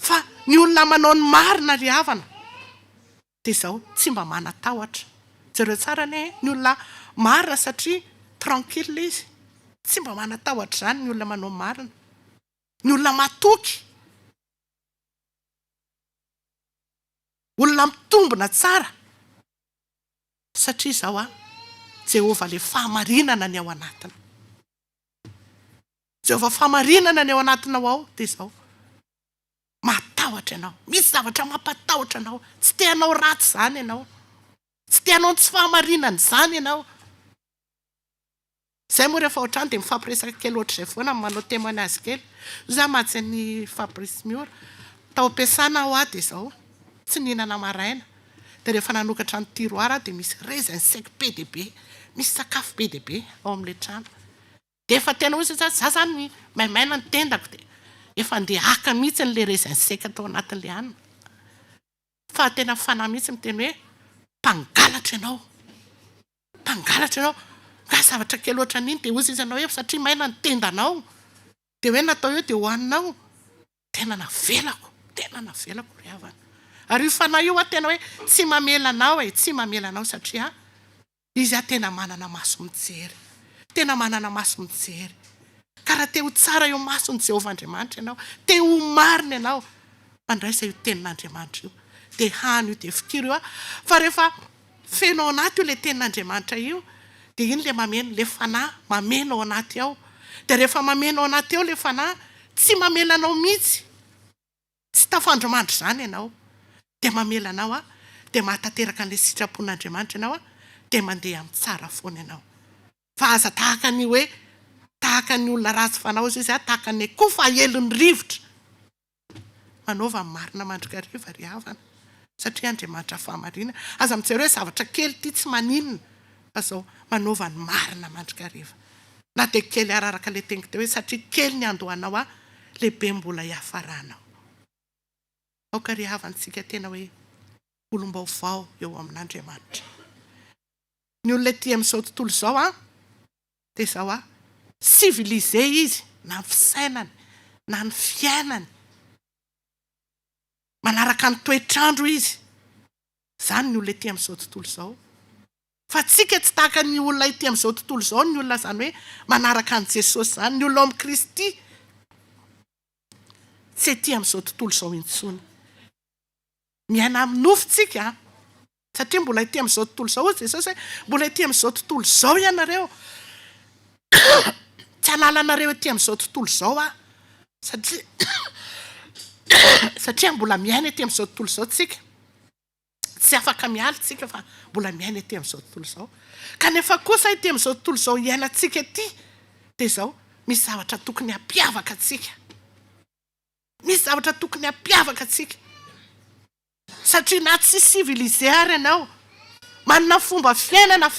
Fa ny olona manao ny marina ry havana dia izao tsy mba manatahotra. Jereo tsara ny olona marina satria tranquille izy. Tsy mba manatahotra zany ny olona manao marina. Ny olona matoky. Olona mitombona tsara. Satria izao Jehova le fahamarinana ny ao anatiny. Jehova fahamarinana ny ao anatiny ao dia izao. Matahotra ianao. Misy zavatra mampatahotra anao. Tsy te hanao ratsy zany ianao. Tsy te hanao tsy fahamarinana zany ianao. Zay moa rehefa ohatrany dia mifampiresaka kely ohatr'izay foana manao témoignage kely. Za matsy ny Fabrice Miora. Tao am-piasana ao dia izao. Tsy nihinana maraina. Dia rehefa nanokatra ny tiroara dia misy raisin sec be dia be. Misy sakafo be dia be ao amin'ilay trano. Dia efa tena hoy za zany maimaina ny tendako dia efa andeha haka mihitsy n'ilay raisin sec atao anatin'ilay hanina. Fa tena fanahy mihitsy miteny hoe mpangalatra ianao. Mpangalatra ianao. Ka zavatra kely ohatra n'iny dia hozy izy ianao hoe satria maina ny tendanao. Dia hoe natao eo dia hohaninao. Tena navelako. Tena navelako ry havana. Ary io fanahy io tena hoe tsy mamela anao tsy mamela anao satria izy tena manana maso mijery. Tena manana maso mijery. Karaha te ho tsara eo mason'ny Jehovah Andriamanitra ianao. Te ho marina ianao. Mandraisa io tenin'Andriamanitra io. Dia hany io dia fikiro io fa rehefa fenao anaty io le tenin'Andriamanitra io dia iny le mameno le fanahy mameno ao anaty ao. Dia rehefa mameno ao anaty ao le fanahy tsy mamela anao mihitsy. Tsy tafandromandry zany ianao. Dia mamela anao dia mahatateraka an'ilay sitrapon'Andriamanitra ianao dia mandeha amin'ny tsara foana ianao. Fa aza tahaka ny hoe tahaka ny olona ratsy fanao izy tahaka ny akoho fahelin'ny rivotra. Manaova marina mandrakariva ry havana. Satria Andriamanitra fahamarinana. Aza mijery hoe zavatra kely ity tsy maninona. Fa izao manaova ny marina mandrakariva. Na dia kely araraka ilay teniko teo hoe satria kely ny andohanao lehibe mbola hiafaranao. Aoka ry havantsika tena hoe olom-baovao eo amin'Andriamanitra. Ny olona ety amin'izao tontolo izao dia izao civilisé izy na ny fisainany na ny fiainany. Manaraka ny toetrandro izy. Zany ny olona ety amin'izao tontolo izao. Fa tsika tsy tahaka ny olona ety amin'izao tontolo izao ny olona zany hoe manaraka an' Jesosy zany. Ny olona ao amin'ny Kristy tsy ety amin'izao tontolo izao intsony. Miaina amin'ny nofontsika satria mbola ety amin'izao tontolo izao hozy Jesosy hoe mbola ety amin'izao tontolo izao ianareo. Tsy hanalanareo ety amin'izao tontolo izao satria mbola miaina ety amin'izao tontolo izao tsika. Tsy afaka miala tsika fa mbola miaina ety amin'izao tontolo izao. Kanefa kosa ety amin'izao tontolo izao iainantsika ety dia izao misy zavatra tokony hampiavaka atsika. Misy zavatra tokony hampiavaka atsika. Satria na tsy civilisé ary ianao. Manana fomba fiainana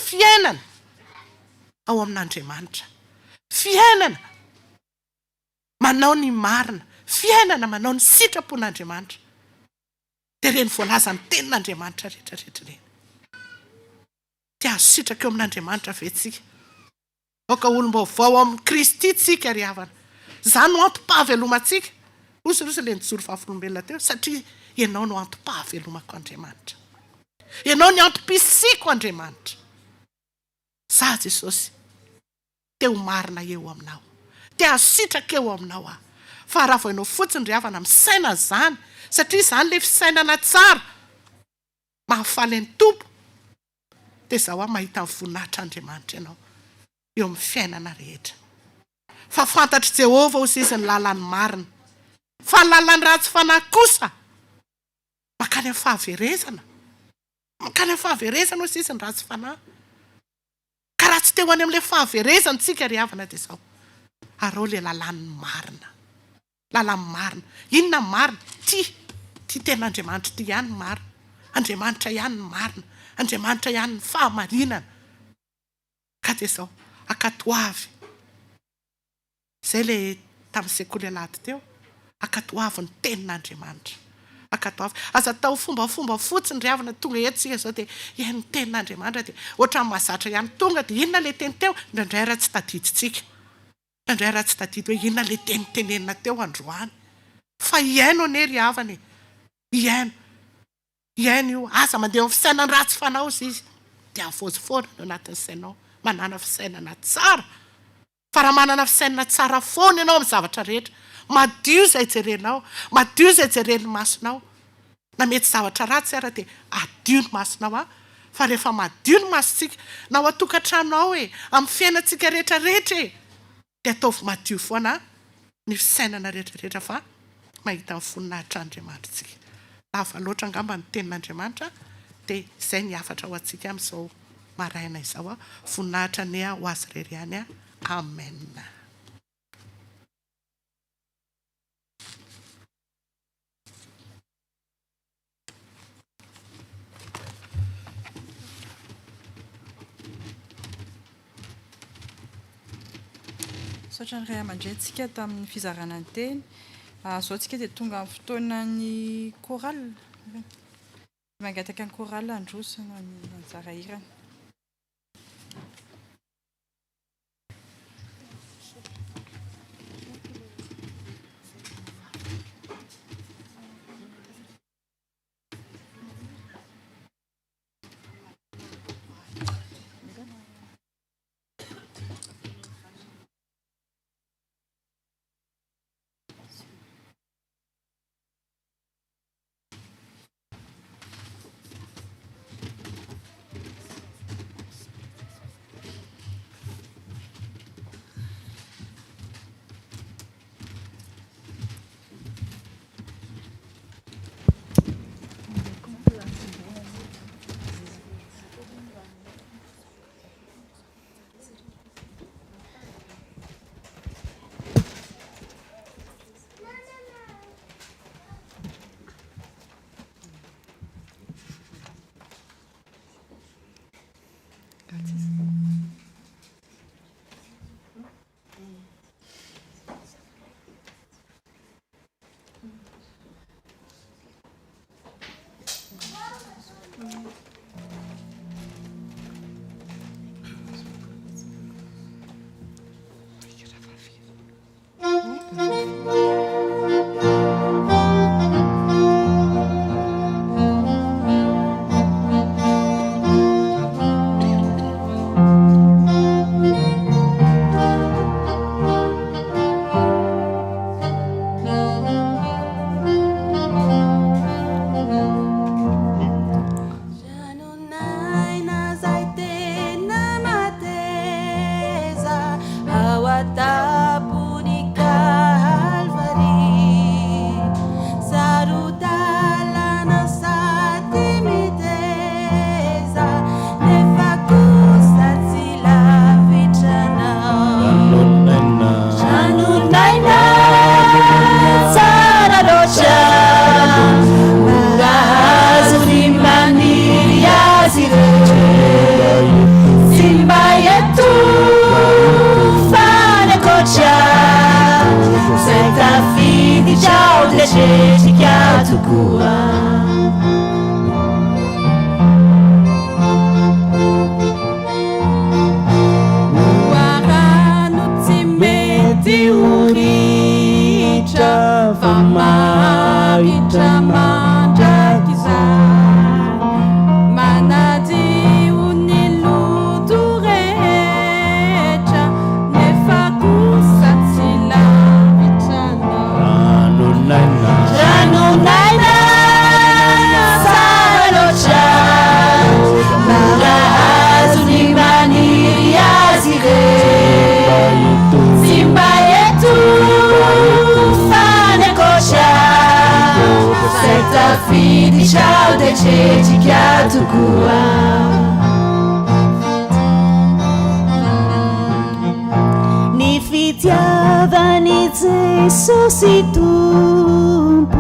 ao amin'Andriamanitra. Fiainana manao ny marina. Fiainana manao ny sitrapon'Andriamanitra. Dia ireny voalaza ny tenin'Andriamanitra rehetrarehetra ireny. Tia azo sitraka eo amin'Andriamanitra ve tsika? Aoka olom-baovao amin'ny Kristy tsika ry havana. Izany no antom-pahavelomantsika. Osy ilay nijoro fahafolom-belona teo satria ianao no antom-pahavelomako Andriamanitra. Ianao ny antom-pisiko Andriamanitra. Za Jesosy te ho marina eo aminao. Te azo sitraka eo aminao Fa raha voinao fotsiny ry havana misaina zany satria izany le fisainana tsara mahafaly ny tompo dia izao mahita ny voninahitr' Andriamanitra ianao eo amin'ny fiainana rehetra. fa fantatry Jehova ho sisy ny lalany marina. Fa ny lalany ratsy fanahy kosa makany amin'ny fahaverezana. Makany amin'ny fahaverezana ho sisy ny ratsy fanahy. Ka raha tsy teo any amin'ilay fahaverezana tsika ry havana dia izao. Arao ilay lalany marina. Lalany marina. Inona marina? Ty ten'Andriamanitra ty ihany marina. Andriamanitra ihany marina. Andriamanitra ihany fahamarinana. Ka dia izao, akatoavy. Izay ilay tamin'ny sekoly alady teo. Akatoavy ny tenin'Andriamanitra. Akatoavy. Aza tao fomba fotsiny ry havana tonga eto tsika izao dia ny tenin'Andriamanitra dia ohatran'ny mahazatra ihany tonga dia inona ilay teny teo? Indraindray raha tsy tadiditsika. Indraindray raha tsy tadidy hoe inona ilay teny tenenina teo androany. Fa iaino ane ry havana. Iaino io. Aza mandeha amin'ny fisainany ratsy fanao izy. Dia avozy no anatin'ny sainao. Manana fisainana tsara. Fa raha manana fisainana tsara foana ianao amin'ny zavatra rehetra. Madio izay jerenao. Madio izay jeren'ny masonao. Na mety zavatra ratsy ara dia adio ny masonao. Fa rehefa madio ny masontsika, na ao atokantrano amin'ny fiainantsika rehetrarehetra dia ataovy madio foana ny fisainana rehetrarehetra fa mahita ny voninahitran'Andriamanitra tsika. Lava loatra angamba ny tenin'Andriamanitra dia izay ny hafatra ho antsika amin'izao maraina izao. Voninahitra ny ho azy irery ihany. Amen. Saotra ny ray aman-drentsika tamin'ny fizarana ny teny. Zao tsika dia tonga amin'ny fotoanany choral. Mangataka ny choral androsana ny anjara irana. Simba tafidy trao de tretrika tokoa ny fitiavany Jesosy tompo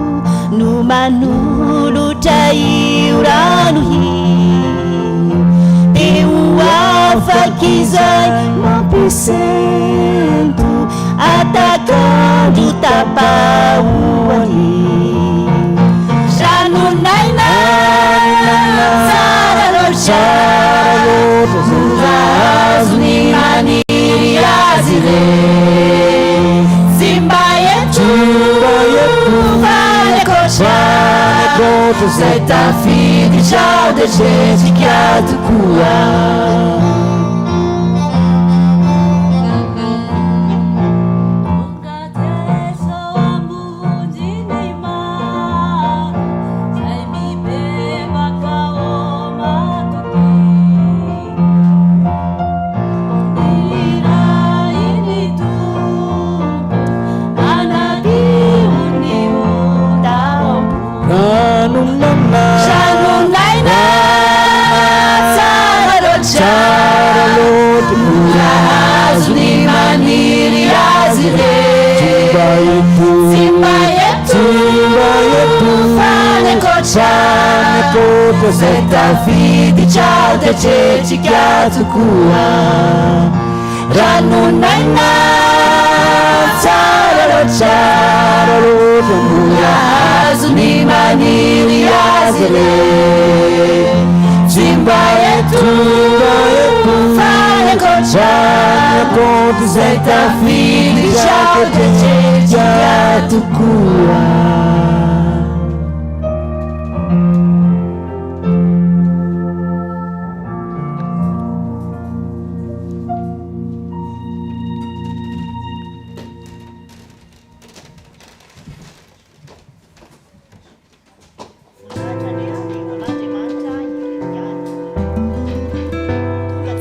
no manolotra io ranohy eo afaky izay mampisento atakandro tapahoany ranonaina tsara loatra azony maniry azy re tsy mba eto vanyakoatra zay tafidy trao de tretrika tokoa zay tafidy trao de tretrika tokoa ranonaina tsara loatra mora azony maniry azy re tsy mba eto fanyakoatra zay tafidy trao de tretrika tokoa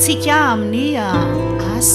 tsika amin'ny